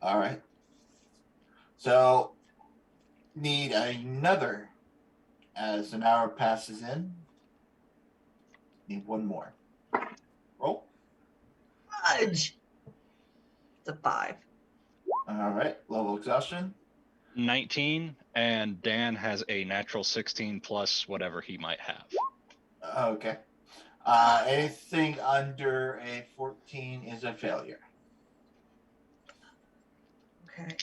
All right. So need another as an hour passes in. Need 1 more. Roll. Fudge! It's a 5. All right. Level exhaustion. 19, and Dan has a natural 16 plus whatever he might have. Okay. Anything under a 14 is a failure. Okay.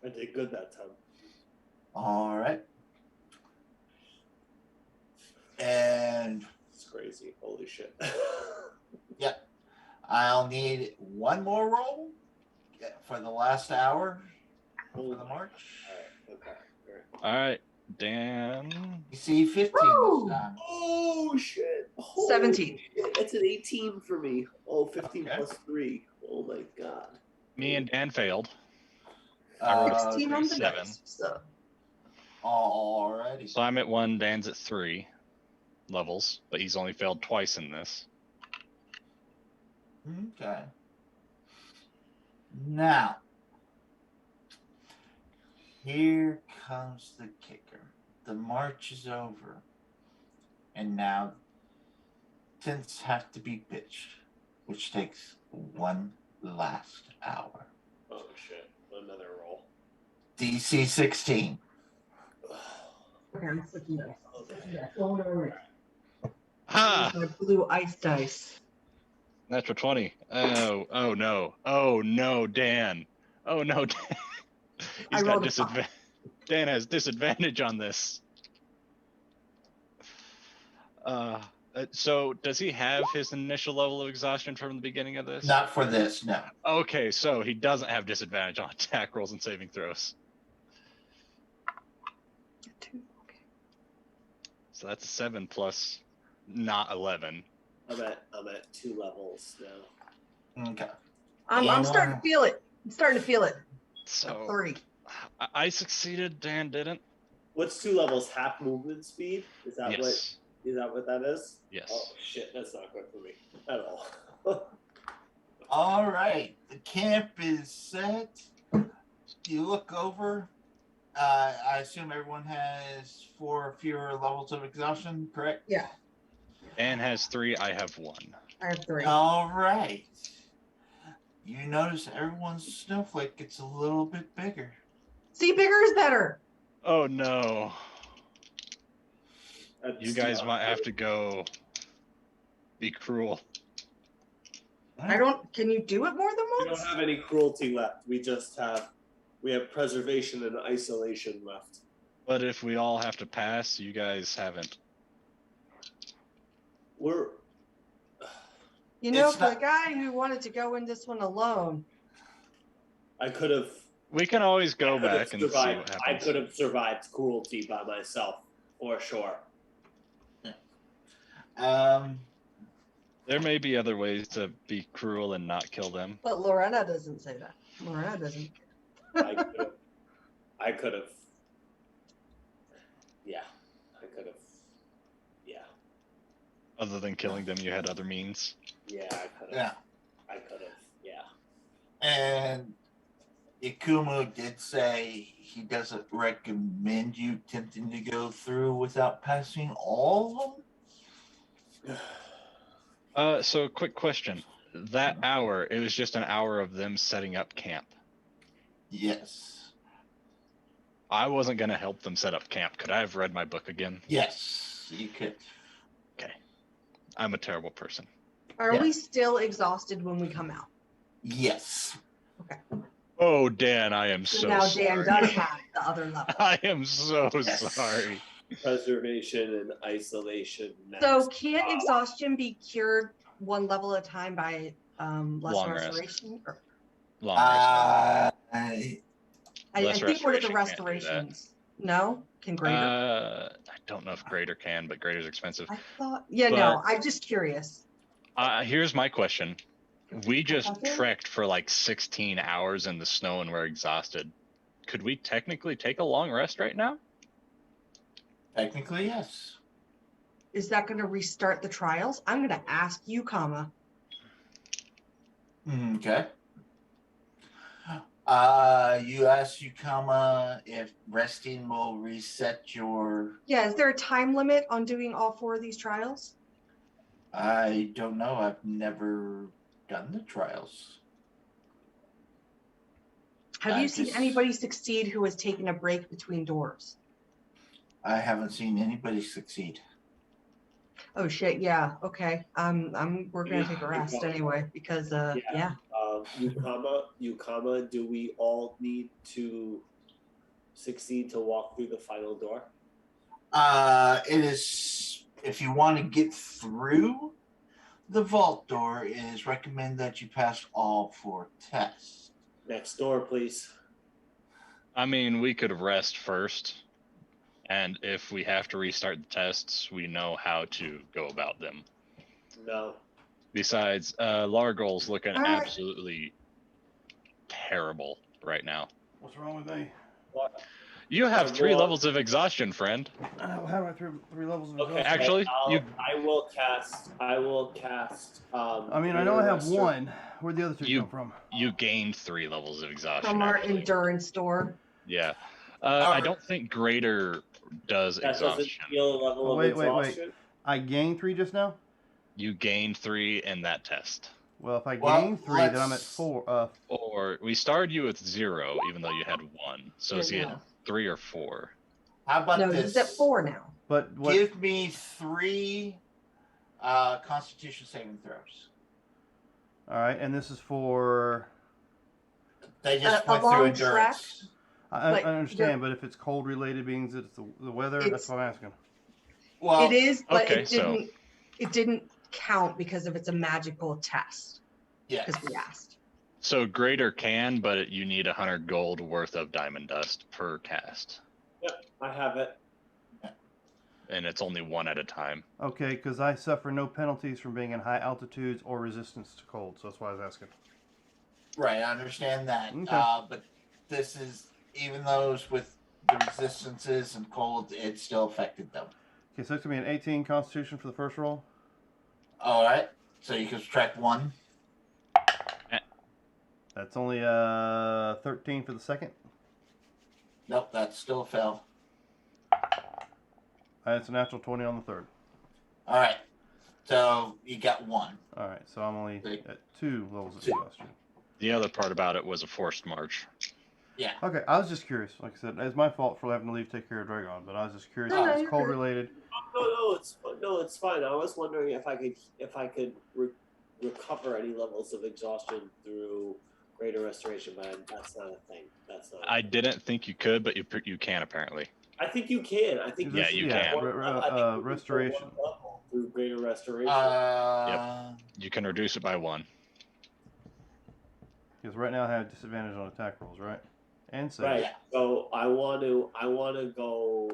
I did good that time. All right. And It's crazy. Holy shit. yeah, I'll need one more roll for the last hour for the march. Alright, okay. All right, Dan. You see 15 Woo! this time. Oh shit. Holy 17. shit. That's an 18 for me. Oh, 15 Okay. plus 3. Oh my god. Me and Dan failed. I rolled 16 on the 7. dice. So Alrighty. So I'm at 1, Dan's at 3 levels, but he's only failed twice in this. Okay. Now, here comes the kicker. The march is over. And now, tents have to be pitched, which takes one last hour. Oh shit. Another roll. DC 16. okay, I'm switching dice. Okay. Ha! My blue ice dice. Natural 20. Oh no. Oh no, Dan. Oh no, Dan. I He's got rolled a disadvantage. Dan has disadvantage on this. So does he have his initial level of exhaustion from the beginning of this? Not for this, no. Okay, so he doesn't have disadvantage on attack rolls and saving throws. Two. Okay. So that's a 7 plus not 11. I'm at 2 levels now. Okay. I'm starting to feel it. I'm starting to feel it. So 3. I succeeded, Dan didn't. What's 2 levels? Half movement speed? Is that Yes. what that is? Yes. Oh shit, that's not good for me at all. All right. The camp is set. You look over. I assume everyone has 4 fewer levels of exhaustion, correct? Yeah, Dan has 3, I have 1. I have 3. All right. You notice everyone's snowflake gets a little bit bigger. See, bigger is better. Oh no. That's You guys not might have good. to go be cruel. I don't. Can you do it more than We once? don't have any cruelty left. We have preservation and isolation left. But if we all have to pass, you guys haven't. We're You know, It's for the not- guy who wanted to go in this one alone, I could have We can always go I could have back and see survived. what I happens. could have survived cruelty by myself, for sure. There may be other ways to be cruel and not kill them. but Lorena doesn't say that. Lorena doesn't. I could have. Yeah, I could have. Yeah, Other than killing them, you had other means. yeah, I could have. Yeah. I could have. Yeah. And Ikumu did say he doesn't recommend you attempting to go through without passing all of them. So quick question. That hour, it was just an hour of them setting up camp. Yes. I wasn't going to help them set up camp. Could I have read my book again? Yes, you could. Okay. I'm a terrible person. Are Yeah. we still exhausted when we come out? Yes. Oh, Dan, I am so now sorry. Dan does have the other level. I am so Yes. sorry. Preservation and isolation. So next. can't exhaustion be cured one level at a time by less Long rest. restoration? Or, Long rest. I Less think one of the restoration can't do that. restorations. No, can greater. I don't know if greater can, but greater's expensive. I thought. Yeah, no. I'm just curious. Here's my question. We just Okay. trekked for like 16 hours in the snow and we're exhausted. Could we technically take a long rest right now? Technically, yes. Is that going to restart the trials? I'm going to ask you, comma. Okay. You asked Yukama if resting will reset your. Yeah, is there a time limit on doing all 4 of these trials? I don't know. I've never done the trials. Have you seen anybody succeed who has taken a break between doors? I haven't seen anybody succeed. Oh shit! Yeah. Okay. We're gonna take a rest anyway because yeah. Yukama, do we all need to succeed to walk through the final door? It is, if you want to get through the vault door, it is recommended that you pass all 4 tests. Next door, please. I mean, we could rest first, and if we have to restart the tests, we know how to go about them. No. Besides, Largol's looking All right. absolutely terrible right now. What's wrong with me? What? You have 3 levels of exhaustion, friend. How do I 3 levels of Okay. exhaustion? Actually, I will cast. I mean, I know I have 1. Where'd the other 2 come from? You gained 3 levels of exhaustion. From our actually. endurance door. Yeah. I don't think Greater does That doesn't exhaustion. feel a level of exhaustion. I gained 3 just now? You gained 3 in that test. Well, if I gain 3, then I'm at 4. Or we started you with 0, even though you had 1. So is he at 3 or 4? How about No, this? he's at 4 now. But what? Give me 3 Constitution saving throws. All right, and this is for. They just A went through long endurance. I Like, understand, but if it's cold related, means it's the weather. That's what I'm asking. Well, It is, but okay, it didn't count because of it's a magical test. yes. Because we asked. So Greater can, but you need 100 gold worth of diamond dust per cast. Yep, I have it. And it's only 1 at a time. Okay, because I suffer no penalties from being in high altitudes or resistance to cold, so that's why I was asking. Right, I understand that. Okay. But this is, even those with the resistances and cold, it still affected them. Okay, so it's going to be an 18 Constitution for the first roll. All right, so you can subtract 1. That's only 13 for the second. Nope, that still fell. It's a natural 20 on the third. All right, so you got 1. All right, so I'm only at 2 levels of 2. exhaustion. The other part about it was a forced march. Yeah. Okay, I was just curious. Like I said, it's my fault for having to leave to take care of Dragon, but I was just curious No, if no, it's you're cold good. related. No, it's fine. I was wondering if I could recover any levels of exhaustion through greater restoration, but that's not a thing. That's not. I didn't think you could, but you can apparently. I think you can. I think Yeah, you can. Restoration. Through greater restoration. You can reduce it by 1. Because right now I have disadvantage on attack rolls, right? And save. Right. So I want to go.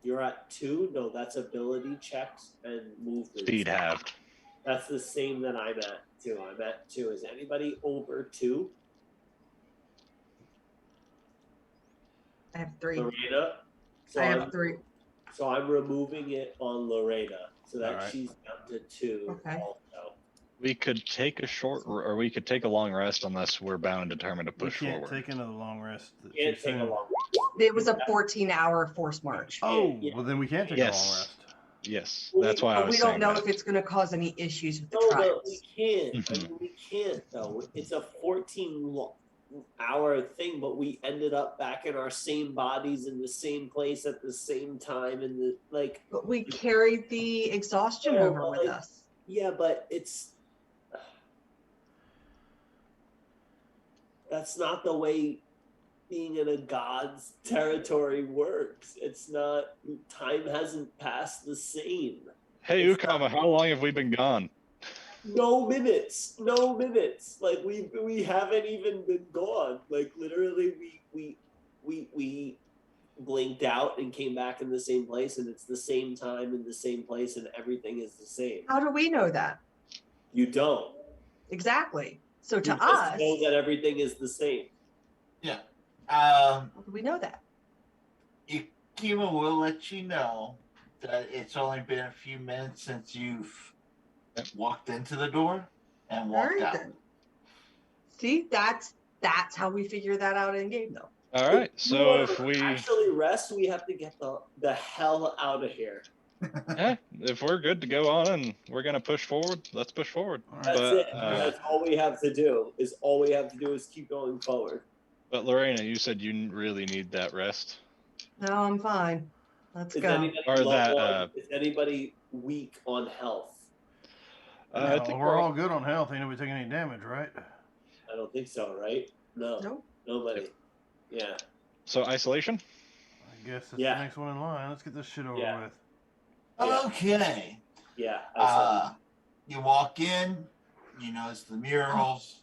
You're at 2. No, that's ability checks and movement. Speed halved. That's the same that I'm at 2. I'm at 2. Is anybody over 2? I have 3. Lorena. So I have 3. So I'm removing it on Lorena, so that Alright. she's down to 2. Okay. Also. We could take a short, or we could take a long rest unless we're bound and determined to We push can't forward. take another long rest. Can't too take a soon. long. It was a 14-hour forced march. Oh, Yeah. well then we can't take Yes. a long rest. Yes, Well, that's why I But was we don't saying know that. if it's going to cause any issues with the No, but we trials. can't. I Mhm. mean, we can't though. It's a 14-hour thing, but we ended up back in our same bodies in the same place at the same time, and the like. But we carried the exhaustion No, over but, with like, us. Yeah, but that's not the way being in a god's territory works. It's not. Time hasn't passed the same. Hey, Ukama, how long have we been gone? No minutes. Like we haven't even been gone. Like literally, we blinked out and came back in the same place, and it's the same time in the same place, and everything is the same. How do we know that? You don't. Exactly. So to You just us, know that everything is the same. Yeah. how do we know that? Kima will let you know that it's only been a few minutes since you've walked into the door and walked Very out. good. See, that's how we figure that out in game, though. All right, If you so wanna if we actually rest, we have to get the hell out of here. If we're good to go on and we're gonna push forward, let's push forward. All right. That's But, it. That's all we have to do. All we have to do is keep going forward. But Lorena, you said you really need that rest. No, I'm fine. Let's Is go. anybody Or low that, on, is anybody weak on health? I No, think we're all good on health. Ain't nobody taking any damage, right? I don't think so, right? No. Nope. Nobody. Yeah. so. Isolation. I guess that's Yeah. the next one in line. Let's get this shit over Yeah. with. Yeah. Okay. Yeah. You walk in, you notice the murals,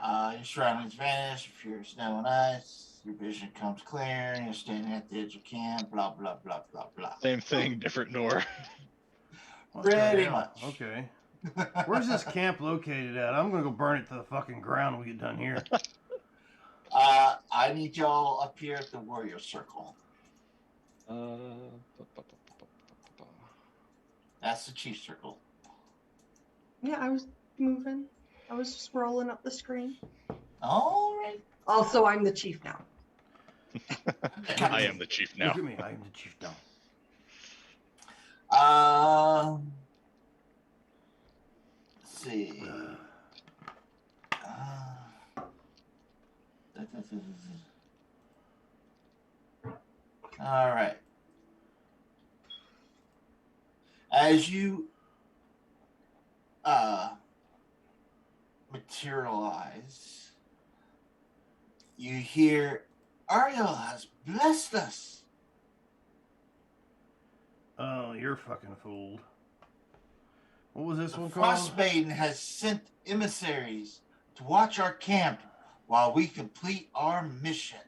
your surroundings vanish, if you're snow and ice, your vision comes clear, you're standing at the edge of camp, blah, blah, blah, blah, blah. Same thing, different Nor. What the Pretty hell? much. Okay. Where's this camp located at? I'm gonna go burn it to the fucking ground when we get done here. I need y'all up here at the warrior circle. That's the chief circle. Yeah, I was moving. I was scrolling up the screen. All right. Also, I'm the chief now. I am the chief now. Look at me. I am the chief now. Let's see. All right. As you materialize, you hear Ariel has blessed us. Oh, you're fucking fooled. What was this The one called? Frostmaiden has sent emissaries to watch our camp while we complete our mission.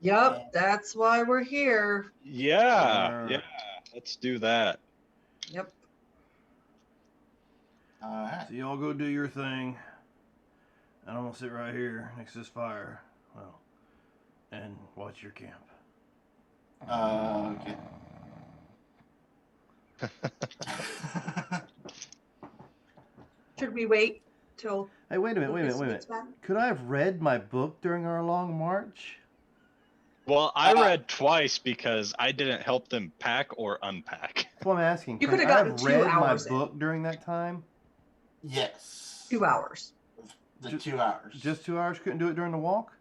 Yep, that's why we're here. Yeah. Let's do that. Yep. All right. So y'all go do your thing. And I'm gonna sit right here next to this fire. Well, and watch your camp. Okay. Should we wait till Hey, wait a minute. Lucas gets back? Could I have read my book during our long march? Well, I read twice because I didn't help them pack or unpack. That's what I'm asking. You Could could I have have gotten 2 read my hours in. book during that time? Yes. 2 hours. The 2 hours. Just 2 hours? Couldn't do it during the walk?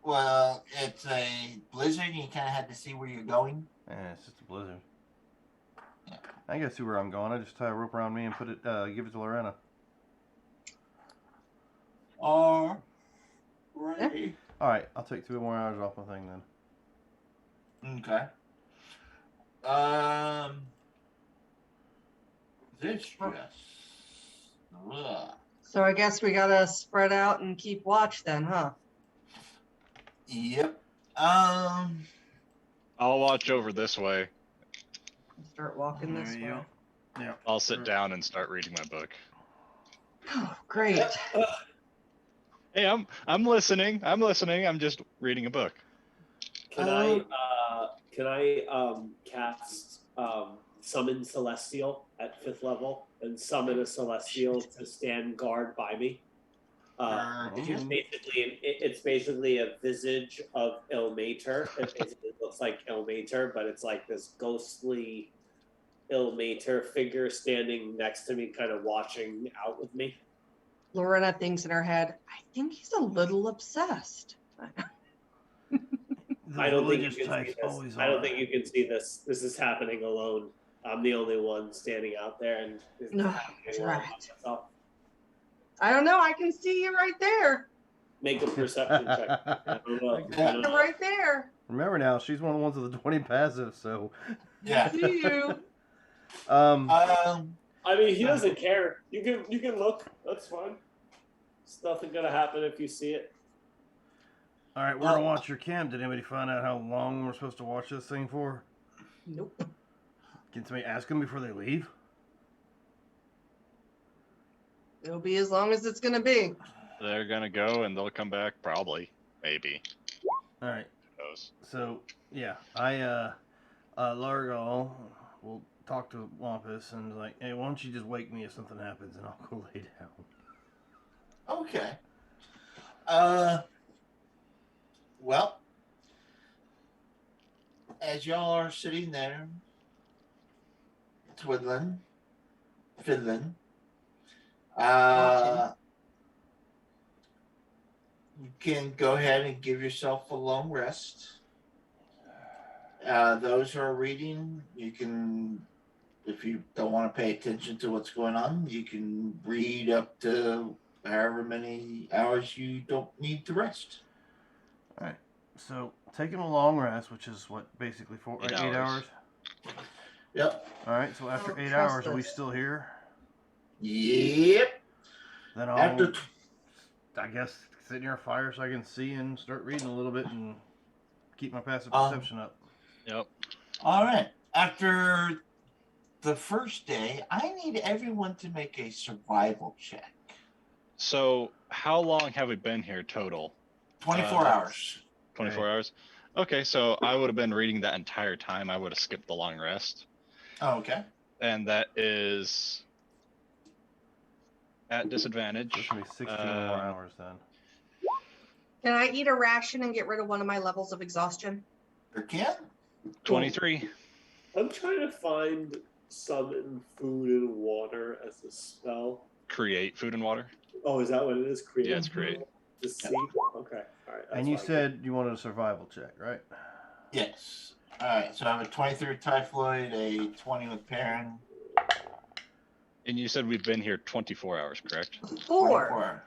Well, it's a blizzard. And you kind of had to see where you're going. It's just a blizzard. Yeah. I gotta see where I'm going. I just tie a rope around me and put it, give it to Lorena. All right. All right, I'll take 2 more hours off my thing then. Okay. This dress. Ugh. So I guess we gotta spread out and keep watch then, huh? Yep. I'll watch over this way. Start walking this There you way. go. Yeah. I'll sit down and start reading my book. Oh, great. Hey, I'm listening. I'm just reading a book. Can I cast summon Celestial at 5th level and summon a Celestial to stand guard by me? It's basically a visage of Ilmater. It basically looks like Ilmater, but it's like this ghostly Ilmater figure standing next to me, kind of watching out with me. Lorena thinks in her head, I think he's a little obsessed. I don't think you can see this. I don't think you can see this. This is happening alone. I'm the only one standing out there, and this is No, happening that's alone right. by myself. I don't know. I can see you right there. Make a perception check. I don't know. You're right there. Remember now, she's one of the ones with the 20 passive, so. Yeah. See you. I mean, he doesn't care. You can look. That's fine. It's nothing gonna happen if you see it. All right, we're gonna watch your camp. Did anybody find out how long we're supposed to watch this thing for? Nope. Can somebody ask them before they leave? It'll be as long as it's gonna be. They're gonna go and they'll come back probably, maybe. All right. Who knows? So yeah, Largal will talk to Wampus and like, hey, why don't you just wake me if something happens and I'll go lay down. Okay. Well, as y'all are sitting there, twiddling, fiddling, you can go ahead and give yourself a long rest. Those who are reading, you can, if you don't want to pay attention to what's going on, you can read up to however many hours you don't need to rest. All right. So taking a long rest, which is what, basically 8 hours. Yep. All right. So after Oh, 8 trust hours, are we us. still here? Yep. Then After I guess, sit near a fire so I can see and start reading a little bit and keep my passive Um, perception up. Yep. all right. After the first day, I need everyone to make a survival check. So, how long have we been here total? 24 hours. 24 hours? Okay, so I would have been reading that entire time. I would have skipped the long rest. Oh, okay. And that is at disadvantage. This will be 16 more hours then. Can I eat a ration and get rid of one of my levels of exhaustion? You can? 23. I'm trying to find summon food and water as a spell. Create food and water. Oh, is that what it is? Create. Yeah, it's create. The sea. Okay. All right. And you said you wanted a survival check, right? Yes. All right. So I have a 23 with Typhoid, a 20 with Perrin. And you said we've been here 24 hours, correct? 4. 24.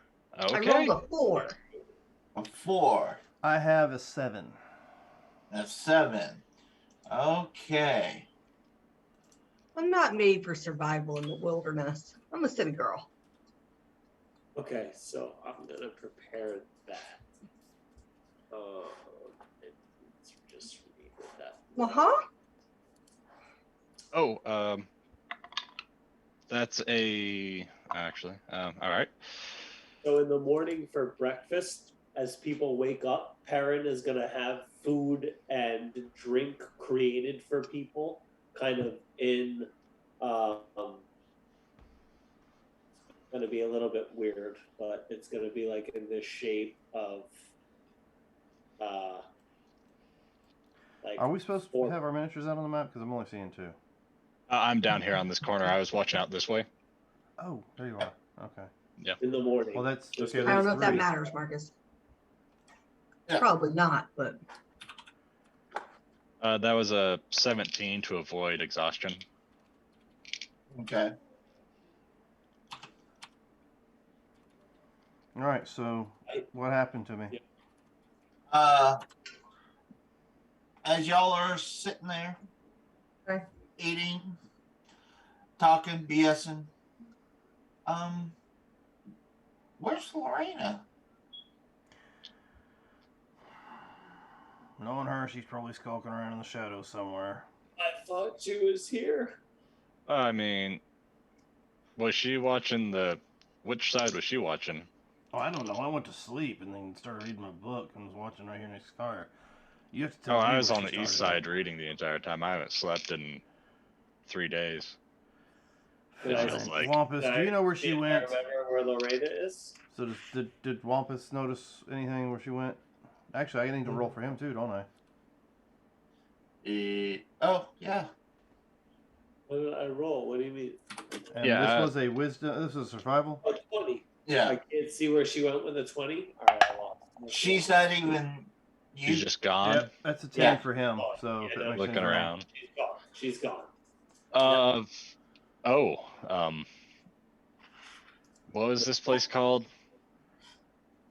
Okay. I rolled a 4. A 4. I have a 7. A 7. Okay. I'm not made for survival in the wilderness. I'm a city girl. Okay, so I'm gonna prepare that. Let's just read that. Uh-huh. That's a actually. All right. So in the morning for breakfast, as people wake up, Perrin is gonna have food and drink created for people, kind of in. Going to be a little bit weird, but it's going to be like in the shape of. Like. Are we supposed to have our miniatures out on the map? Because I'm only seeing 2. I'm down here on this corner. I was watching out this way. Oh, there you are. Okay. Yeah. In the morning. Well, that's Just okay. I don't That's know if that 3. matters, Marcus. Yeah. Probably not, but That was a 17 to avoid exhaustion. Okay. All right. So, what happened to me? As y'all are sitting there, Okay. eating, talking, BSing, where's Lorena? Knowing her, she's probably skulking around in the shadows somewhere. I thought she was here. I mean, was she watching which side was she watching? Oh, I don't know. I went to sleep and then started reading my book and was watching right here next to the fire. You have to tell Oh, me I was where on she the east started side reading the entire time. I haven't slept in 3 days. up. It Fine. feels like. Wampus, do you know where she I went? remember where Lorena is. So did Wampus notice anything where she went? Actually, I need to roll for him too, don't I? Oh, yeah. What did I roll? What do you mean? And Yeah, this was a wisdom. This was survival. Oh, 20. Yeah. I can't see where she went with the 20. All right, I lost. She's not even. She's just gone. Yep, that's a 10 Yeah. for him. Oh, So yeah, if that no, makes Looking sense. around. She's gone. What was this place called?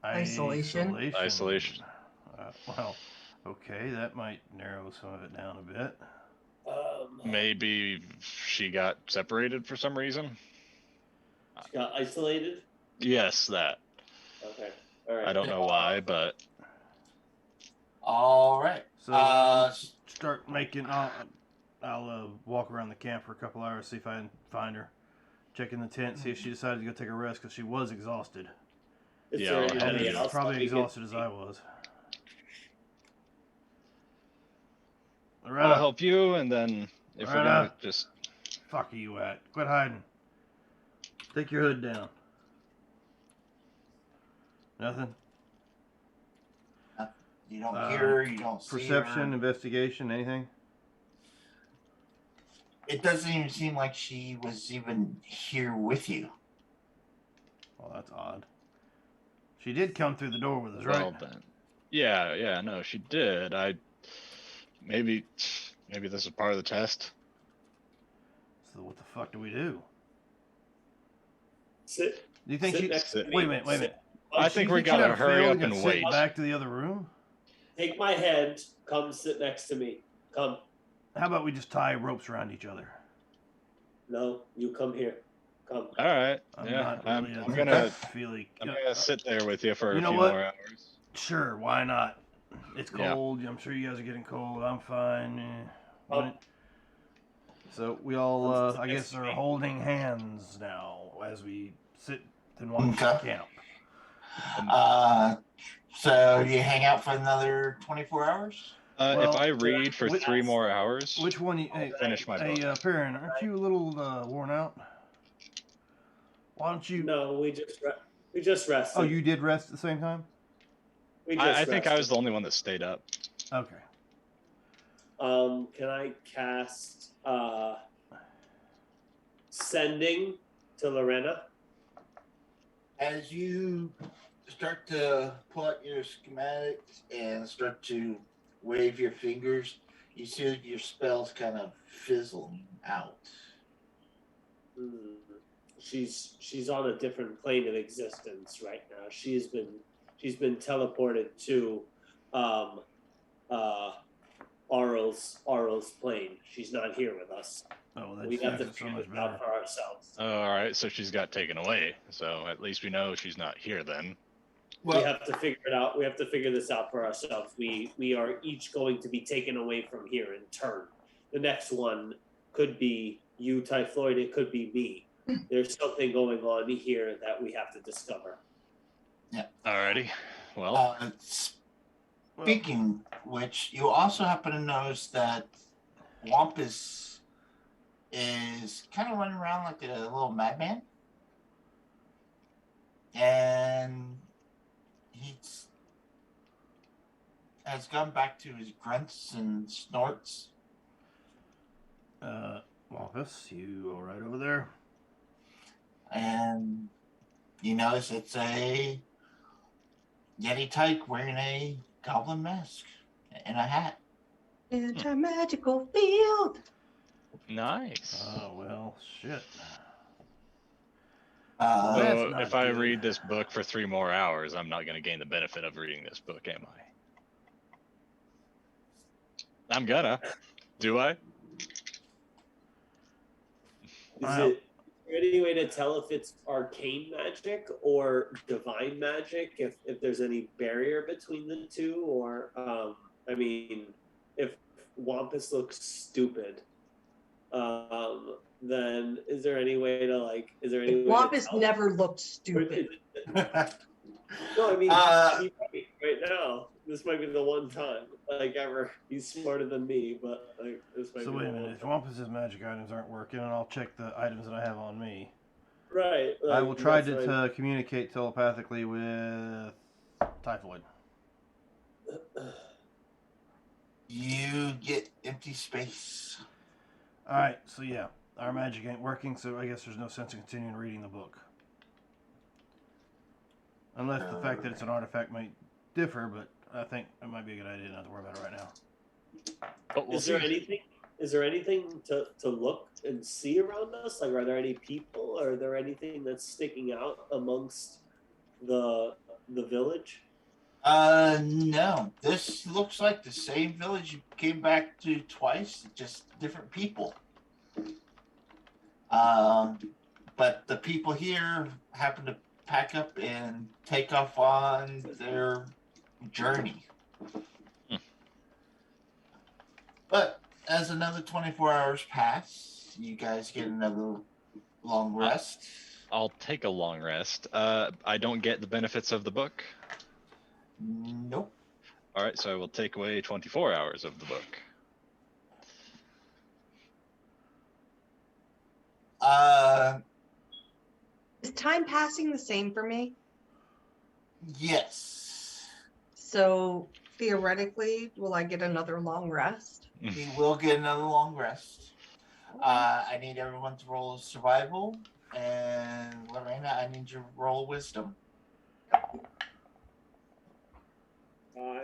Isolation. Isolation. Well, okay, that might narrow some of it down a bit. Maybe she got separated for some reason. She got isolated. Yes, that. Okay. All right. I don't know why, but All right. So start making. I'll walk around the camp for a couple hours, see if I can find her. Check in the tent, see if she decided to go take a rest because she was exhausted. Is Yeah, there I'll anybody help you. else Probably that we exhausted could- as I was. I'll Loretta, help you, and then if we're gonna just fuck are you at? Quit hiding. Take your hood down. Nothing. You don't hear her, you don't see Perception, her. investigation, anything? it doesn't even seem like she was even here with you. Well, that's odd. She did come through the door with us, right? Well then. Yeah, no, she did. Maybe this is part of the test. So what the fuck do we do? Sit. Do you think Sit she? next to me. Wait a minute. I Do think you we she gotta never hurry failed up and and sit wait. back to the other room? Take my hand. Come sit next to me. Come. How about we just tie ropes around each other? No, you come here. Come. All right. I'm Yeah, not I'm really gonna feeling. sit there with you for You a know few what? more hours. Sure, why not? It's Yeah. cold. I'm sure you guys are getting cold. I'm fine. Oh. So we all, I guess, are holding hands now as we sit and watch Okay. camp. So you hang out for another 24 hours? Well, if I read for 3 more hours, Which one? I'll finish my book. Hey, Perrin, aren't you a little worn out? Why don't you? No, we just rested. Oh, you did rest at the same time? We just I think I was rested. the only one that stayed up. Okay. Can I cast sending to Lorena? As you start to pull out your schematics and start to wave your fingers, you see your spells kind of fizzling out. Hmm. She's on a different plane of existence right now. She's been teleported to Arl's plane. She's not here with us. Oh, that's We have to so figure much this better. out for ourselves. All right, so she's got taken away. So at least we know she's not here then. We have to figure it out. We have to figure this out for ourselves. We are each going to be taken away from here in turn. The next one could be you, Typhoid. It could be me. There's something going on here that we have to discover. Yeah. Alrighty. Well, Speaking which, you also happen to notice that Wampus is kind of running around like a little madman. And he has gone back to his grunts and snorts. Wampus, you all right over there? And you notice it's a Yeti tyke wearing a goblin mask and a hat. It's a magical field. nice. Oh, well, shit. So That's if not I good. read this book for 3 more hours, I'm not going to gain the benefit of reading this book, am I? I'm gonna. Do I? Is there any way to tell if it's arcane magic or divine magic? If there's any barrier between the two, or I mean, if Wampus looks stupid, then is there any way to like? Is there any way? Wampus to tell? never looked stupid. No, I mean, he might be right now. This might be the one time, like ever. He's smarter than me, but like this might So be wait a the minute. one If time. Wampus's magic items aren't working, and I'll check the items that I have on me. Right. I will try that's what to communicate telepathically with Typhoid. You get empty space. All right. So yeah, our magic ain't working. So I guess there's no sense in continuing reading the book, unless the fact that it's an artifact might differ. But I think it might be a good idea not to worry about it right now. But we'll Is there see. anything? Is there anything to look and see around us? Like, are there any people? Are there anything that's sticking out amongst the village? No. This looks like the same village you came back to twice, just different people. But the people here happen to pack up and take off on their journey. But as another 24 hours pass, you guys get another long rest. I'll take a long rest. I don't get the benefits of the book. Nope. All right, so I will take away 24 hours of the book. Is time passing the same for me? Yes. So theoretically, will I get another long rest? You will get another long rest. I need everyone to roll survival, and Lorena, I need you to roll wisdom. I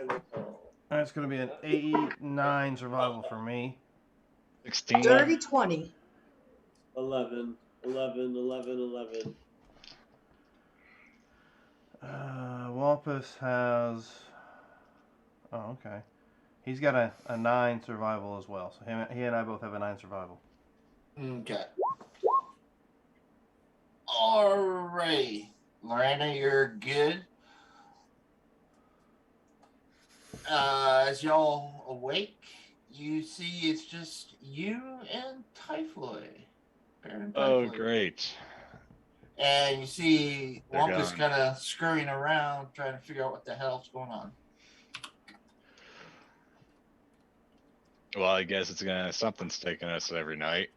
will call. That's going to be an 89 survival for me. 16. Dirty 20. 11. 11. Wampus has. Oh, okay. He's got a 9 survival as well. So he and I both have a 9 survival. Okay. Alrighty. Lorena, you're good. As y'all awake, you see it's just you and Typhoid. Oh, great. And you see They're Wampus gone. kind of scurrying around trying to figure out what the hell's going on. Well, I guess something's taking us every night.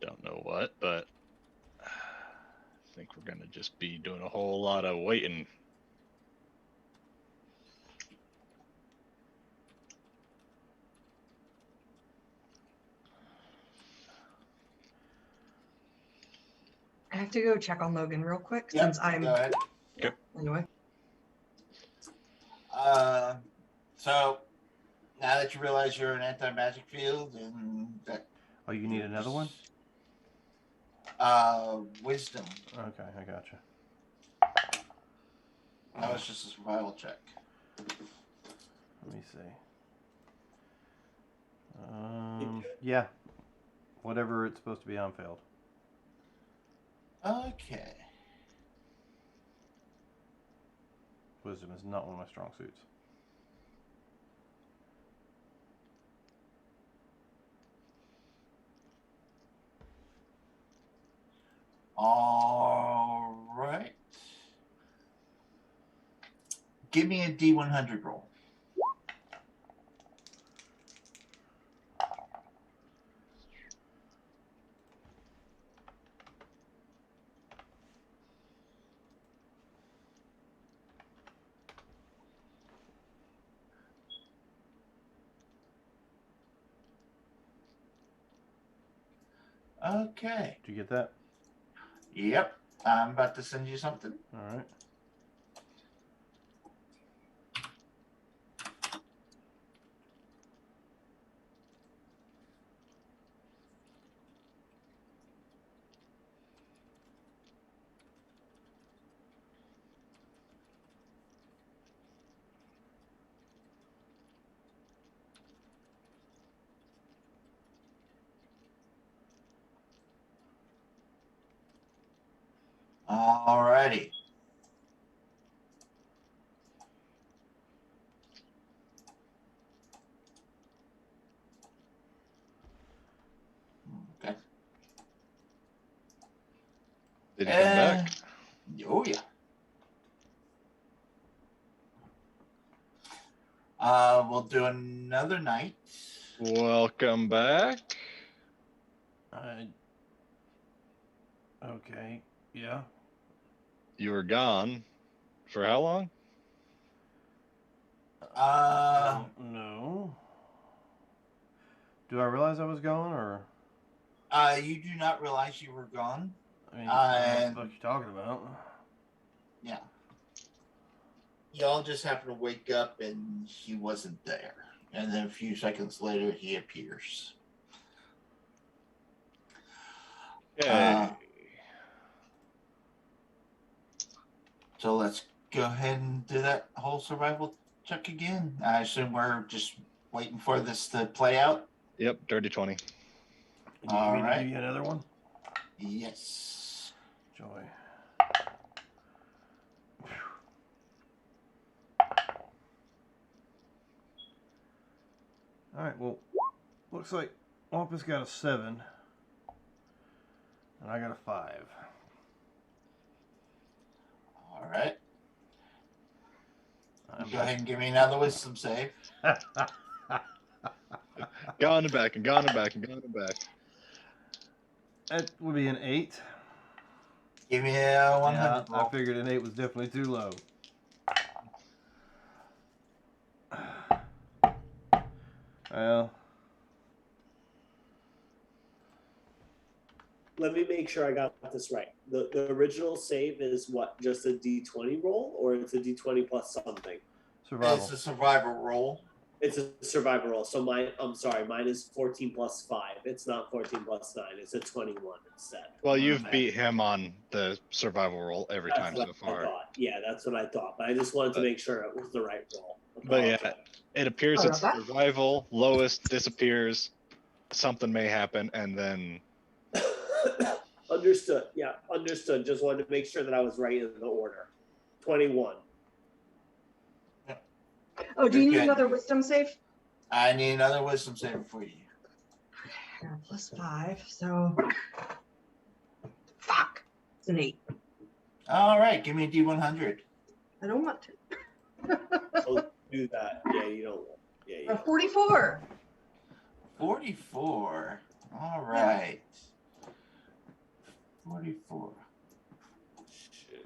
Don't know what, but I think we're gonna just be doing a whole lot of waiting. I have to go check on Logan real quick Yep, since I'm. go ahead. Anyway. So now that you realize you're an anti-magic field and that. Oh, you need another one? Wisdom. Okay, I gotcha. That was just a survival check. Let me see. Yeah. Whatever it's supposed to be on failed. Okay. Wisdom is not one of my strong suits. All right. Give me a D100 roll. Okay. Did you get that? Yep. I'm about to send you something. All right. All righty. Okay. Did he come back? Oh, yeah. We'll do another night. Welcome back. Okay. Yeah. You were gone for how long? No. Do I realize I was gone, or? You do not realize you were gone. I mean, what the fuck you talking about? Yeah. Y'all just happen to wake up and he wasn't there. And then a few seconds later, he appears. Okay. So let's go ahead and do that whole survival check again. I assume we're just waiting for this to play out. Yep, dirty 20. Do you need me to give you another one? Yes. Joy. All right. Well, looks like Wampus got a 7, and I got a 5. All right. I'm Go ahead and give me another wisdom save. Gone and back and gone and back and gone and back. That would be an 8. Give me a 100 Yeah, roll. I figured an 8 was definitely too low. Well, Let me make sure I got this right. The original save is what? Just a D20 roll, or it's a D20 plus something? survival. It's a survivor roll. It's a survival roll. So mine is 14 plus 5. It's not 14 plus 9. It's a 21 instead. Well, you've Okay. beat him on the survival roll every That's time what so I far. thought. Yeah, that's what I thought. But I just wanted to make sure it was the right roll. But yeah, Apologize. it appears Sorry it's about that. survival, lowest disappears, something may happen, and then Understood. Yeah, understood. Just wanted to make sure that I was right in the order. 21. Oh, do you need Okay. another wisdom save? I need another wisdom save for you. Yeah, +5, so fuck. It's an 8. All right, give me a D100. I don't want to. Don't do that. Yeah, you don't. Yeah, you don't. 44. 44. All right. 44. Shit.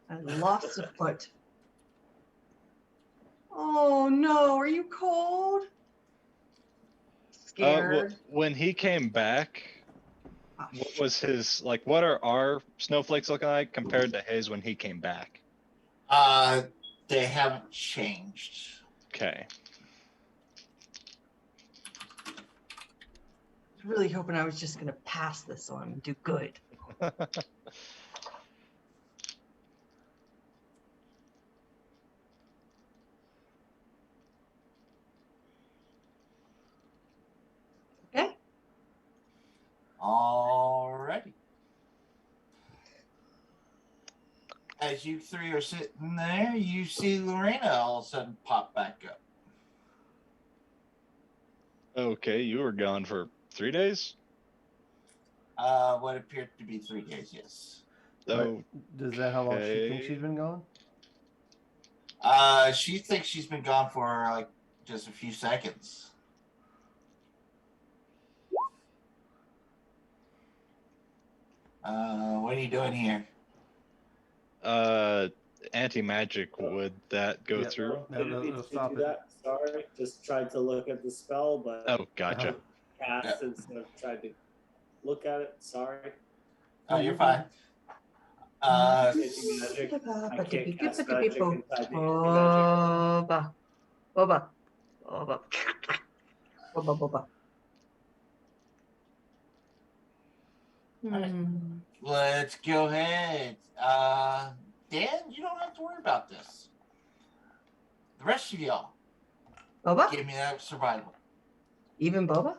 I lost a foot. Oh no, are you cold? Scared. when he came back, Oh, what shit. was his like? What are our snowflakes looking like compared to his when he came back? They haven't changed. Okay. I was really hoping I was just gonna pass this one and do good. Okay. Alrighty. As you three are sitting there, you see Lorena all of a sudden pop back up. Okay, you were gone for 3 days. What appeared to be 3 days, yes. Oh, Is that how long she thinks Okay. she's been gone? She thinks she's been gone for like just a few seconds. What are you doing here? anti-magic, would that go Yep. through? I didn't mean That'll to stop do it. that. Sorry. Just tried to look at the spell, but Oh, gotcha. cast instead of tried to look at it. Sorry. Oh, you're fine. Anti-magic. I can't cast magic inside the anti-magic. Boba. Boba. Boba. Boba. Boba. Alright. Hmm. Let's go ahead. Dan, you don't have to worry about this. The rest of y'all, Boba? give me that survival. Even Boba?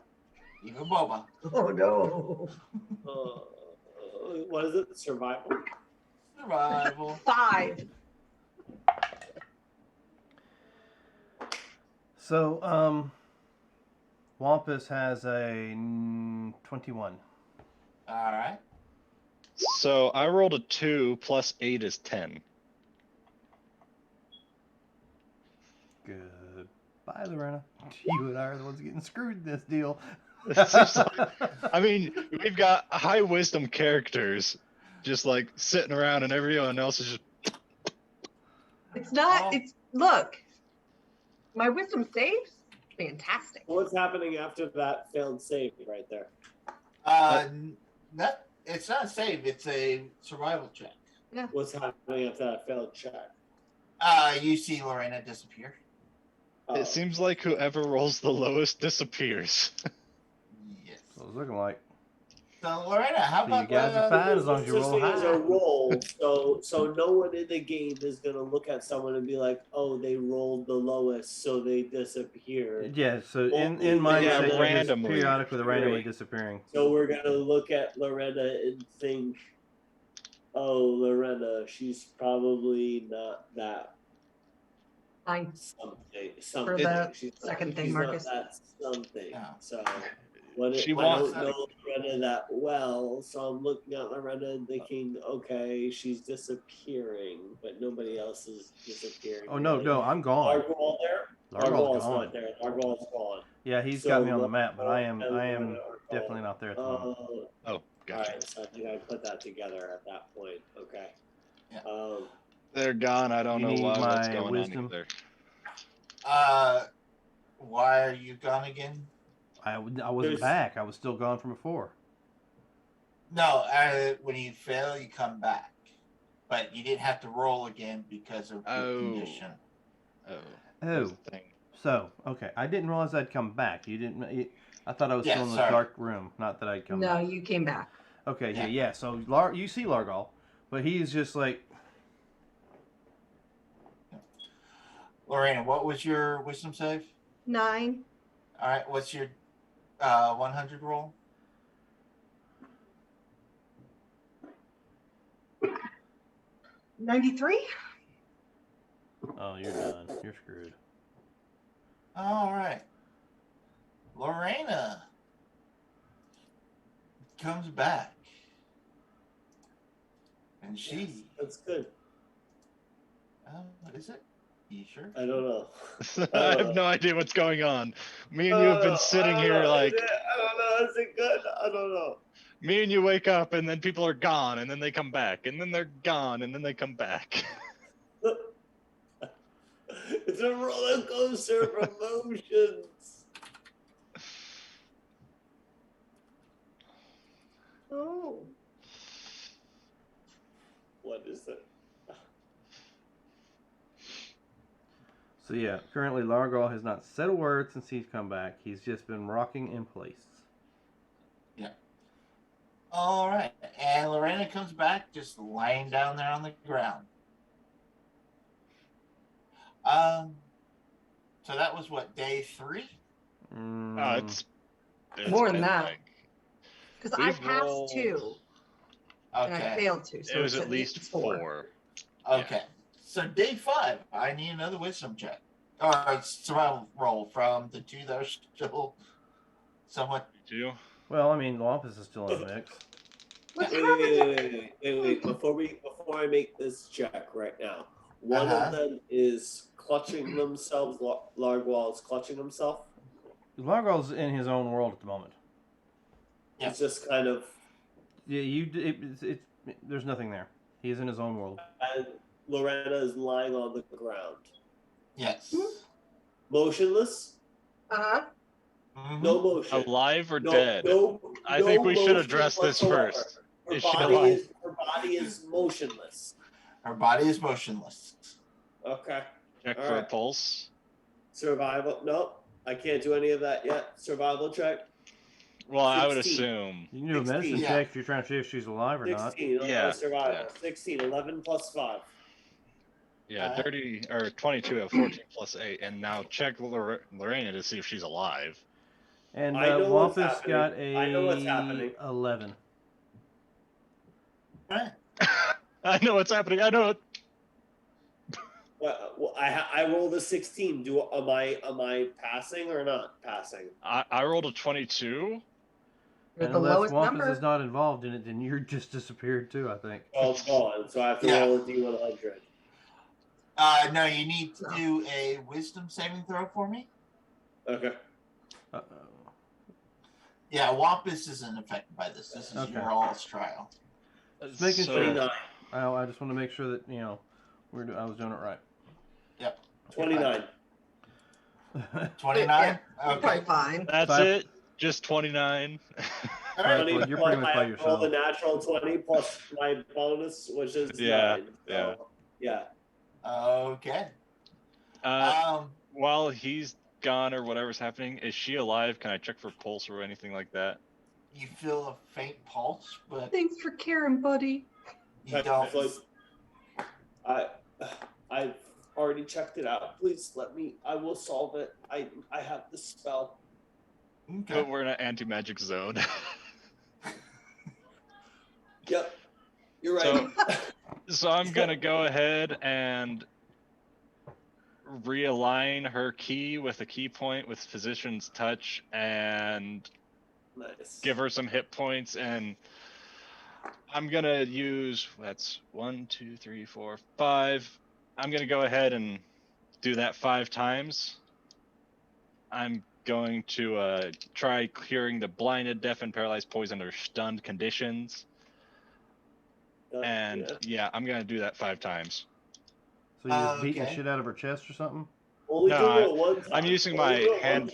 Even Boba. Oh no. What is it? Survival? Survival. 5. So, Wampus has a 21. All right. So I rolled a 2 plus 8 is 10. Goodbye, Lorena. You and I are the ones getting screwed in this deal. It seems like- I mean, we've got high wisdom characters just like sitting around, and everyone else is just. It's not, Oh. it's, look. My wisdom saves? Fantastic. What's happening after that failed save right there? It's not a save. It's a survival check. What's happening after that failed check? You see Lorena disappear. Oh. It seems like whoever rolls the lowest disappears. Yes. So it's looking like. So Lorena, how So you about guys are fine as long as you There's roll such thing as a high. roll, so no one in the game is gonna look at someone and be like, "Oh, they rolled the lowest, so they disappeared." Yeah, so in Yeah, mindset, you're just randomly. periodically randomly Right. disappearing. So we're gonna look at Lorena and think, "Oh, Lorena, she's probably not that Fine. something. the She's second thing, she's Marcus. Not that something. Yeah. So She I wants- don't know Lorena that well, so I'm looking at Lorena and thinking, okay, she's disappearing, but nobody else is disappearing. Oh no, really. no, I'm gone. Largwall there? Largwall's Largwall's gone. not there. Largwall's gone. Yeah, he's So got me on the map, but I Largwall am and Lorena are definitely gone. not there at the moment. Oh, gotcha. Alright, so I think I put that together at that point. Okay. Yeah. They're gone. I don't You know need why. What's my going wisdom? on either. Why are you gone again? I wasn't There's- back. I was still gone from before. No, when you fail, you come back. But you didn't have to roll again because of the condition. Oh. Oh, That's the thing. so okay. I didn't realize I'd come back. You didn't. I thought I was Yeah, still in the sorry. dark room. Not that I'd come No, back. you came back. Okay, Yeah. yeah. So you see Largal, but he's just like, Lorena, what was your wisdom save? 9. All right, what's your 100 roll? 93. oh, you're done. You're screwed. All right. Lorena comes back. And she. Yes, that's good. Is it? You sure? I don't know. I have no idea what's going on. Me and you have been sitting here like, I don't know. Is it good? I don't know. me and you wake up and then people are gone and then they come back and then they're gone and then they come back. It's a roller coaster of emotions. Oh. What is it? So yeah, currently Largal has not said a word since he's come back. He's just been rocking in place. All right. And Lorena comes back just laying down there on the ground. So that was what, day 3? It's More than been that. like- Because I We've passed rolled- 2 and I Okay. failed 2. So it was it's at least 4. Okay. So day 5, I need another wisdom check. Or survival roll from the 2 that are still somewhat. You? Well, I mean, Wampus is still in the mix. What's Wait, happening? wait. Before I make this check right now, one Uh-huh. of them is clutching themselves. Largwall is clutching himself. Largal's in his own world at the moment. Yeah. It's just kind of. Yeah, there's nothing there. He is in his own world. And Lorena is lying on the ground, Yes. motionless. Uh-huh. Mhm. No motion. Alive or No, dead? no, I think no we should motion address this whatsoever. first. Her Is she body alive? her body is motionless. Her body is motionless. Okay. Check All for a right. pulse. Survival. No, I can't do any of that yet. Survival check. Well, I would 16. assume. You can do a 16, medicine yeah. check if you're trying to see if she's alive or not. 16 Yeah, survival. yeah. 16, 11 plus 5. Yeah, 30 or 22 of 14 plus 8, and now check Lorena to see if she's alive. And I know what's Wampus happening. got a I know what's happening. 11. Right. I know what's happening. I know it. Well, I rolled a 16. Am I passing or not passing? I rolled a 22. You're And the unless lowest Wampus number. is not involved in it, then you're just disappeared too, I think. Oh, it's gone. So I have to Yeah. roll a D100. No, you need to do a wisdom saving throw for me. Okay. Uh-oh. Yeah, Wampus isn't affected by this. This is Okay. your all's trial. Just making So- sure. 29. I just want to make sure that, I was doing it right. 29. 29? You're probably Okay. fine. That's Five. it. Just 29. All right. 20 you're pretty much plus by I rolled yourself. a natural 20 plus my bonus, which is Yeah, 9. So, yeah. Okay. While he's gone or whatever's happening, is she alive? Can I check for pulse or anything like that? You feel a faint pulse, but Thanks for caring, buddy. you don't. I've already checked it out. Please let me. I will solve it. I have the spell. But Okay. we're in an anti-magic zone. Yep. You're right. So I'm gonna go ahead and realign her key with a key point with physician's touch and Nice. give her some hit points, and I'm gonna use that's 1, 2, 3, 4, 5. I'm gonna go ahead and do that 5 times. I'm going to try curing the blinded, deaf, and paralyzed, poisoned, or stunned conditions. And Yeah. yeah, I'm gonna do that 5 times. So you're just beating the Okay. shit out of her chest or something? Only No, do it one time. I'm using Only my do it hand.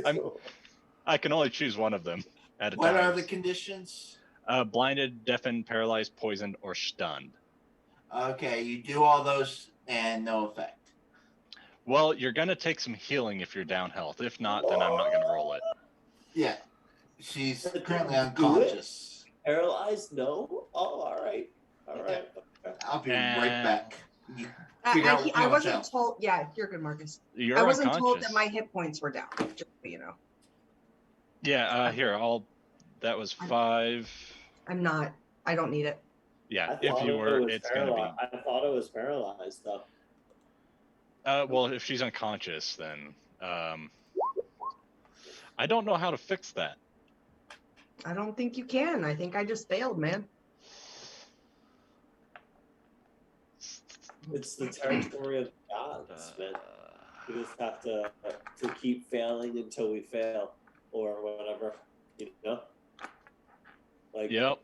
once. I can only choose one of them at a What time. are the conditions? Blinded, deafened, paralyzed, poisoned, or stunned. Okay, you do all those and no effect. Well, you're gonna take some healing if you're down health. If not, then I'm not gonna roll it. Yeah, she's But currently do it? unconscious. Paralyzed? No. Oh, all right. All right. I'll be right back. You I, figure out I, what I you want to wasn't tell. told. Yeah, you're good, Marcus. You're I wasn't unconscious. told that my hit points were down. Just so you know. Yeah. Here, that was 5. I'm not. I don't need it. Yeah. I If thought you were, it was it's gonna be. I thought it was paralyzed though. Well, if she's unconscious, then I don't know how to fix that. I don't think you can. I think I just failed, man. It's the territory of the gods, man. We just have to keep failing until we fail, or whatever, you know. Like, Yep.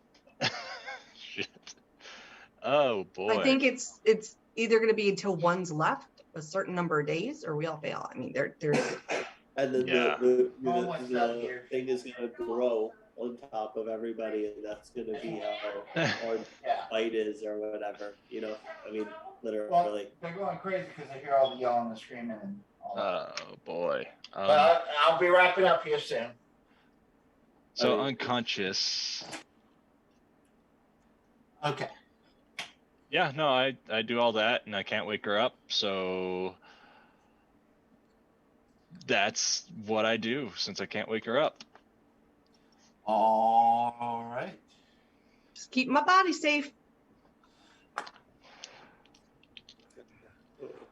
Shit. Oh boy. I think it's either going to be until one's left a certain number of days, or we all fail. I mean, there's. And then Yeah. Almost up the here. thing is gonna grow on top of everybody, and that's gonna be how hard Yeah. the fight is, or whatever. You know, I mean, Well, literally. they're going crazy because they hear all the yelling and screaming and all that. Oh boy. But I'll be wrapping up here soon. So I mean- unconscious. Okay. Yeah, no, I do all that and I can't wake her up, so that's what I do since I can't wake her up. All right. Just keep my body safe.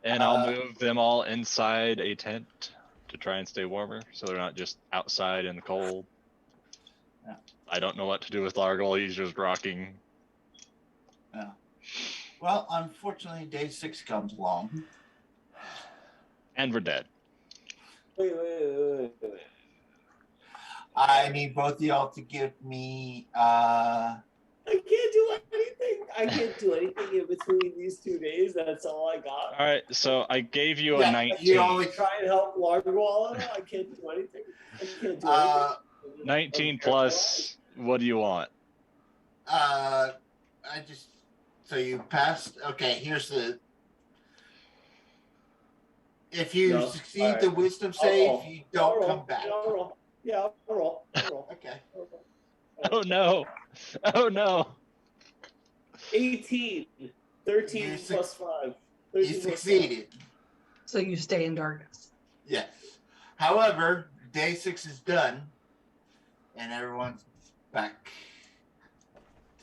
And I'll move them all inside a tent to try and stay warmer so they're not just outside in the cold. Yeah. I don't know what to do with Largle, he's just rocking. Yeah. Well, unfortunately, day 6 comes along. And we're dead. Wait. I need both of y'all to give me I can't do anything. I can't do anything in between these 2 days. That's all I got. Alright, so I gave you a Yeah, 19. you only Try and help Largwall. I can't do anything. I can't do anything. 19 plus, what do you want? so you passed. Okay, here's the. If you No, succeed all right. the wisdom I'll save, roll. you I'll don't roll. come back. Yeah, I'll roll. Yeah, I'll roll. Okay. Oh no. Oh no. 18. 13 You plus 5. 13 You plus succeeded. So you stay in darkness. Yes. However, day 6 is done, and everyone's back.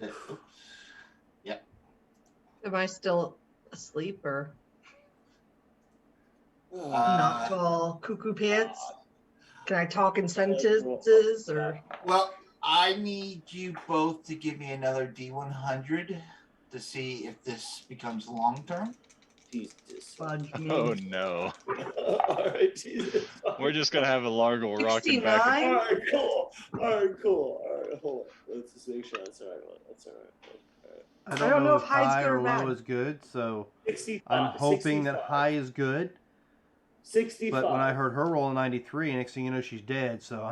Oops. Yep. Am I still asleep or 5. not all cuckoo pants? Can I talk in sentences or? Well, I need you both to give me another D100 to see if this becomes long term. Jesus. Fudge me. Oh no. Alright, Jesus. We're just gonna have a Largle rocking back. 69? Alright, cool. Alright, hold on. Let's just make sure that's the right one. That's alright. I don't know if if high's high good or or low bad. is good, so 65. I'm hoping 65. that high is good. 65. But when I heard her roll a 93, next thing you know, she's dead. So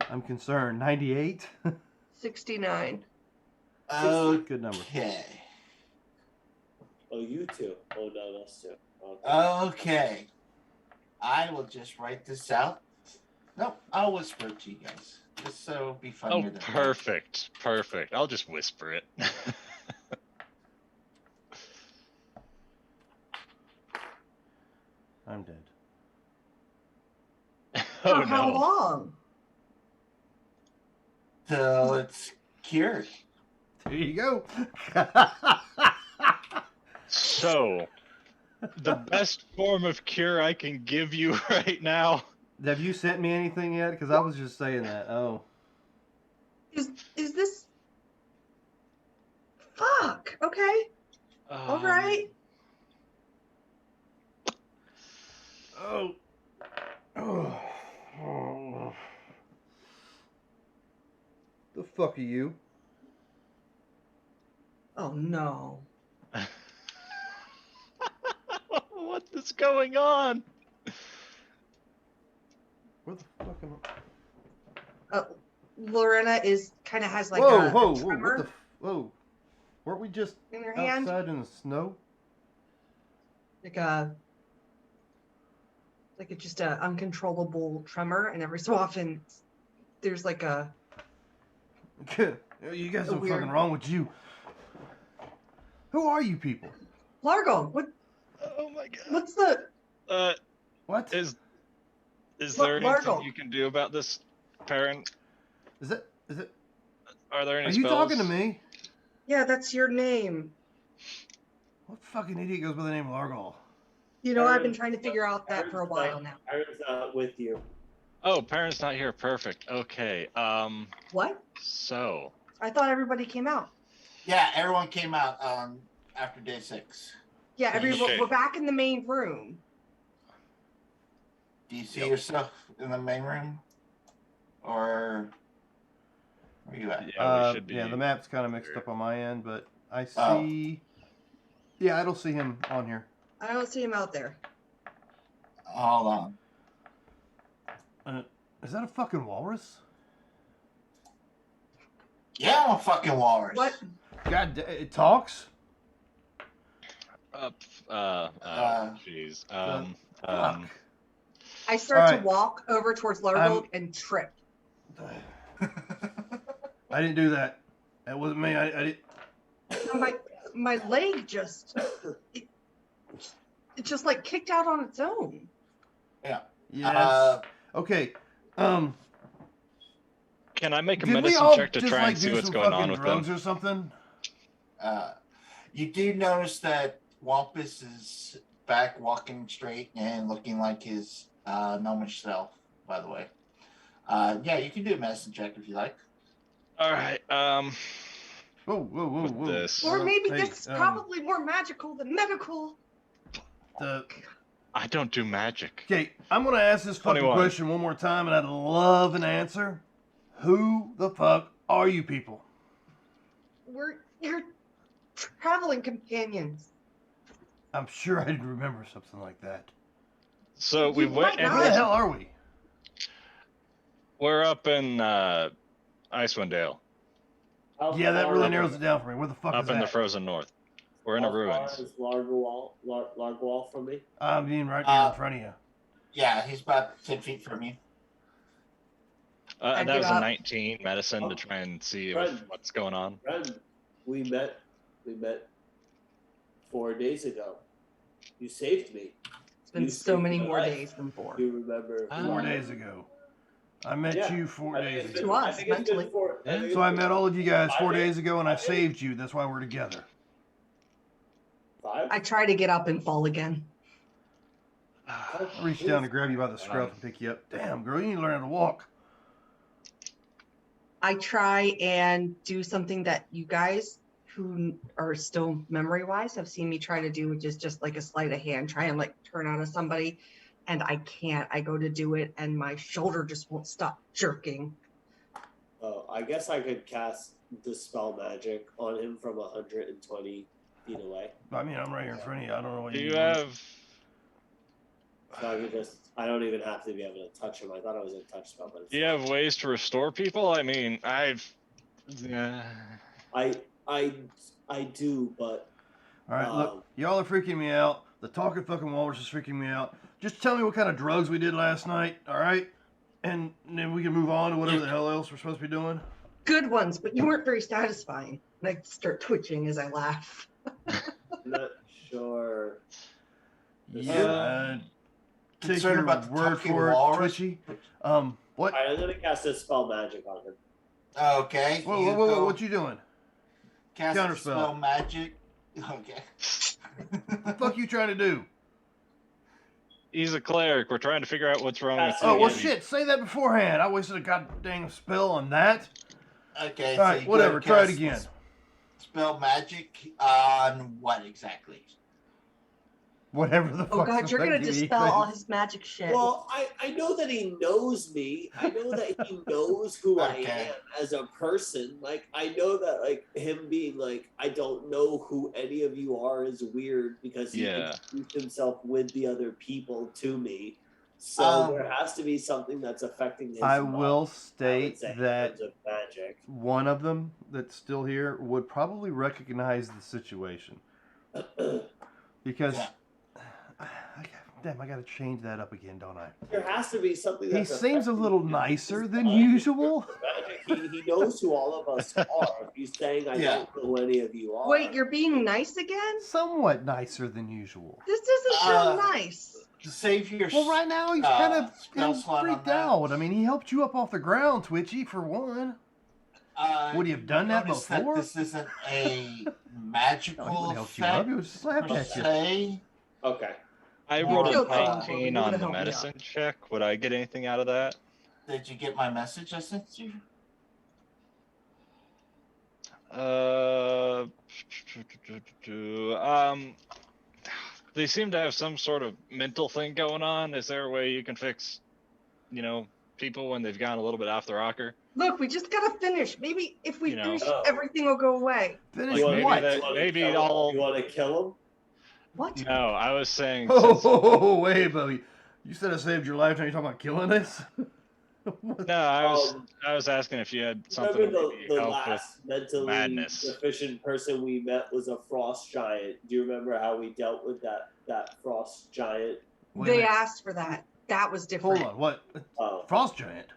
I'm concerned. 98, 69. good number. Okay. Oh, you two. Oh, no, us two. Okay. I will just write this out. Nope, I'll whisper it to you guys. Just so it'll be funnier Oh, than that. perfect. Perfect. I'll just whisper it. I'm dead. Oh For how no. long? Till it's cured. There you go. So, the best form of cure I can give you right now. Have you sent me anything yet? Because I was just saying that. Oh. Is this? Fuck. Okay. All right. Oh. Oh. The fuck are you? Oh no. What the is going on? Where the fuck am I? Lorena has like whoa, a whoa, whoa! tremor What the? Whoa! Weren't we just in her hand, outside in the snow? like it's just a uncontrollable tremor, and every so often there's like a You guys A something weird- fucking wrong with you. Who are you people? Largo. Oh my god. What's the What? Is there Largo. anything you can do about this, parent? Is it? Are there any Are you spells? talking to me? Yeah, that's your name. What fucking idiot goes by the name Largol? I've been trying to figure out that for a while now. Aaron's not with you. Oh, parent's not here. Perfect. Okay. What? So I thought everybody came out. Yeah, everyone came out after day 6. Yeah, Okay. we're back in the main room. Do you see yourself in the main room? Or where are you at? yeah, we should be. Yeah, the map's kind of mixed up on my end, but I Oh. see. Yeah, I don't see him on here. I don't see him out there. Hold on. Is that a fucking walrus? Yeah, I'm a fucking walrus. What? God, it talks. Jeez. Fuck. I start to Alright. walk over towards Largo and trip. I didn't do that. That wasn't me. I did. My leg just it just like kicked out on its own. Yes. Okay. Can I make a Did we medicine all check to just try like and see do what's some going fucking on with drugs them? or something? You do notice that Wampus is back walking straight and looking like his gnomish self, by the way. Yeah, you can do a medicine check if you like. All right. Whoa. This. Or maybe Hey, this is probably more magical than medical. I don't do magic. Okay, I'm gonna ask this fucking 21. question one more time, and I'd love an answer. Who the fuck are you people? We're your traveling companions. I'm sure I'd remember something like that. So we You went might and Where the hell are we? we're up in Icewind Dale, Yeah, that really narrows it down for me. Where the fuck up is in the that? frozen north. We're in the ruins. Is Largwall from me? I'm being right here in front of you. Yeah, he's about 10 feet from you. I That was give a up. 19 medicine to try and see what's going on. Friend, we met 4 days ago. You saved me. It's been You so saved many my more life. days than 4. You remember? 4 days ago. I met Yeah. you 4 days To ago. us, mentally. So I met all of you guys 4 5 days ago, and I saved you. That's why we're together. 5? I try to get up and fall again. I reached down to grab you by the scruff and pick you up. Damn, girl, you need to learn how to walk. I try and do something that you guys who are still memory wise have seen me try to do, which is just like a sleight of hand, try and like turn out of somebody. And I can't. I go to do it and my shoulder just won't stop jerking. Oh, I guess I could cast Dispel Magic on him from 120 feet away. I mean, I'm right here in front of you. I don't know what Do you you want. have? So I could I don't even have to be able to touch him. I thought it was a touch spell, but it's Do you have ways to restore people? I mean, Yeah. I do, but All right, look, y'all are freaking me out. The talking fucking walrus is freaking me out. Just tell me what kind of drugs we did last night, all right? And then we can move on to whatever the hell else we're supposed to be doing. Good ones, but you weren't very satisfying. And I start twitching as I laugh. I'm not sure. Yeah. Take Concerned your about the word talking for it, walrus? Twitchy. What? All right, I'm gonna cast Dispel Magic on him. Okay. Whoa, you whoa, whoa, go what you doing? cast counterspell. spell magic. Okay. The fuck you trying to do? He's a cleric. We're trying to figure out what's wrong with Oh, him. well, shit, say that beforehand. I wasted a goddamn spell on that. Okay. All right, you whatever, go try it cast again. Spell magic on what exactly? Whatever the Oh fuck's God, you're gonna affecting me, dispel all thanks. his magic shit. Well, I know that he knows me. I know that he knows who I Okay. am as a person. Like, I know that, like, him being like, I don't know who any of you are is weird because he Yeah. introduced himself with the other people to me. So there has to be something that's affecting his I mind, will I would state say, in that terms of magic. one of them that's still here would probably recognize the situation. Because, damn, I gotta change that up again, don't I? There has to be something He that's seems a affecting little his nicer than mind. usual. Magic. He knows who all of us are. He's saying, I don't know who any of you are. Wait, you're being nice again? Somewhat nicer than usual. This doesn't sound nice. To save your Well, right now he's kind of spell slot on freaked that. out. I mean, he helped you up off the ground, Twitchy, for one. Would he have done that notice before? That this isn't a No, magical he wouldn't help you up. effect He would just laugh per at you. se. Okay. I More rolled He'll an tell him, 18 but on he the wouldn't help me medicine check. Would I get anything out of that? Did you get my message I sent you? They seem to have some sort of mental thing going on. Is there a way you can fix, people when they've gone a little bit off the rocker? Look, we just gotta finish. Maybe if we You know. finish, Oh. everything will go away. Finish You wanna- what? maybe you I'll. want to kill him? What? No, I was saying. Oh, wait, buddy. You said I saved your life. Now you're talking about killing us? No, I was asking if you had something to Remember maybe the help with. last mentally madness. deficient person we met was a frost giant. Do you remember how we dealt with that frost giant? Wait a They minute. asked for that. That was different. Hold on. What? Oh. Frost giant?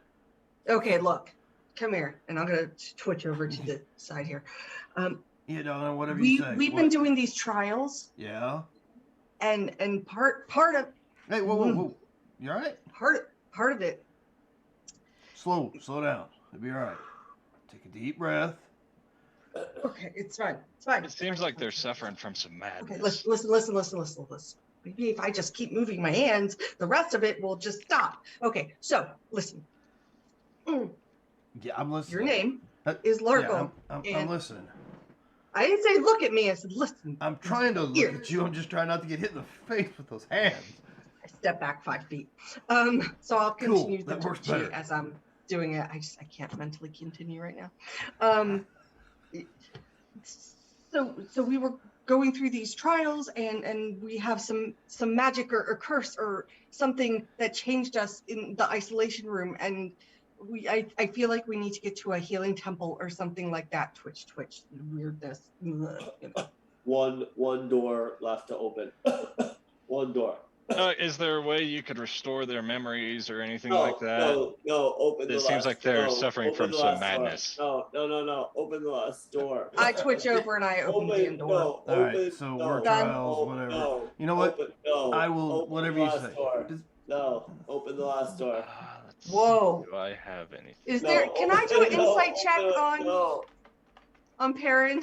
Okay, look. Come here. And I'm gonna twitch over to the side here. Yeah, no, whatever you say. We've been doing these trials, Yeah? and part of Hey, whoa. You all right? part of it. Slow down. It'll be all right. Take a deep breath. Okay, it's fine. It's fine. It seems like they're suffering from some madness. Okay, listen. Maybe if I just keep moving my hands, the rest of it will just stop. Okay, so listen. Yeah, I'm listening. Your name is Largo. Yeah, I'm listening. I didn't say look at me. I said listen. I'm trying to look at you. I'm just trying not to get hit in the face with those hands. I step back 5 feet. So I'll continue the That works twitchy better. as I'm doing it. I can't mentally continue right now. So we were going through these trials, and we have some magic or curse or something that changed us in the isolation room, and I feel like we need to get to a healing temple or something like that. Twitch, weirdness. One door left to open. One door. Is there a way you could restore their memories or anything like that? No, open the It seems like they're suffering open from the some last madness. door. No. Open the last door. I twitch over and I open the door. All right, so we're trials, whatever. No, You know what? I will, open whatever the you last say. door. Just- No, open the last door. Let's see, Whoa. do I have anything? Is there? Can I do an insight check on Perrin?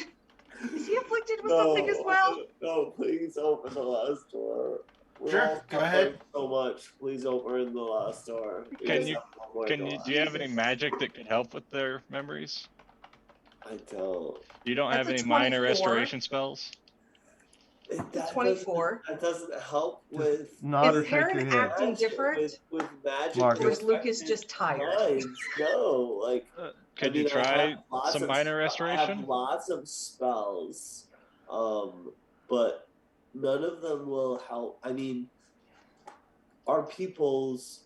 Is he afflicted with something as well? No, please open the last door. We're Sure, all go ahead. suffering so much. Please open the last door. We Can just you- have one more Do door. you have any magic that could help with their memories? I don't. You don't That's have a any minor 24. restoration spells? It's 24. That doesn't help with. Nod or Is shake your Perrin head. acting different? With magic. Marcus. Or is Lucas just tired? Minds. No, like. Could I mean, you I try have lots some of minor I have restoration? lots of spells, but none of them will help. I mean, are people's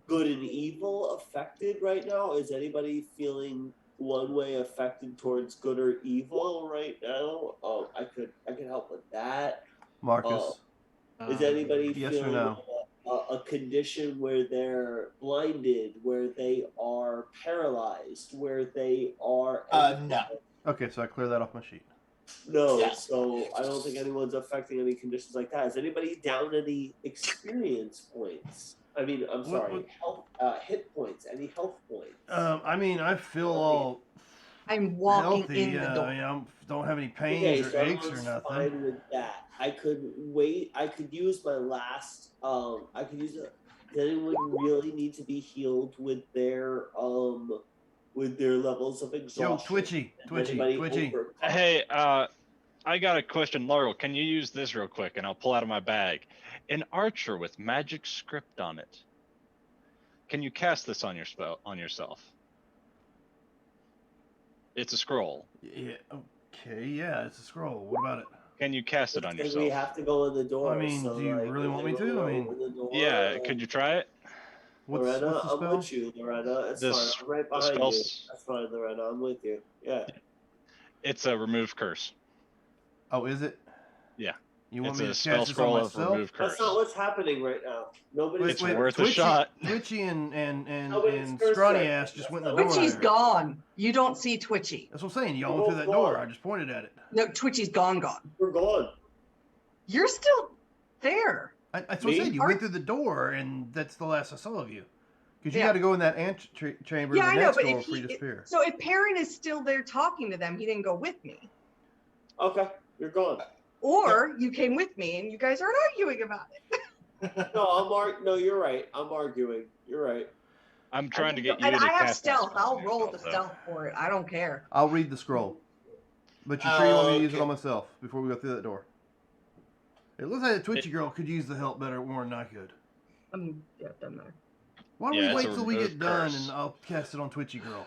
good and evil affected right now? Is anybody feeling one way affected towards good or evil right now? I could help with that. Marcus. Is anybody yes or feeling no? a condition where they're blinded, where they are paralyzed, where they are? No. Okay, so I clear that off my sheet. No, Yeah. so I don't think anyone's affecting any conditions like that. Is anybody down any experience points? I mean, I'm sorry, health hit points. Any health points? I mean, I feel all I'm walking healthy. in the door. I don't have any pains or aches or everyone's nothing. fine with that. I could wait. I could use my last. I could use it. Does anyone really need to be healed with their levels of exhaustion? Yo, Twitchy. Anybody Hey, I got a question, Laurel. Can you use this real quick? And I'll pull out of my bag. An archer with magic script on it. Can you cast this on yourself? It's a scroll. Yeah. Okay. Yeah, it's a scroll. What about it? Can you cast it on Because yourself? we have to go in the door. I mean, so, do you like, really if want me they to? I mean, open the door, Yeah. Could you try it? Lorena, What's the I'm spell? with you, Lorena. It's This- fine. I'm right the behind you. spell's- That's fine, Lorena. I'm with you. Yeah. It's a remove curse. Oh, is it? Yeah. You want It's me a to spell cast this on scroll of myself? remove curse. That's not what's happening right now. Nobody's It's worth a shot. Twitchy and Nobody's curse scrawny check. ass just went in the That's door. Twitchy's there. gone. You don't see Twitchy. That's what I'm saying. Y'all We're went through both that door. gone. I just pointed at it. No, Twitchy's gone. We're gone. You're still there. That's what I Me? said. You went through the door, and that's the last I saw of you. Because you Yeah. got to go in that chamber Yeah, in I the know, next but door if before you he, disappear. so if Perrin is still there talking to them, he didn't go with me. Okay, you're gone. Or you came with me and you guys aren't arguing about it. No, you're right. I'm arguing. You're right. I'm trying to get you And to I have cast that stealth. spell I'll on roll the yourself, though. stealth for it. I don't care. I'll read the scroll. But you sure you want me to use it Okay. on myself before we go through that door? It looks like the Twitchy girl could use the help better more than I could. Yeah, doesn't matter. Why don't Yeah, we it's wait a till we remove get done curse. and I'll cast it on Twitchy girl?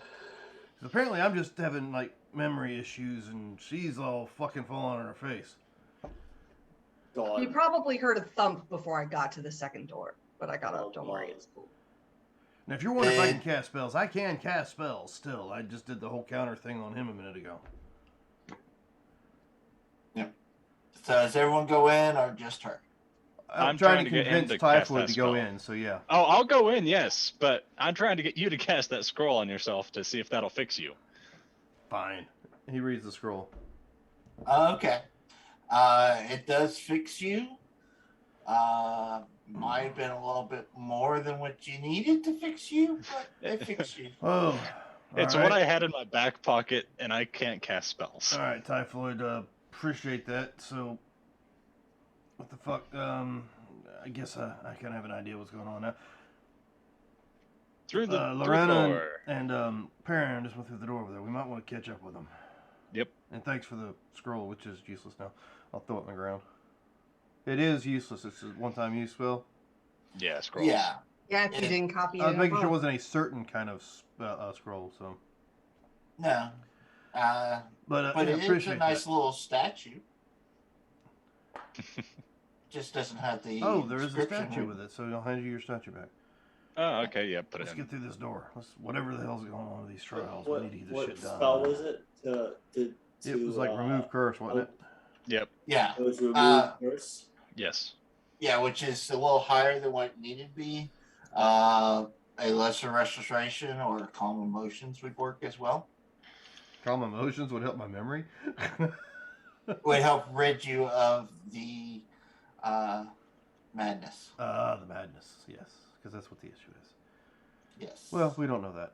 'Cause apparently I'm just having like memory issues and she's all fucking falling on her face. You Gone. probably heard a thump before I got to the second door, but I got Oh, up. Don't worry, God. it's cool. Now if you're wondering if I can cast spells, I can cast spells still. I just did the whole counter thing on him a minute ago. So does everyone go in or just her? I'm trying to get him convince to cast Typhoid that to go spell. in, so yeah. Oh, I'll go in, yes, but I'm trying to get you to cast that scroll on yourself to see if that'll fix you. Fine. He reads the scroll. Okay. It does fix you. Might have been a little bit more than what you needed to fix you, but it fixed you. Oh. It's all what right. I had in my back pocket, and I can't cast spells. All right, Typhoid, appreciate that. So, what the fuck? I guess I kind of have an idea what's going on now. Through the Lorena door. and Perrin just went through the door over there. We might want to catch up with them. Yep. And thanks for the scroll, which is useless now. I'll throw it in the ground. It is useless. It's a one-time use spell. Yeah, scroll. Yeah. Yeah, if you Yeah. didn't copy it. I was making above. sure it wasn't a certain kind of scroll. So, No. but But yeah, it is a appreciate nice that. little statue. Just doesn't have the. Oh, there is a inscription statue written. with it, so I'll hand you your statue back. Oh, okay, yeah, put it Let's in. get through this door. Whatever the hell's going on with these trials, What, we need to get this what shit done. spell was it? To It was like remove curse, wasn't it? Yep, Yeah. It was remove curse. yes. Yeah, which is a little higher than what it needed to be. A lesser restoration or calm emotions would work as well. Calm emotions would help my memory. Would help rid you of the madness. The madness, yes, because that's what the issue is. Yes. Well, we don't know that.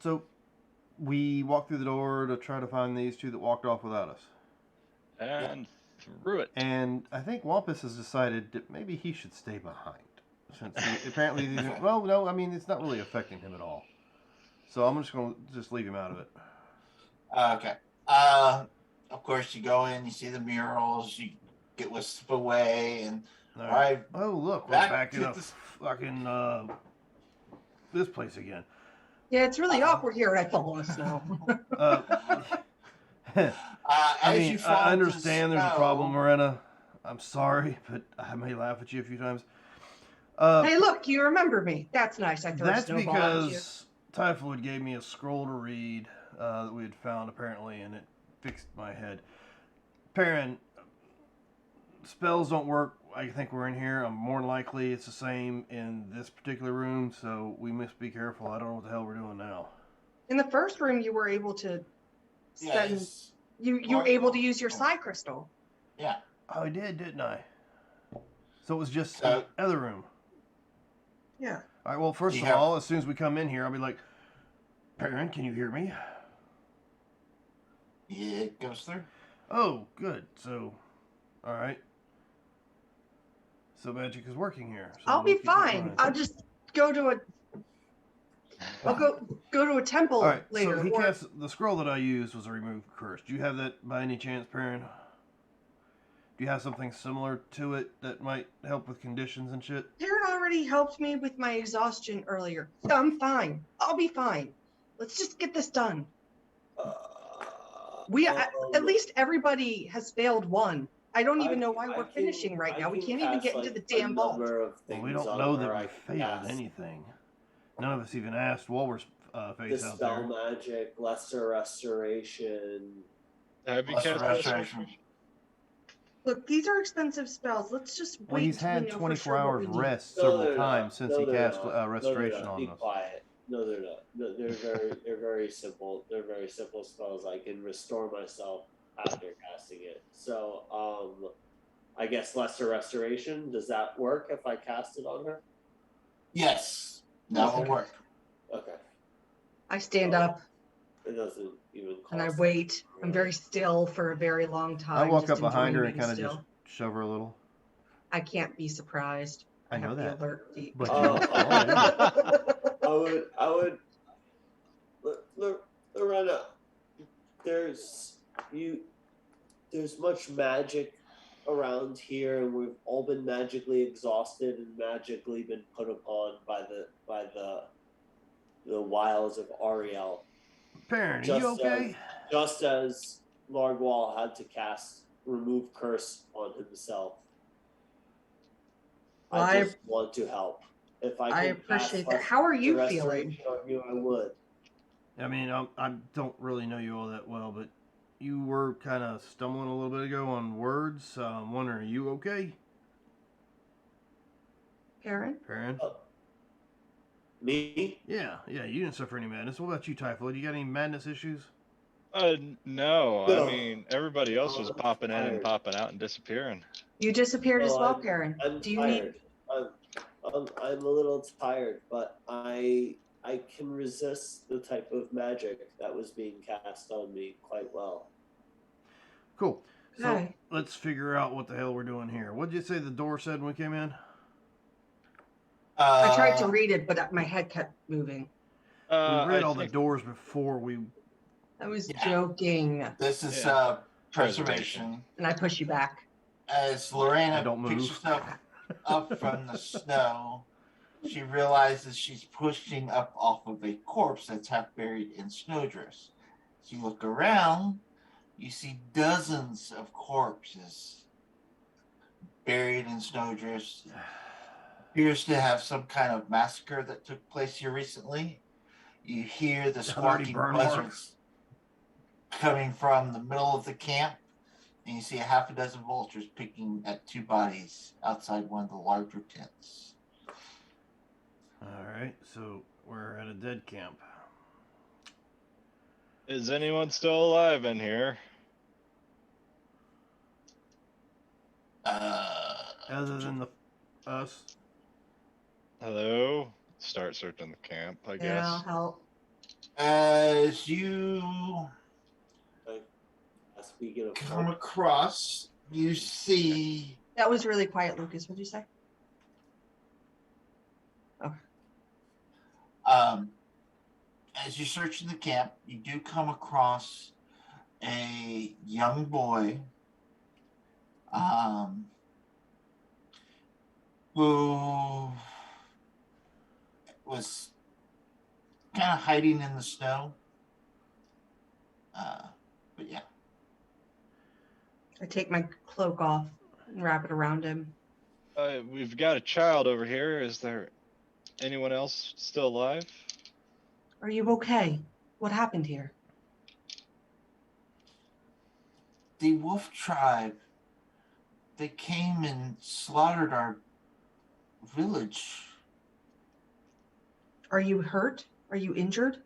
So we walked through the door to try to find these two that walked off without us. And through it. And I think Wampus has decided that maybe he should stay behind. Since he, apparently, well, no, I mean, it's not really affecting him at all. So I'm just going to leave him out of it. Okay. Of course, you go in, you see the murals, you get whisked away, and All all right. Oh, look, we're Back back in to a the- fucking, this place again. Yeah, it's really awkward here at the Lost now. Uh, I as mean, you fall I into understand there's a snow- problem, Morena. I'm sorry, but I may laugh at you a few times. Hey, look, you remember me. That's nice. I throw a That's snowball at you. because Typhoid gave me a scroll to read that we had found, apparently, and it fixed my head. Perrin, spells don't work. I think we're in here. I'm more than likely it's the same in this particular room, so we must be careful. I don't know what the hell we're doing now. In the first room, you were able to send. Yes. You were able to use your psi crystal. Yeah. Oh, I did, didn't I? So it was just So- the other room. Yeah. All right, well, first You of have- all, as soon as we come in here, I'll be like, Perrin, can you hear me? Yeah, it goes through. Oh, good. So, all right. So magic is working here. So I'll we'll be keep that fine. going. I'll just go to a. I'll go to a temple All right, later. so he or- cast the scroll that I used was a remove curse. Do you have that by any chance, Perrin? Do you have something similar to it that might help with conditions and shit? Karen already helped me with my exhaustion earlier. So I'm fine. I'll be fine. Let's just get this done. At least everybody has failed one. I don't even know why we're finishing right now. We can't even get into the damn vault. Well, we don't know that we failed anything. None of us even asked while we're face out there. Dispel magic, lesser restoration. Have you Lesser cast restoration. Look, these are expensive spells. Let's just wait. Well, he's until we had know for 24 sure what hours we need. rest No, several they're times not. since No, he they're cast not. restoration No, they're not. on Be us. quiet. No, they're not. No, they're very simple. They're very simple spells. I can restore myself after casting it. So, I guess lesser restoration. Does that work if I cast it on her? Yes, that will work. Okay. I stand up It doesn't even cost and I me. wait. I'm very still for a very long time. I walk just up behind her enjoying and kind of being just still. shove her a little. I can't be surprised. I know have that. The alert feed. But I would. Lorena, there's much magic around here, and we've all been magically exhausted and magically been put upon by the wiles of Ariel. Perrin, are you okay? Just as Largwall had to cast remove curse on himself. Well, I just want to help. If I could appreciate cast that. How are you restoration feeling? on you, I would. I mean, I don't really know you all that well, but you were kind of stumbling a little bit ago on words. I'm wondering, are you okay? Perrin? Perrin? Me? Yeah, you didn't suffer any madness. What about you, Typhoid? You got any madness issues? No. No. I mean, everybody else was I'm popping in and tired. popping out and disappearing. You disappeared as well, I'm- Perrin. I'm Do you tired. I'm a little tired, but I can resist the type of magic that was being cast on me quite well. Cool. So Okay. let's figure out what the hell we're doing here. What did you say the door said when we came in? I tried to read it, but my head kept moving. We read I all the think doors before we. I was Yeah. joking. This is Yeah. preservation. And I push you back. As Lorena Don't picks move. herself up from the snow, she realizes she's pushing up off of a corpse that's half buried in snowdrifts. As you look around, you see dozens of corpses buried in snowdrifts. Appears to have some kind of massacre that took place here recently. You hear the squawking burn buzzards coming from the middle of the camp, and you see a half a dozen vultures picking at two bodies outside one of the larger tents. All right, so we're at a dead camp. Is anyone still alive in here? Other than us. Hello? Start searching the camp, I Yeah, guess. I'll help. As you Speaking of come across, you see That was really quiet, Lucas. What'd you say? as you search in the camp, you do come across a young boy who was kind of hiding in the snow. But yeah. I take my cloak off and wrap it around him. We've got a child over here. Is there anyone else still alive? Are you okay? What happened here? The wolf tribe, they came and slaughtered our village. Are you hurt? Are you injured?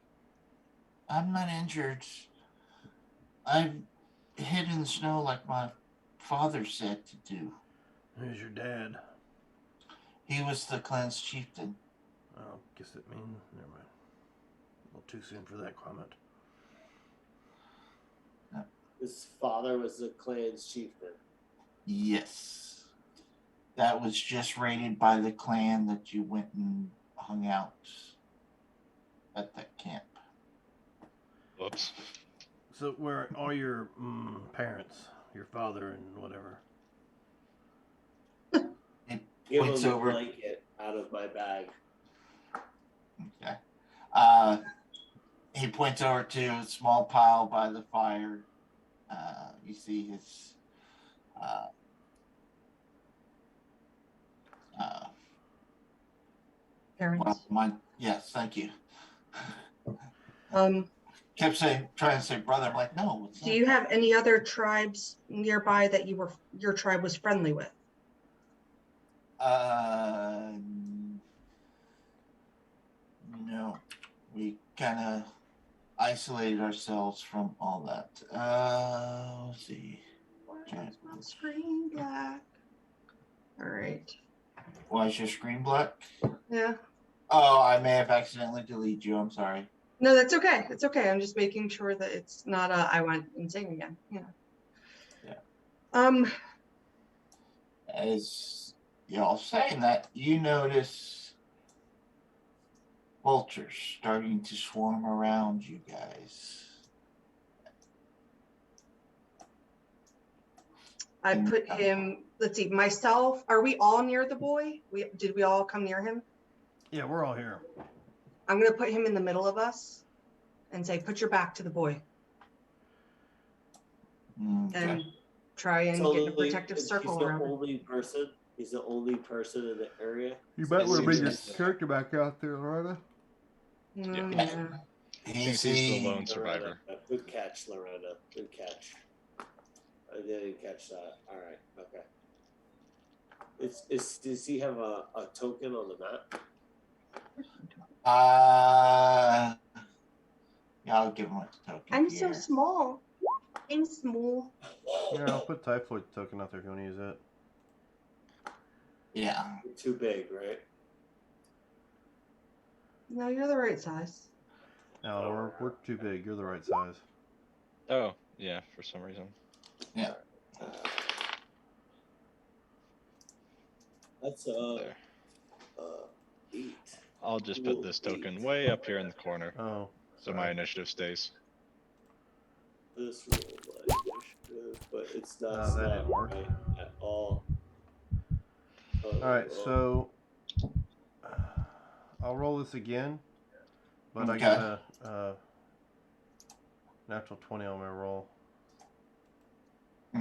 I'm not injured. I'm hid in the snow like my father said to do. Who's your dad? He was the clan's chieftain. Oh, guess that means never mind. A little too soon for that comment. his father was the clan's chieftain. Yes. That was just raided by the clan that you went and hung out. at that camp. Whoops. So where are your parents, your father and whatever? He Give points him a over. blanket out of my bag. Okay. He points over to a small pile by the fire. You see his Parents. yes, thank you. Um, Kept trying to say brother. I'm like, no. It's do not. you have any other tribes nearby that your tribe was friendly with? No. We kind of isolated ourselves from all that. Let's see. Why is my screen black? All right. Why is your screen black? Yeah. Oh, I may have accidentally deleted you. I'm sorry. No, that's okay. It's okay. I'm just making sure that it's not I went insane again. Yeah. As y'all saying that, you notice vultures starting to swarm around you guys. I put him, let's see, myself, are we all near the boy? Did we all come near him? Yeah, we're all here. I'm going to put him in the middle of us and say, put your back to the boy. Okay. And try and So get a protective he's circle the around him. only person. He's the only person in the area. You might want to bring your Seems- character back out there, Loretta. Oh, Yeah. yeah. Seems he's the lone survivor. Loretta, good catch, Loretta. Good catch. I didn't catch that. All right. Okay. Does he have a token on the map? Yeah, I'll give him a token. I'm here. so small. I'm small. Yeah, I'll put Typhoid token out there if you want to use it. Yeah. You're too big, right? No, you're the right size. No, we're too big. You're the right size. Oh, yeah, for some reason. Yeah. That's There. 8. I'll just put this token way up here in the corner, Oh, so my initiative stays. This roll my initiative, but it's not, that didn't work. right at all. all right. So I'll roll this again, but I Okay. got a natural 20 on my roll,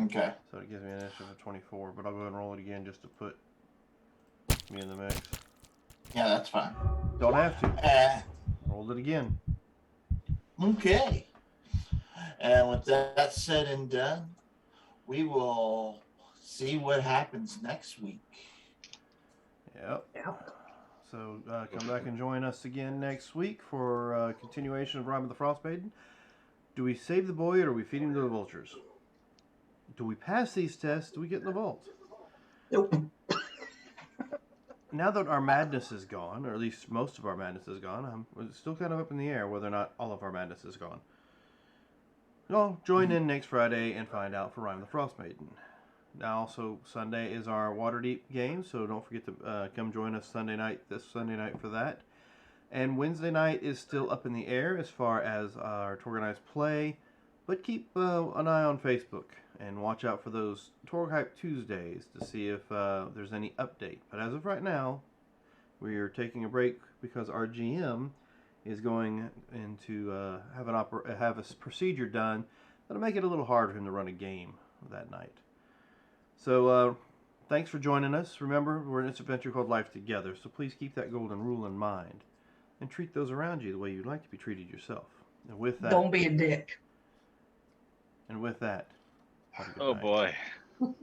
Okay. so it gives me an initiative of 24. But I'll go ahead and roll it again just to put me in the mix. Yeah, that's fine. Don't have to. Rolled it again. Okay. And with that said and done, we will see what happens next week. Yep. So come back and join us again next week for a continuation of Rime of the Frostmaiden. Do we save the boy or do we feed him to the vultures? Do we pass these tests? Do we get in the vault? Nope. Now that our madness is gone, or at least most of our madness is gone, it's still kind of up in the air whether or not all of our madness is gone. So join in next Friday and find out for Rime of the Frostmaiden. Now also Sunday is our Waterdeep game, so don't forget to come join us this Sunday night for that. And Wednesday night is still up in the air as far as our organized play, but keep an eye on Facebook and watch out for those Torg Hype Tuesdays to see if there's any update. But as of right now, we are taking a break because our GM is going into have a procedure done that'll make it a little hard for him to run a game that night. So thanks for joining us. Remember, we're in this adventure called Life Together, so please keep that golden rule in mind and treat those around you the way you'd like to be treated yourself. And with that, Don't be a dick. And with that, have a good Oh night. boy.